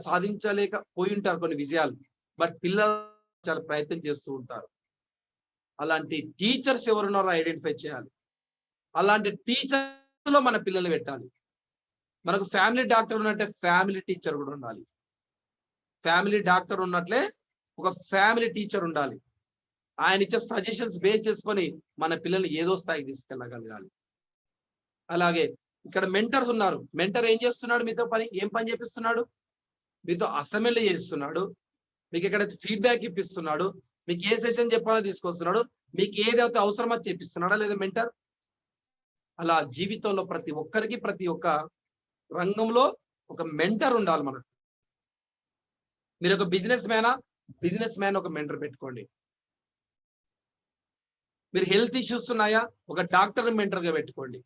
సాధించలేకపోయి ఉంటారు కొన్ని విజయాలు. బట్ పిల్లలు చాలా ప్రయత్నం చేస్తూ ఉంటారు. అలాంటి టీచర్స్ ఎవరున్నారో ఐడెంటిఫై చేయాలి. అలాంటి టీచర్ లో మన పిల్లల్ని పెట్టాలి. మనకు ఫ్యామిలీ డాక్టర్ ఉన్నట్టే ఫ్యామిలీ టీచర్ కూడా ఉండాలి. ఫ్యామిలీ డాక్టర్ ఉన్నట్లే ఒక ఫ్యామిలీ టీచర్ ఉండాలి. ఆయన ఇచ్చే సజెషన్స్ బేస్ చేసుకొని మన పిల్లల్ని ఏదో స్థాయికి తీసుకెళ్ళగలగాలి. అలాగే ఇక్కడ మెంటర్స్ ఉన్నారు. మెంటర్ ఏం చేస్తున్నాడు? మీతో ఏం పని చేపిస్తున్నాడు? మీతో అసెంబ్లీ చేస్తున్నాడు, మీకు ఇక్కడ ఫీడ్బ్యాక్ ఇప్పిస్తున్నాడు, మీకు ఏ సెషన్ చెప్పాలో తీసుకొస్తున్నాడు, మీకు ఏదైతే అవసరమో చేపిస్తున్నాడా లేదా మెంటర్? అలా జీవితంలో ప్రతి ఒక్కరికి ప్రతి ఒక్క రంగంలో ఒక మెంటర్ ఉండాలి మనకు. మీరు ఒక బిజినెస్ మ్యాన్ ఒక మెంటర్ పెట్టుకోండి. మీరు హెల్త్ ఇష్యూస్ ఉన్నాయా, ఒక డాక్టర్ మెంటర్ గా పెట్టుకోండి.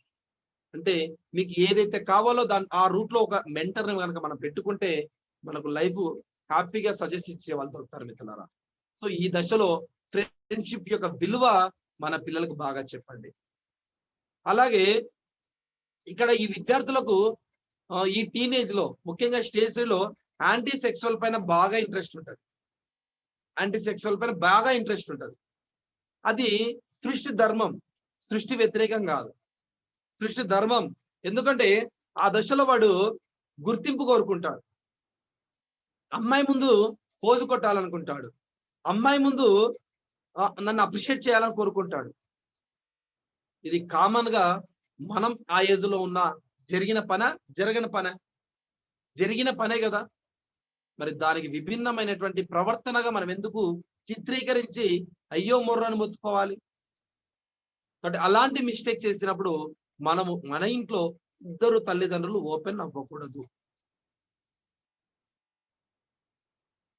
అంటే మీకు ఏదైతే కావాలో ఆ రూట్ లో ఒక మెంటర్ ని కనుక మనం పెట్టుకుంటే మనకు లైఫ్ హ్యాపీగా సజెస్ట్ ఇచ్చే వాళ్ళు దొరుకుతారు మిత్రులారా. సో ఈ దశలో ఫ్రెండ్షిప్ యొక్క విలువ మన పిల్లలకు బాగా చెప్పండి. అలాగే ఇక్కడ ఈ విద్యార్థులకు ఈ టీనేజ్ లో ముఖ్యంగా స్టేజ్ 3 లో యాంటీ సెక్సువల్ పైన బాగా ఇంట్రెస్ట్ ఉంటుంది. అది సృష్టి ధర్మం, సృష్టి వ్యతిరేకం కాదు, సృష్టి ధర్మం. ఎందుకంటే ఆ దశలో వాడు గుర్తింపు కోరుకుంటాడు. అమ్మాయి ముందు పోజు కొట్టాలనుకుంటాడు, అమ్మాయి ముందు నన్ను అప్రిషియేట్ చేయాలని కోరుకుంటాడు. ఇది కామన్ గా మనం ఆ ఏజ్ లో ఉన్న జరిగిన పనే కదా. మరి దానికి విభిన్నమైనటువంటి ప్రవర్తనగా మనం ఎందుకు చిత్రీకరించి అయ్యో మొర్రని మొత్తుకోవాలి? కాబట్టి అలాంటి మిస్టేక్ చేసినప్పుడు మనము మన ఇంట్లో ఇద్దరు తల్లిదండ్రులు ఓపెన్ అవ్వకూడదు.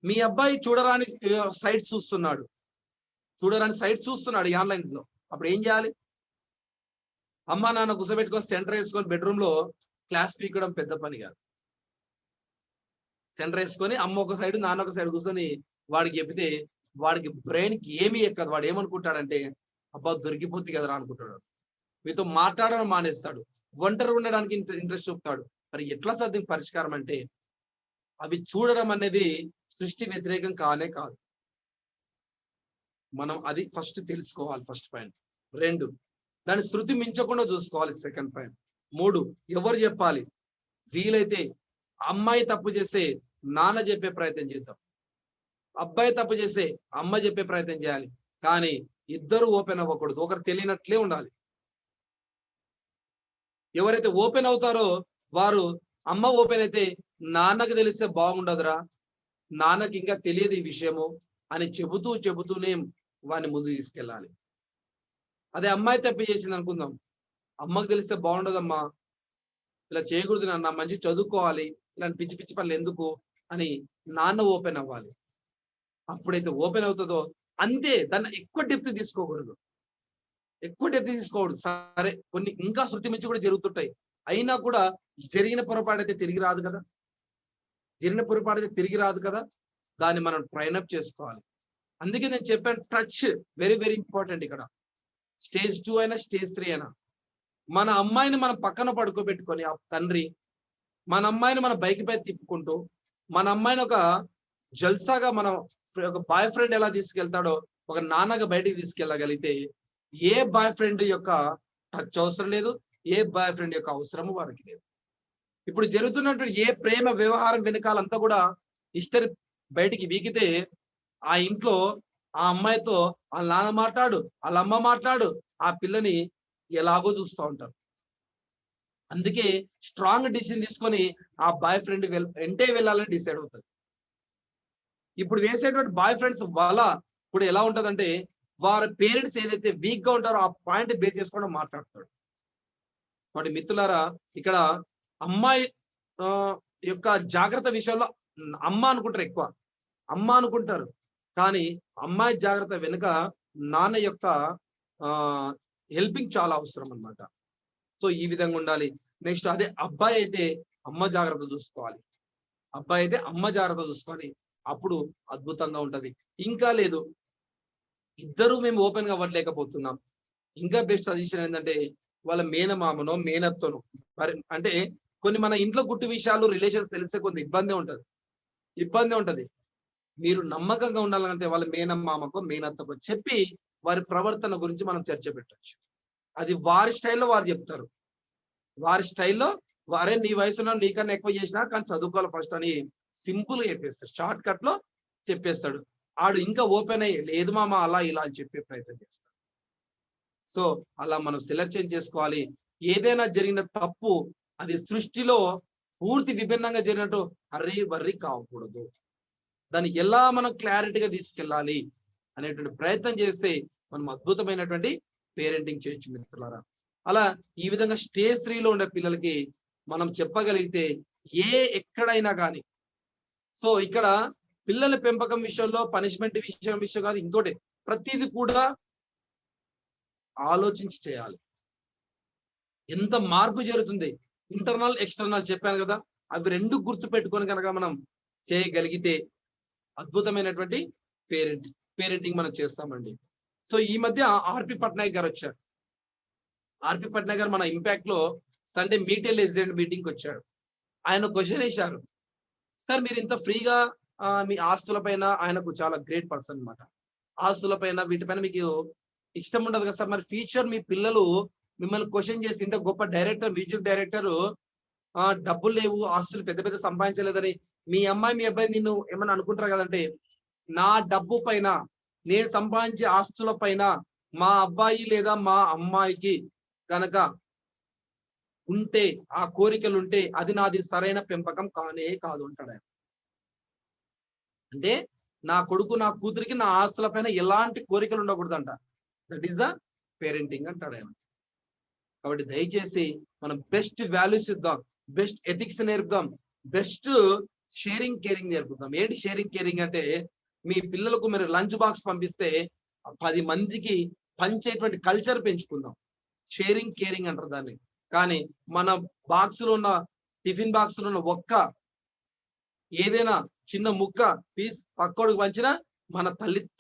మీ అబ్బాయి చూడరాని సైట్స్ చూస్తున్నాడు ఈ ఆన్లైన్ లో, అప్పుడు ఏం చేయాలి? అమ్మ నాన్న కూర్చోబెట్టుకొని సెంటర్ వేసుకొని బెడ్రూమ్ లో క్లాస్ పీకడం పెద్ద పని కాదు. సెంటర్ వేసుకొని అమ్మ ఒక సైడ్ నాన్న ఒక సైడ్ కూర్చొని వాడికి చెప్తే వాడికి బ్రెయిన్ కి ఏమీ ఎక్కదు. వాడు ఏమనుకుంటాడంటే అబ్బా దొరికిపోద్ది కదరా అనుకుంటాడు. మీతో మాట్లాడడం మానేస్తాడు, ఒంటరి ఉండడానికి ఇంట్రెస్ట్ చూపుతాడు. మరి ఎట్లా సాధ్యం పరిష్కారం అంటే అవి చూడడం అనేది సృష్టి వ్యతిరేకం కానే కాదు. మనం అది ఫస్ట్ తెలుసుకోవాలి, ఫస్ట్ పాయింట్. 2, దాని శృతి మించకుండా చూసుకోవాలి, సెకండ్ పాయింట్. 3, ఎవరు చెప్పాలి? వీలైతే అమ్మాయి తప్పు చేస్తే నాన్న చెప్పే ప్రయత్నం చేద్దాం, అబ్బాయి తప్పు చేస్తే అమ్మ చెప్పే ప్రయత్నం చేయాలి. కానీ ఇద్దరు ఓపెన్ అవ్వకూడదు, ఒకరు తెలియనట్లే ఉండాలి. ఎవరైతే ఓపెన్ అవుతారో వారు, అమ్మ ఓపెన్ అయితే నాన్నకు తెలిస్తే బాగుండదురా, నాన్నకి ఇంకా తెలియదు ఈ విషయము అని చెబుతూనే వాడిని ముందు తీసుకెళ్ళాలి. అదే అమ్మాయి తప్పు చేసింది అనుకుందాం, అమ్మకు తెలిస్తే బాగుండదమ్మా, ఇలా చేయకూడదు నాన్న, మంచి చదువుకోవాలి, ఇలాంటి పిచ్చి పిచ్చి పనులు ఎందుకు అని నాన్న ఓపెన్ అవ్వాలి. అప్పుడైతే ఓపెన్ అవుతుందో అంతే, దాన్ని ఎక్కువ డెప్త్ తీసుకోకూడదు. సరే కొన్ని ఇంకా శృతి మించి కూడా జరుగుతుంటాయి, అయినా కూడా జరిగిన పొరపాటు అయితే తిరిగి రాదు కదా, దాన్ని మనం ట్రైన్ అప్ చేసుకోవాలి. అందుకే నేను చెప్పాను, టచ్ వెరీ వెరీ ఇంపార్టెంట్. ఇక్కడ స్టేజ్ 2 అయినా స్టేజ్ 3 అయినా మన అమ్మాయిని మనం పక్కన పడుకోబెట్టుకొని, ఆ తండ్రి మన అమ్మాయిని మన బైక్ పై తిప్పుకుంటూ, మన అమ్మాయిని ఒక జల్సాగా మనం ఒక బాయ్ ఫ్రెండ్ ఎలా తీసుకెళ్తాడో ఒక నాన్నగా బయటికి తీసుకెళ్ళగలిగితే ఏ బాయ్ ఫ్రెండ్ యొక్క టచ్ అవసరం లేదు, ఏ బాయ్ ఫ్రెండ్ యొక్క అవసరము వారికి లేదు. ఇప్పుడు జరుగుతున్నటువంటి ఏ ప్రేమ వ్యవహారం వెనకాలంతా కూడా హిస్టరీ బయటికి వీకితే ఆ ఇంట్లో ఆ అమ్మాయితో వాళ్ళ నాన్న మాట్లాడు, వాళ్ళ అమ్మ మాట్లాడు, ఆ పిల్లని ఎలాగో చూస్తూ ఉంటారు. అందుకే స్ట్రాంగ్ డిసిషన్ తీసుకొని ఆ బాయ్ ఫ్రెండ్ వెంటే వెళ్ళాలని డిసైడ్ అవుతుంది. ఇప్పుడు వేసేటువంటి బాయ్ ఫ్రెండ్స్ వల్ల ఇప్పుడు ఎలా ఉంటదంటే వారి పేరెంట్స్ ఏదైతే వీక్ గా ఉంటారో ఆ పాయింట్ బేస్ చేసుకొని మాట్లాడతాడు. వాటి మిత్రులారా, ఇక్కడ అమ్మాయి యొక్క జాగ్రత్త విషయంలో అమ్మ అనుకుంటారు, ఎక్కువ అమ్మ అనుకుంటారు, కానీ అమ్మాయి జాగ్రత్త వెనుక నాన్న యొక్క హెల్పింగ్ చాలా అవసరం అన్నమాట. సో ఈ విధంగా ఉండాలి. నెక్స్ట్ అదే అబ్బాయి అయితే అమ్మ జాగ్రత్త చూసుకోవాలి, అబ్బాయి అయితే అమ్మ జాగ్రత్త చూసుకోవాలి, అప్పుడు అద్భుతంగా ఉంటది. ఇంకా లేదు, ఇద్దరు మేము ఓపెన్ గా అవ్వలేకపోతున్నాం, ఇంకా బెస్ట్ సజెషన్ ఏంటంటే వాళ్ళ మేనమామనో మేనత్తనో, మరి అంటే కొన్ని మన ఇంట్లో గుట్టు విషయాలు రిలేషన్స్ తెలిసే కొంత ఇబ్బంది ఉంటది. మీరు నమ్మకంగా ఉండాలంటే వాళ్ళ మేనమామకో మేనత్తకో చెప్పి వారి ప్రవర్తన గురించి మనం చర్చ పెట్టచ్చు. అది వారి స్టైల్లో వారు చెప్తారు, వారి స్టైల్లో వారే నీ వయసులో నీకన్నా ఎక్కువ చేసినా కానీ చదువుకోవాలి ఫస్ట్ అని సింపుల్ గా చెప్పేస్తాడు, షార్ట్ కట్ లో చెప్పేస్తాడు. ఆడు ఇంకా ఓపెన్ అయ్యి లేదు మామ అలా ఇలా అని చెప్పే ప్రయత్నం చేస్తాడు. సో అలా మనం సెలెక్షన్ చేసుకోవాలి. ఏదైనా జరిగిన తప్పు అది సృష్టిలో పూర్తి విభిన్నంగా జరిగినట్టు హర్రీ వర్రీ కాకూడదు, దాన్ని ఎలా మనం క్లారిటీగా తీసుకెళ్ళాలి అనేటువంటి ప్రయత్నం చేస్తే మనం అద్భుతమైనటువంటి పేరెంటింగ్ చేయొచ్చు మిత్రులారా. అలా ఈ విధంగా స్టేజ్ 3లో ఉండే పిల్లలకి మనం చెప్పగలిగితే ఎక్కడైనా కానీ, సో ఇక్కడ పిల్లల పెంపకం విషయంలో పనిష్మెంట్ విషయం కాదు, ఇంకోటి ప్రతిదీ కూడా ఆలోచించి చేయాలి. ఎంత మార్పు జరుగుతుంది, ఇంటర్నల్ ఎక్స్టర్నల్ చెప్పాను కదా, అవి రెండు గుర్తు పెట్టుకొని కనుక మనం చేయగలిగితే అద్భుతమైనటువంటి పేరెంటింగ్ మనం చేస్తామండి. సో ఈ మధ్య ఆర్పి పట్నాయక్ గారు వచ్చారు. ఆర్పి పట్నాయక్ గారు మన ఇంపాక్ట్ లో సండే మీటింగ్ రెసిడెంట్ మీటింగ్ వచ్చాడు. ఆయన క్వశ్చన్ వేశారు, సార్ మీరు ఇంత ఫ్రీగా మీ ఆస్తుల పైన, ఆయనకు చాలా గ్రేట్ పర్సన్ అనమాట, ఆస్తుల పైన వీటిపైన మీకు ఇష్టం ఉండదు కదా సార్, మరి ఫ్యూచర్ మీ పిల్లలు మిమ్మల్ని క్వశ్చన్ చేసి ఇంత గొప్ప డైరెక్టర్, మ్యూజిక్ డైరెక్టర్, డబ్బులు లేవు, ఆస్తులు పెద్ద పెద్ద సంపాదించలేదని మీ అమ్మాయి మీ అబ్బాయి నిన్ను ఏమన్నా అనుకుంటారు కదంటే, నా డబ్బు పైన నేను సంపాదించే ఆస్తుల పైన మా అబ్బాయి లేదా మా అమ్మాయికి కనుక ఉంటే, ఆ కోరికలు ఉంటే అది నాది సరైన పెంపకం కానే కాదు అంటాడు ఆయన. అంటే నా కొడుకు నా కూతురికి నా ఆస్తుల పైన ఎలాంటి కోరికలు ఉండకూడదంట. దట్ ఈస్ ద పేరెంటింగ్ అంటాడు ఆయన. కాబట్టి దయచేసి మనం బెస్ట్ వాల్యూస్ ఇద్దాం, బెస్ట్ ఎథిక్స్ నేర్పుదాం, బెస్ట్ షేరింగ్ కేరింగ్ నేర్పుదాం. ఏంటి షేరింగ్ కేరింగ్ అంటే, మీ పిల్లలకు మీరు లంచ్ బాక్స్ పంపిస్తే 10 మందికి పంచేటువంటి కల్చర్ పెంచుకుందాం, షేరింగ్ కేరింగ్ అంటారు దాన్ని. కానీ మన బాక్స్ లో ఉన్న టిఫిన్ బాక్స్ లో ఉన్న ఒక్క ఏదైనా చిన్న ముక్క పీస్ పక్కోడికి పంచినా మన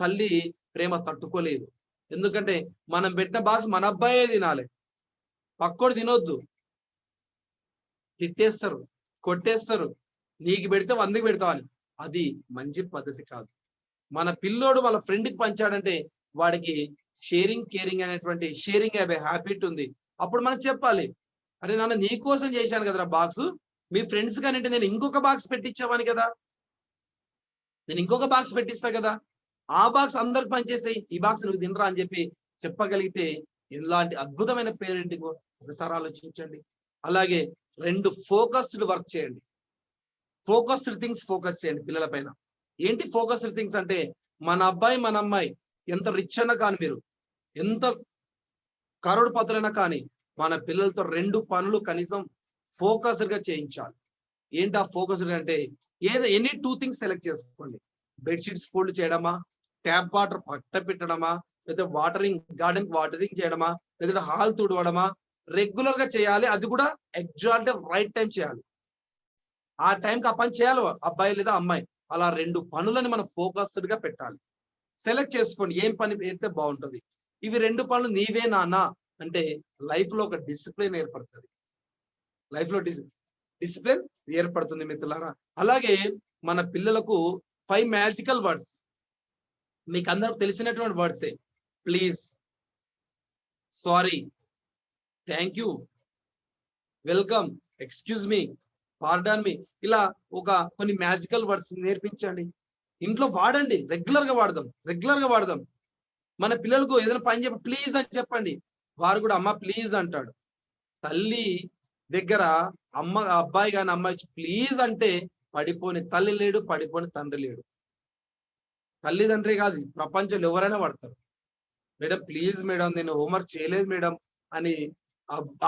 తల్లి ప్రేమ తట్టుకోలేదు. ఎందుకంటే మనం పెట్టిన బాక్స్ మన అబ్బాయే తినాలి, పక్కోడు తినొద్దు, తిట్టేస్తారు, కొట్టేస్తారు, నీకు పెడితే 100కి పెడతావని. అది మంచి పద్ధతి కాదు. మన పిల్లోడు వాళ్ళ ఫ్రెండ్కి పంచాడంటే వాడికి షేరింగ్ కేరింగ్ అనేటువంటి షేరింగ్ హ్యాబిట్ ఉంది. అప్పుడు మనం చెప్పాలి, అరే నాన్న నీ కోసం చేశాను కదరా బాక్స్, మీ ఫ్రెండ్స్ కానీ నేను ఇంకొక బాక్స్ పెట్టించామని కదా, నేను ఇంకొక బాక్స్ పెట్టిస్తా కదా, ఆ బాక్స్ అందరికి పనిచేస్తాయి, ఈ బాక్స్ నువ్వు తినరా అని చెప్పి చెప్పగలిగితే ఇలాంటి అద్భుతమైన పేరెంటింగ్ ఒకసారి ఆలోచించండి. అలాగే 2 ఫోకస్డ్ వర్క్ చేయండి, ఫోకస్డ్ థింగ్స్ ఫోకస్ చేయండి పిల్లల పైన. ఏంటి ఫోకస్డ్ థింగ్స్ అంటే, మన అబ్బాయి మన అమ్మాయి ఎంత రిచ్ అన్నా కానీ, మీరు ఎంత కరోడ్పతులైనా కానీ, మన పిల్లలతో 2 పనులు కనీసం ఫోకస్డ్ గా చేయించాలి. ఏంటి ఆ ఫోకస్డ్ అంటే, ఎనీ 2 థింగ్స్ సెలెక్ట్ చేసుకోండి. బెడ్షీట్స్ ఫోల్డ్ చేయడమా, ట్యాప్ వాటర్ పట్ట పెట్టడమా, లేదా గార్డెన్ వాటరింగ్ చేయడమా, లేదా హాల్ తుడవడమా, రెగ్యులర్ గా చేయాలి. అది కూడా ఎగ్జాక్ట్ రైట్ టైం చేయాలి, ఆ టైంకి ఆ పని చేయాలి అబ్బాయి లేదా అమ్మాయి. అలా 2 పనులని మనం ఫోకస్డ్ గా పెట్టాలి. సెలెక్ట్ చేసుకోండి ఏం పని పెడితే బాగుంటుంది. ఇవి 2 పనులు నీవే నాన్న అంటే లైఫ్ లో ఒక డిసిప్లిన్ ఏర్పడుతుంది, లైఫ్ లో డిసిప్లిన్ ఏర్పడుతుంది మిత్రులారా. అలాగే మన పిల్లలకు 5 మ్యాజికల్ వర్డ్స్, మీకు అందరికి తెలిసినటువంటి వర్డ్సే. Please, sorry, thank you, welcome, excuse me, pardon me, ఇలా కొన్ని మ్యాజికల్ వర్డ్స్ నేర్పించండి. ఇంట్లో వాడండి, రెగ్యులర్ గా వాడదాం. మన పిల్లలకు ఏదైనా పని చెప్పి ప్లీజ్ అని చెప్పండి, వారు కూడా అమ్మ ప్లీజ్ అంటాడు. తల్లి దగ్గర అబ్బాయి కానీ అమ్మాయి ప్లీజ్ అంటే పడిపోని తల్లి లేడు, పడిపోని తండ్రి లేడు. తల్లిదండ్రి కాదు, ప్రపంచంలో ఎవరైనా వాడతారు. మేడం ప్లీజ్ మేడం నేను హోంవర్క్ చేయలేదు మేడం అని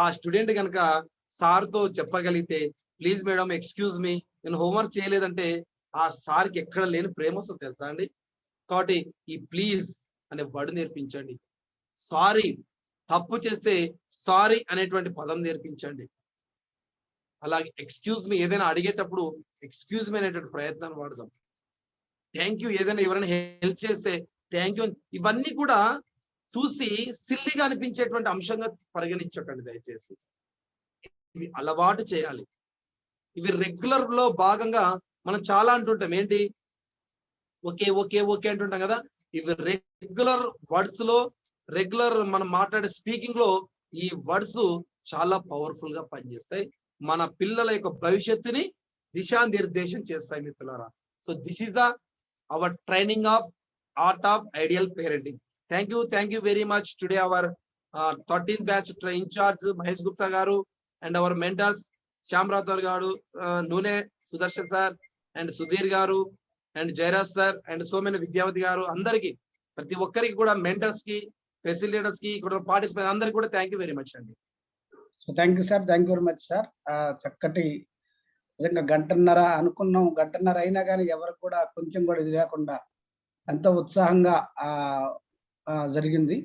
ఆ స్టూడెంట్ కనుక సార్తో చెప్పగలిగితే, ప్లీజ్ మేడం ఎక్స్క్యూజ్ మీ నేను హోంవర్క్ చేయలేదంటే ఆ సార్కి ఎక్కడ లేని ప్రేమ వస్తుంది తెలుసా అండి. కాబట్టి ఈ ప్లీజ్ అనే వర్డ్ నేర్పించండి. సారీ, తప్పు చేస్తే సారీ అనేటువంటి పదం నేర్పించండి. అలాగే ఎక్స్క్యూజ్ మీ, ఏదైనా అడిగేటప్పుడు ఎక్స్క్యూజ్ మీ అనేటువంటి ప్రయత్నాన్ని వాడదాం. థ్యాంక్ యూ, ఏదైనా ఎవరైనా హెల్ప్ చేస్తే థ్యాంక్ యూ. ఇవన్నీ కూడా చూసి సిల్లిగా అనిపించేటువంటి అంశంగా పరిగణించకండి దయచేసి. ఇవి అలవాటు చేయాలి. ఇవి రెగ్యులర్ లో భాగంగా మనం చాలా అంటుంటాం. ఏంటి ఓకే ఓకే ఓకే అంటుంటాం కదా. ఇవి రెగ్యులర్ వర్డ్స్ లో, రెగ్యులర్ మనం మాట్లాడే స్పీకింగ్ లో ఈ వర్డ్స్ చాలా పవర్ఫుల్ గా పనిచేస్తాయి. మన పిల్లల యొక్క భవిష్యత్తుని దిశానిర్దేశం చేస్తాయి మిత్రులారా. So this is the our training of art of ideal parenting. Thank you very much. Today our 13th batch incharge Mahesh Gupta garu and our mentors Shyam Rathore garu, Nune Sudarshan sir and Sudheer garu and Jayaraj sir and so many Vidyavathi garu, అందరికి ప్రతి ఒక్కరికి కూడా మెంటర్స్ కి facilitators కి ఇక్కడ participate అందరికి కూడా thank you very much అండి. So thank you sir, thank you very much sir. చక్కటి నిజంగా గంటన్నర అనుకున్నాం, గంటన్నర అయినా కానీ ఎవరికి కూడా కొంచెం కూడా ఇది లేకుండా ఎంతో ఉత్సాహంగా జరిగింది.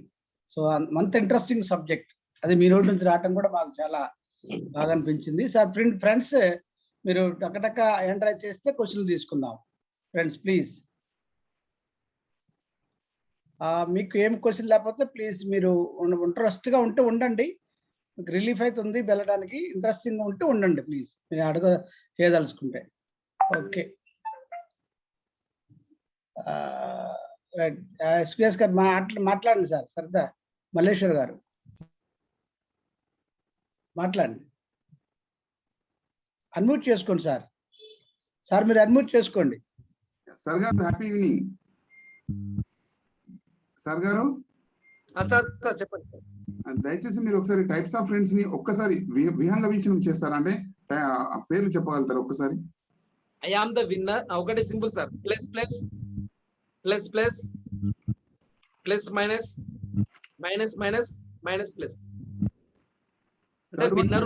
సో మంత్ ఇంట్రెస్టింగ్ సబ్జెక్ట్ అది మీ నోటి నుంచి రావటం కూడా మాకు చాలా బాగా అనిపించింది సార్. ఫ్రెండ్స్ మీరు టక్కటక్క ఎంటర్ చేస్తే క్వశ్చన్లు తీసుకుందాం. ఫ్రెండ్స్ ప్లీజ్, మీకు ఏం క్వశ్చన్ లేకపోతే ప్లీజ్ మీరు ఇంట్రెస్ట్గా ఉంటే ఉండండి. మీకు రిలీఫ్ అవుతుంది వెళ్ళడానికి, ఇంట్రెస్టింగ్గా ఉంటే ఉండండి ప్లీజ్, మీరు చేయదలుచుకుంటే. ఓకే రైట్, ఎస్పీఎస్ గారు మాట్లాడండి సార్. సరదా మల్లేశ్వర్ గారు మాట్లాడండి. అన్మ్యూట్ చేసుకోండి సార్. సార్ మీరు అన్మ్యూట్ చేసుకోండి. సార్ గారు హ్యాపీ ఈవినింగ్. సార్ గారు చెప్పండి సార్. దయచేసి మీరు ఒకసారి టైప్స్ ఆఫ్ ఫ్రెండ్స్ ని ఒక్కసారి విహంగ వీక్షణం చేస్తారా? అంటే పేర్లు చెప్పగలుగుతారు ఒక్కసారి? I am the winner. ఒకటి simple sir. Plus plus plus plus plus minus minus minus minus plus. అంటే winner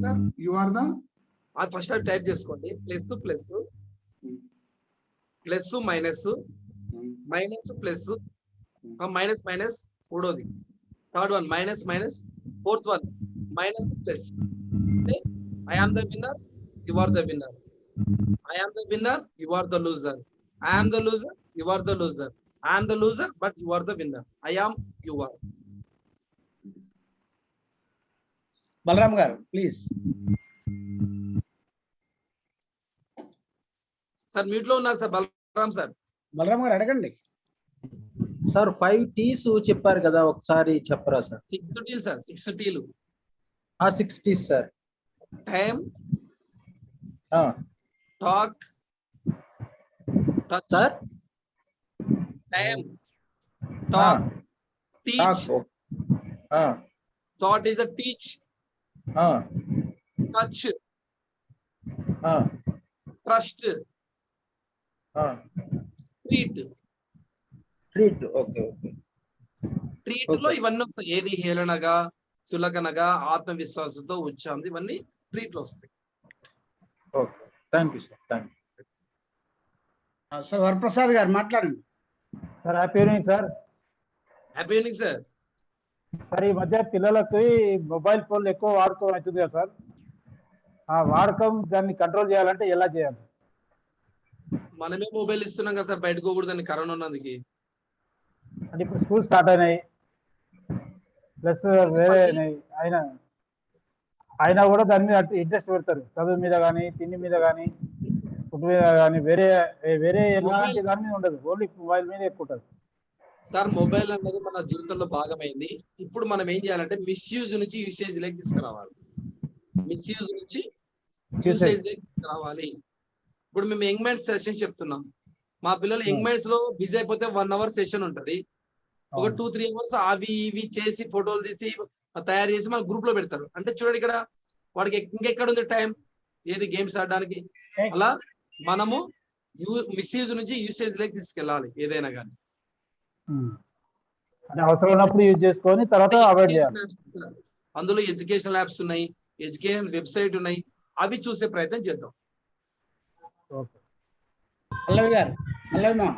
sir you are the, అది ఫస్ట్ టైప్ చేసుకోండి. Plus plus plus minus minus plus minus minus మూడోది, third one minus minus, fourth one minus plus. అంటే I am the winner, you are the winner. I am the winner, you are the loser. I am the loser, you are the loser. I am the loser but you are the winner. I am, you are. Balram గారు please. Sir mute లో ఉన్నారు sir Balram sir. Balram గారు అడగండి sir. 5 T's చెప్పారు కదా, ఒకసారి చెప్పరా sir? 6 టీలు సార్, 6 టీలు. 6 T's sir. Time, talk, touch. Sir time, talk, teach. Thought is a teach. Touch, trust, treat. Okay okay. Treat లో ఇవన్నీ వస్తాయి. ఏది హేళనగా, చులకనగా, ఆత్మవిశ్వాసంతో, ఉత్సాహం, ఇవన్నీ ట్రీట్ లో వస్తాయి. Okay, thank you sir. Thank you sir. Varaprasad గారు మాట్లాడండి sir. Happy evening sir. Happy evening sir. Sir ఈ మధ్య పిల్లలకి మొబైల్ ఫోన్లు ఎక్కువ వాడకం అవుతుంది కదా సార్. ఆ వాడకం దాన్ని కంట్రోల్ చేయాలంటే ఎలా చేయాలి? మనమే మొబైల్ ఇస్తున్నాం కదా సార్, బయటకు పోకూడదని కరోనా ఉన్నందుకు. అంటే ఇప్పుడు స్కూల్ స్టార్ట్ అయినాయి, ప్లస్ వేరే అయినా కూడా దాని మీద ఇంట్రెస్ట్ పెడతారు. చదువు మీద కానీ, తిండి మీద కానీ, ఫుడ్ మీద కానీ, వేరే ఎలాంటి దాని మీద ఉండదు. ఓన్లీ మొబైల్ మీద ఎక్కువ ఉంటుంది సార్. మొబైల్ అనేది మన జీవితంలో భాగమైంది. ఇప్పుడు మనం ఏం చేయాలంటే మిస్యూజ్ నుంచి యూసేజ్ లోకి తీసుకురావాలి. మిస్యూజ్ నుంచి యూసేజ్ లోకి తీసుకురావాలి. ఇప్పుడు మేము యంగ్ మైండ్స్ సెషన్ చెప్తున్నాం. మా పిల్లలు యంగ్ మైండ్స్ లో బిజీ అయిపోతే 1 hour సెషన్ ఉంటది. ఒక 2-3 hours అవి ఇవి చేసి ఫోటోలు తీసి తయారు చేసి మన గ్రూప్ లో పెడతారు. అంటే చూడండి ఇక్కడ వాడికి ఇంకెక్కడ ఉంది టైం, ఏది గేమ్స్ ఆడడానికి. అలా మనము మిస్యూజ్ నుంచి యూసేజ్ లోకి తీసుకెళ్ళాలి ఏదైనా కానీ. అంటే అవసరం ఉన్నప్పుడు యూజ్ చేసుకొని తర్వాత అవాయిడ్ చేయాలి. అందులో ఎడ్యుకేషనల్ యాప్స్ ఉన్నాయి, ఎడ్యుకేషన్ వెబ్సైట్ ఉన్నాయి, అవి చూసే ప్రయత్నం చేద్దాం. Okay. Pallavi garu, Pallavi ma'am.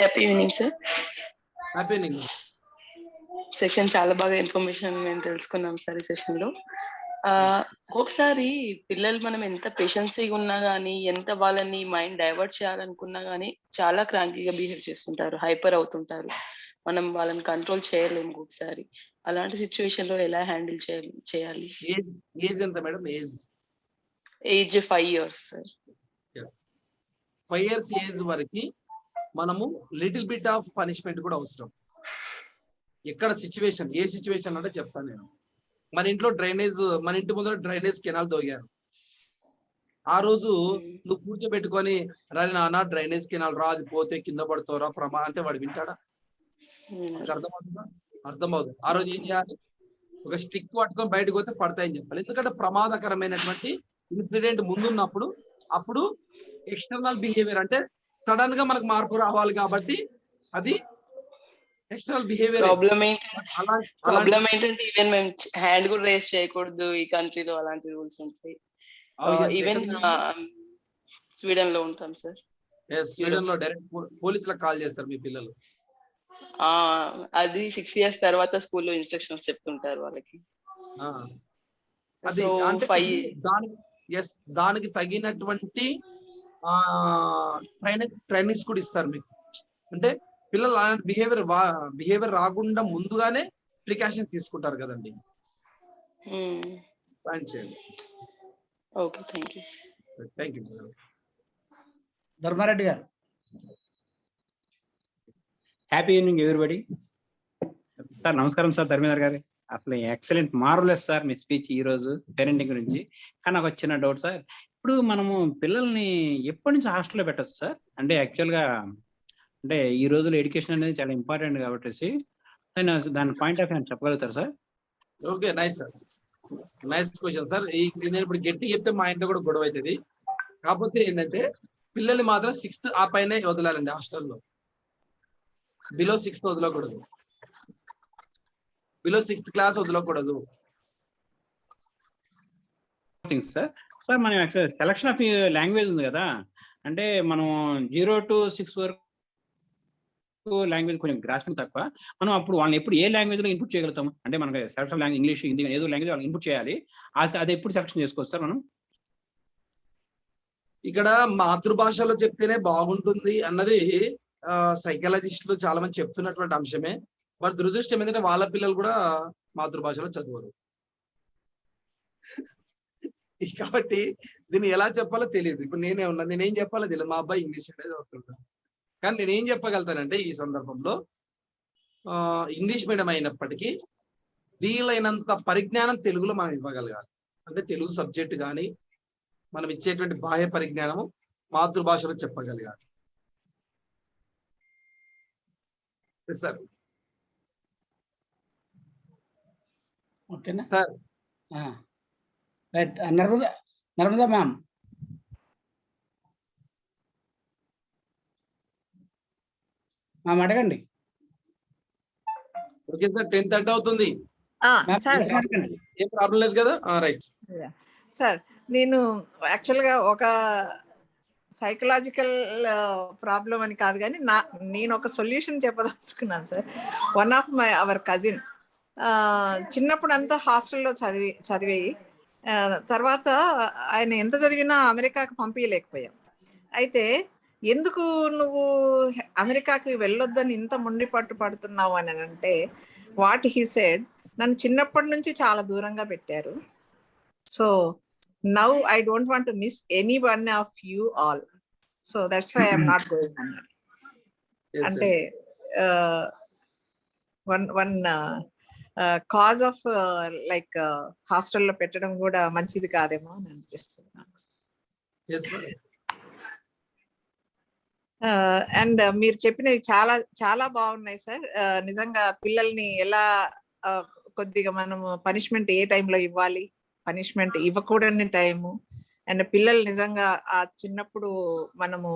Happy evening sir. Happy evening. Session చాలా బాగా ఇన్ఫర్మేషన్ మేము తెలుసుకున్నాం సార్ ఈ సెషన్ లో. ఒక్కొక్కసారి పిల్లలు మనం ఎంత పేషెన్సీగా ఉన్నా కానీ, ఎంత వాళ్ళని మైండ్ డైవర్ట్ చేయాలనుకున్నా కానీ చాలా క్రాంకీగా బిహేవ్ చేస్తుంటారు, హైపర్ అవుతుంటారు. మనం వాళ్ళని కంట్రోల్ చేయలేము ఒక్కొక్కసారి. అలాంటి సిచ్యువేషన్ లో ఎలా హ్యాండిల్ చేయాలి? ఏజ్ ఎంత madam? Age 5 years sir. 5 years age వరకు మనము లిటిల్ బిట్ ఆఫ్ పనిష్మెంట్ కూడా అవసరం. ఎక్కడ సిచ్యువేషన్, ఏ సిచ్యువేషన్ అంటే చెప్తాను నేను. మన ఇంట్లో డ్రైనేజ్, మన ఇంటి ముందర డ్రైనేజ్ కెనాల్ దొరికారు. ఆ రోజు నువ్వు కూర్చోబెట్టుకొని రాని నాన్న డ్రైనేజ్ కెనాల్ రా, అది పోతే కింద పడుతావురా ప్రమా అంటే వాడు వింటాడా? అర్థమవుతుందా? అర్థమవుతుంది. ఆ రోజు ఏం చేయాలి? ఒక స్టిక్ పట్టుకొని బయటకు పోతే పడతాయని చెప్పాలి. ఎందుకంటే ప్రమాదకరమైనటువంటి ఇన్సిడెంట్ ముందున్నప్పుడు అప్పుడు ఎక్స్టర్నల్ బిహేవియర్ అంటే సడన్ గా మనకు మార్పు రావాలి కాబట్టి అది ఎక్స్టర్నల్ బిహేవియర్. ప్రాబ్లం ఏంటంటే ఈవెన్ మేము హ్యాండ్ కూడా రేస్ చేయకూడదు ఈ కంట్రీలో, అలాంటి రూల్స్ ఉంటాయి. ఈవెన్ స్వీడన్ లో ఉంటాం సార్. స్వీడన్ లో డైరెక్ట్ పోలీసులకు కాల్ చేస్తారు మీ పిల్లలు. అది 6 years తర్వాత స్కూల్లో ఇన్స్ట్రక్షన్స్ చెప్తుంటారు వాళ్ళకి. అది దానికి తగినటువంటి ట్రైనింగ్స్ కూడా ఇస్తారు మీకు. అంటే పిల్లలు అలాంటి బిహేవియర్ రాకుండా ముందుగానే ప్రికాషన్ తీసుకుంటారు కదండి. Okay, thank you. Thank you. Dharmareddy garu. Happy evening everybody. Sir నమస్కారం సార్. ధర్మేంద్ర గారు, అసలు ఎక్సలెంట్, మార్వలెస్ సార్ మీ స్పీచ్ ఈ రోజు పేరెంటింగ్ గురించి. కానీ నాకు వచ్చిన డౌట్ సార్, ఇప్పుడు మనము పిల్లల్ని ఎప్పటి నుంచి హాస్టల్లో పెట్టచ్చు సార్? అంటే యాక్చువల్గా అంటే ఈ రోజుల్లో ఎడ్యుకేషన్ అనేది చాలా ఇంపార్టెంట్ కాబట్టి దాని పాయింట్ ఆఫ్ వ్యూ చెప్పగలుగుతారు sir? Okay, nice sir, nice question sir. నేను ఇప్పుడు గట్టి చెప్తే మా ఇంట్లో కూడా గొడవ అవుతుంది. కాకపోతే ఏంటంటే పిల్లల్ని మాత్రం 6th ఆ పైన వదలాలండి హాస్టల్లో. బిలో 6th వదలకూడదు, బిలో 6th క్లాస్ వదలకూడదు. సార్ సార్ మనం సెలక్షన్ ఆఫ్ లాంగ్వేజ్ ఉంది కదా, అంటే మనం 0 to 6 వరకు లాంగ్వేజ్ కొంచెం గ్రాస్పింగ్ తక్కువ. మనం అప్పుడు వాళ్ళని ఎప్పుడు ఏ లాంగ్వేజ్ లో ఇన్పుట్ చేయగలుగుతాము? అంటే మనకి సెలక్షన్ లాంగ్వేజ్ ఇంగ్లీష్, హిందీ ఏదో లాంగ్వేజ్ వాళ్ళని ఇన్పుట్ చేయాలి. అది ఎప్పుడు సెలక్షన్ చేసుకోవచ్చు సార్ మనం? ఇక్కడ మాతృభాషలో చెప్తేనే బాగుంటుంది అన్నది సైకాలజిస్టులు చాలా మంది చెప్తున్నటువంటి అంశమే. వారి దురదృష్టం ఏంటంటే వాళ్ళ పిల్లలు కూడా మాతృభాషలో చదవరు. కాబట్టి దీన్ని ఎలా చెప్పాలో తెలియదు. ఇప్పుడు నేనేం చెప్పాలో తెలియదు. మా అబ్బాయి ఇంగ్లీష్ అనేది చదువుతుంటాను, కానీ నేనేం చెప్పగలుగుతానంటే ఈ సందర్భంలో ఇంగ్లీష్ మీడియం అయినప్పటికీ వీలైనంత పరిజ్ఞానం తెలుగులో మనం ఇవ్వగలగాలి. అంటే తెలుగు సబ్జెక్ట్ కానీ మనం ఇచ్చేటువంటి బాహ్య పరిజ్ఞానము మాతృభాషలో చెప్పగలగాలి సార్. ఓకేనా sir? Right. Narmada ma'am. Ma'am అడగండి. ఓకే సార్, 10:30 అవుతుంది. ఏం ప్రాబ్లం లేదు కదా? రైట్ సార్, నేను యాక్చువల్గా ఒక సైకలాజికల్ ప్రాబ్లం అని కాదు కానీ నేను ఒక సొల్యూషన్ చెప్పదలుచుకున్నాను sir. One of our cousin చిన్నప్పుడు అంతా హాస్టల్లో చదివి తర్వాత ఆయన ఎంత చదివినా అమెరికాకు పంపించలేకపోయాం. అయితే ఎందుకు నువ్వు అమెరికాకి వెళ్ళొద్దని ఇంత మొండి పడుతున్నావు అని అంటే, వాట్ హీ సెడ్, నన్ను చిన్నప్పటి నుంచి చాలా దూరంగా పెట్టారు. So now I don't want to miss any one of you all, so that's why I'm not going అన్నాడు. అంటే వన్ కాజ్ ఆఫ్ లైక్ హాస్టల్లో పెట్టడం కూడా మంచిది కాదేమో అని అనిపిస్తుంది నాకు. అండ్ మీరు చెప్పినవి చాలా చాలా బాగున్నాయి సార్. నిజంగా పిల్లల్ని ఎలా కొద్దిగా మనము పనిష్మెంట్ ఏ టైంలో ఇవ్వాలి, పనిష్మెంట్ ఇవ్వకూడని టైము, అండ్ పిల్లలు నిజంగా ఆ చిన్నప్పుడు మనము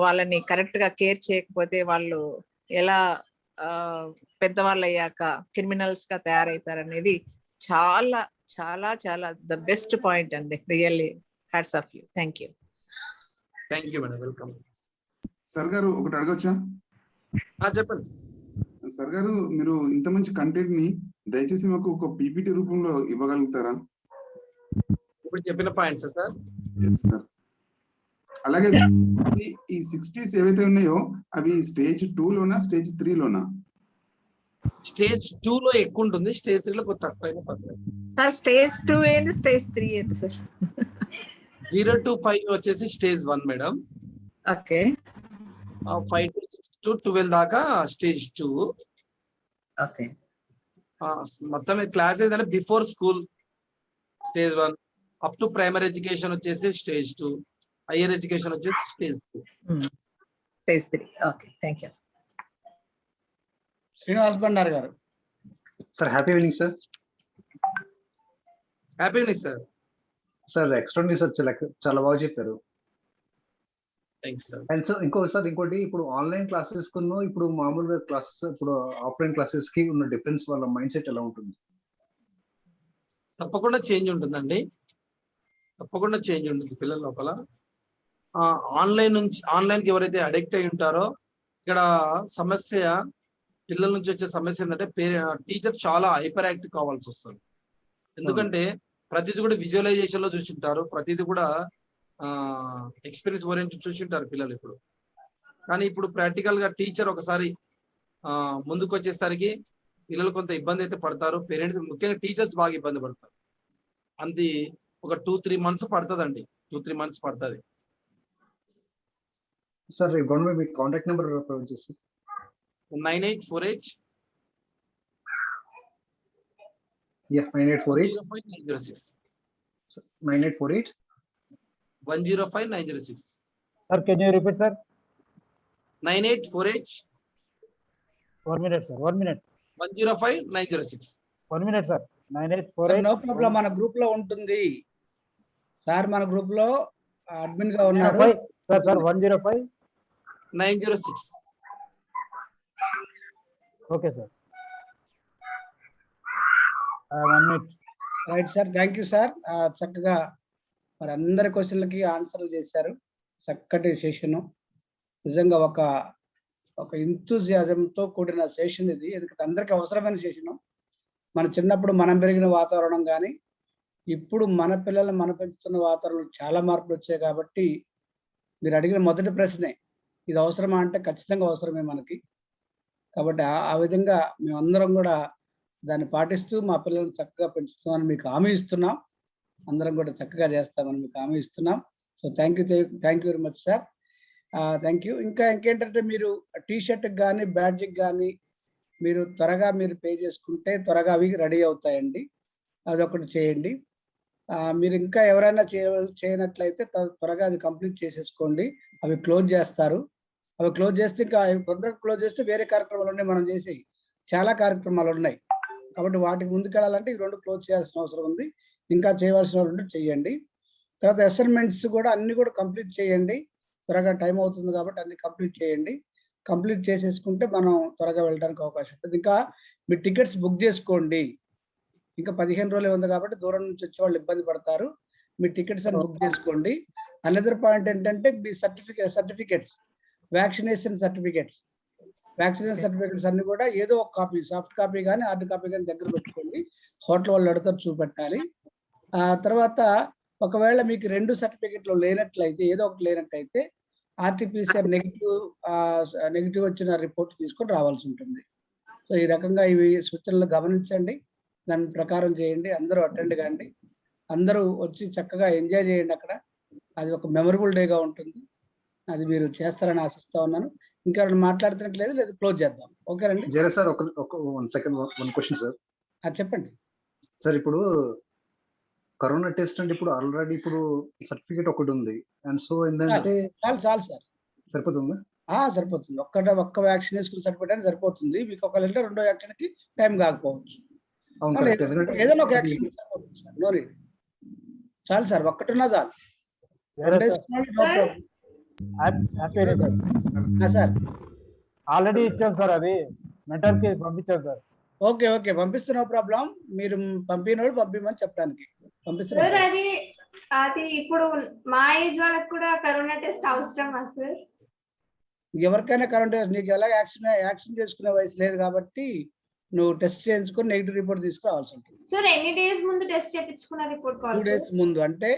వాళ్ళని కరెక్ట్ గా కేర్ చేయకపోతే వాళ్ళు ఎలా పెద్దవాళ్ళు అయ్యాక క్రిమినల్స్ గా తయారవుతారనేది చాలా చాలా చాలా ద బెస్ట్ పాయింట్ అండి. Really hats off you. Thank you. Thank you madam, welcome. Sir గారు ఒకటి అడగొచ్చా? చెప్పండి సార్ గారు, మీరు ఇంత మంచి కంటెంట్ ని దయచేసి మాకు ఒక పీపీటీ రూపంలో ఇవ్వగలుగుతారా? ఇప్పుడు చెప్పిన పాయింట్స్ సార్. సార్ అలాగే ఈ 60s ఏవైతే ఉన్నాయో అవి స్టేజ్ 2 లోనా స్టేజ్ 3 లోనా? స్టేజ్ 2 లో ఎక్కువ ఉంటుంది, స్టేజ్ 3 లో కొంచెం తక్కువ పడుతుంది సార్. స్టేజ్ 2 ఏంది, స్టేజ్ 3 ఏంటి సార్? 0 to 5 వచ్చేసి stage 1 madam. Okay. 5 to 6 to 12 దాకా స్టేజ్ 2. ఓకే. మొత్తం క్లాస్ ఏంటంటే before school stage 1 up to primary education వచ్చేసి స్టేజ్ 2, హైయర్ ఎడ్యుకేషన్ వచ్చేసి stage 3. Stage 3. Okay, thank you. Srinivas Bandaru garu. Sir happy evening sir. Happy evening sir. Sir extraordinary sir, చాలా బాగా చెప్పారు. Thanks sir. And sir ఇంకోటి ఇప్పుడు online classes కును ఇప్పుడు మామూలుగా classes ఇప్పుడు ఆఫ్లైన్ క్లాసెస్ కి ఉన్న డిఫరెన్స్, వాళ్ళ మైండ్ సెట్ ఎలా ఉంటుంది? తప్పకుండా చేంజ్ ఉంటుందండి, తప్పకుండా చేంజ్ ఉంటుంది పిల్లల లోపల. ఆన్లైన్ కి ఎవరైతే అడిక్ట్ అయి ఉంటారో ఇక్కడ సమస్య, పిల్లల నుంచి వచ్చే సమస్య ఏంటంటే టీచర్ చాలా హైపర్ యాక్టివ్ కావాల్సి వస్తుంది. ఎందుకంటే ప్రతిదీ కూడా విజువలైజేషన్ లో చూసింటారు, ప్రతిదీ కూడా ఎక్స్పీరియన్స్ ఓరియంటెడ్ చూసింటారు పిల్లలు ఇప్పుడు. కానీ ఇప్పుడు ప్రాక్టికల్ గా టీచర్ ఒకసారి ముందుకు వచ్చేసరికి పిల్లలు కొంత ఇబ్బంది అయితే పడతారు. పేరెంట్స్ ముఖ్యంగా టీచర్స్ బాగా ఇబ్బంది పడతారు. అంది ఒక 2-3 months పడుతుందండి, 2-3 months పడుతుంది. సార్ గవర్నమెంట్ మీకు కాంటాక్ట్ నెంబర్ ప్రొవైడ్ చేసి 9848 9848 905 9848 105 906. Sir can you repeat sir? 9848 1 minute sir, 1 minute 105 906. 1 minute sir. 9848. No problem, మన గ్రూప్ లో ఉంటుంది సార్, మన గ్రూప్ లో అడ్మిన్ గా ఉన్నారు sir. 105 906. Okay sir. 1 minute. Right sir, thank you sir. చక్కగా మరి అందరి క్వశ్చన్లకి ఆన్సర్లు చేశారు. చక్కటి సెషన్, నిజంగా ఒక ఎంతూజియాజంతో కూడిన సెషన్ ఇది. ఎందుకంటే అందరికి అవసరమైన సెషన్. మన చిన్నప్పుడు మనం పెరిగిన వాతావరణం కానీ ఇప్పుడు మన పిల్లలు మనం పెంచుతున్న వాతావరణం చాలా మార్పులు వచ్చాయి. కాబట్టి మీరు అడిగిన మొదటి ప్రశ్నే, ఇది అవసరమా అంటే ఖచ్చితంగా అవసరమే మనకి. కాబట్టి ఆ విధంగా మేమందరం కూడా దాన్ని పాటిస్తూ మా పిల్లల్ని చక్కగా పెంచుతామని మీకు హామీ ఇస్తున్నాం. అందరం కూడా చక్కగా చేస్తామని మీకు హామీ ఇస్తున్నాం. So thank you very much sir. Thank you. ఇంకేంటంటే మీరు టీషర్ట్కి కానీ బ్యాడ్జ్కి కానీ మీరు త్వరగా మీరు పే చేసుకుంటే త్వరగా అవి రెడీ అవుతాయండి. అదొకటి చేయండి. మీరు ఇంకా ఎవరైనా చేయనట్లయితే త్వరగా అది కంప్లీట్ చేసేసుకోండి. అవి క్లోజ్ చేస్తారు. అవి క్లోజ్ చేస్తే ఇంకా తొందరగా క్లోజ్ చేస్తే వేరే కార్యక్రమాలు ఉన్నాయి, మనం చేసి చాలా కార్యక్రమాలు ఉన్నాయి. కాబట్టి వాటికి ముందుకెళ్ళాలంటే ఈ 2 క్లోజ్ చేయాల్సిన అవసరం ఉంది. ఇంకా చేయవలసిన 2 చేయండి. తర్వాత అసైన్మెంట్స్ కూడా అన్ని కూడా కంప్లీట్ చేయండి. త్వరగా టైం అవుతుంది కాబట్టి అన్ని కంప్లీట్ చేయండి. కంప్లీట్ చేసేసుకుంటే మనం త్వరగా వెళ్ళడానికి అవకాశం ఉంటుంది. ఇంకా మీ టికెట్స్ బుక్ చేసుకోండి. ఇంకా 15 రోజులే ఉంది కాబట్టి దూరం నుంచి వచ్చే వాళ్ళు ఇబ్బంది పడతారు. మీ టికెట్స్ అని బుక్ చేసుకోండి. అనదర్ పాయింట్ ఏంటంటే మీ సర్టిఫికెట్స్, వ్యాక్సినేషన్ సర్టిఫికెట్స్ అన్ని కూడా ఏదో ఒక కాపీ, సాఫ్ట్ కాపీ కానీ హార్డ్ కాపీ కానీ దగ్గర పెట్టుకోండి. హోటల్ వాళ్ళు అడుగుతారు, చూపెట్టాలి. తర్వాత ఒకవేళ మీకు 2 సర్టిఫికెట్లు లేనట్లయితే, ఏదో ఒకటి లేనట్లయితే ఆర్టీపీసీఆర్ నెగిటివ్ వచ్చిన రిపోర్ట్ తీసుకొని రావాల్సి ఉంటుంది. సో ఈ రకంగా ఇవి సూచనలు గమనించండి, దాని ప్రకారం చేయండి. అందరూ అటెండ్ కాండి, అందరూ వచ్చి చక్కగా ఎంజాయ్ చేయండి. అక్కడ అది ఒక మెమరబుల్ డేగా ఉంటుంది. అది మీరు చేస్తారని ఆశిస్తా ఉన్నాను. ఇంకా మాట్లాడుతున్నట్లేదు, లేదు క్లోజ్ చేద్దాం. ఓకేనండి సార్. ఒక 1 second 1 question సార్. చెప్పండి సార్. ఇప్పుడు కరోనా టెస్ట్ అంటే ఇప్పుడు ఆల్రెడీ ఇప్పుడు సర్టిఫికేట్ ఒకటి ఉంది. అండ్ సో ఏంటంటే చాలు సార్, సరిపోతుందా? సరిపోతుంది. ఒక్క వ్యాక్సిన్ వేసుకుని సరిపోవడానికి సరిపోతుంది. మీకు ఒక 2వ వ్యాక్సిన్ కి టైం కాకపోవచ్చు. ఏదైనా ఒక వ్యాక్సిన్ సరిపోతుంది సార్. No need. చాలు సార్, ఒక్కటున్నా చాలు. వేరే రెండు సార్ వేసుకున్నా no problem. Happy sir sir already ఇచ్చాం సార్, అది మెంటర్ కి పంపించాం సార్. ఓకే ఓకే, పంపిస్తున్న ప్రాబ్లం. మీరు పంపినోడు పంపిమని చెప్పడానికి సార్ పంపిస్తున్నా. అది ఇప్పుడు మా ఏజ్ వాళ్ళకి కూడా కరోనా టెస్ట్ అవసరమా సార్? ఎవరికైనా కరెంట్ నీకు ఎలా యాక్షన్ చేసుకునే వయసు లేదు కాబట్టి నువ్వు టెస్ట్ చేయించుకొని నెగిటివ్ రిపోర్ట్ తీసుకురావాల్సి ఉంటుంది. సార్ ఎన్ని డేస్ ముందు టెస్ట్ చేయించుకున్న రిపోర్ట్ 2 కావాలి days ముందు, అంటే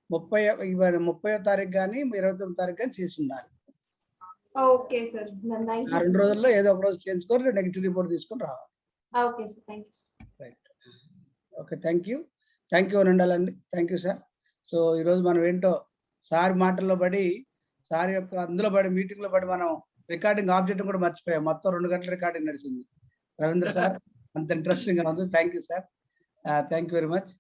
30వ తారీఖు కానీ 29వ తారీఖు కానీ చేసి ఉండాలి. ఓకే సార్, ఆ 2 రోజుల్లో ఏదో ఒక రోజు చేయించుకొని నెగిటివ్ రిపోర్ట్ తీసుకొని రావాలి. Okay sir, thank you. Right, okay, thank you అని ఉండాలండి. Thank you sir. సో ఈరోజు మనం ఏంటో సార్ మాటల్లో పడి, సార్ యొక్క అందులో పడి, మీటింగ్లో పడి మనం రికార్డింగ్ ఆబ్జెక్ట్ కూడా మర్చిపోయాం. మొత్తం 2 గంటల రికార్డింగ్ నడిచింది. రవీంద్ర సార్ అంత ఇంట్రెస్టింగ్ గా ఉంది. Thank you sir, thank you very much.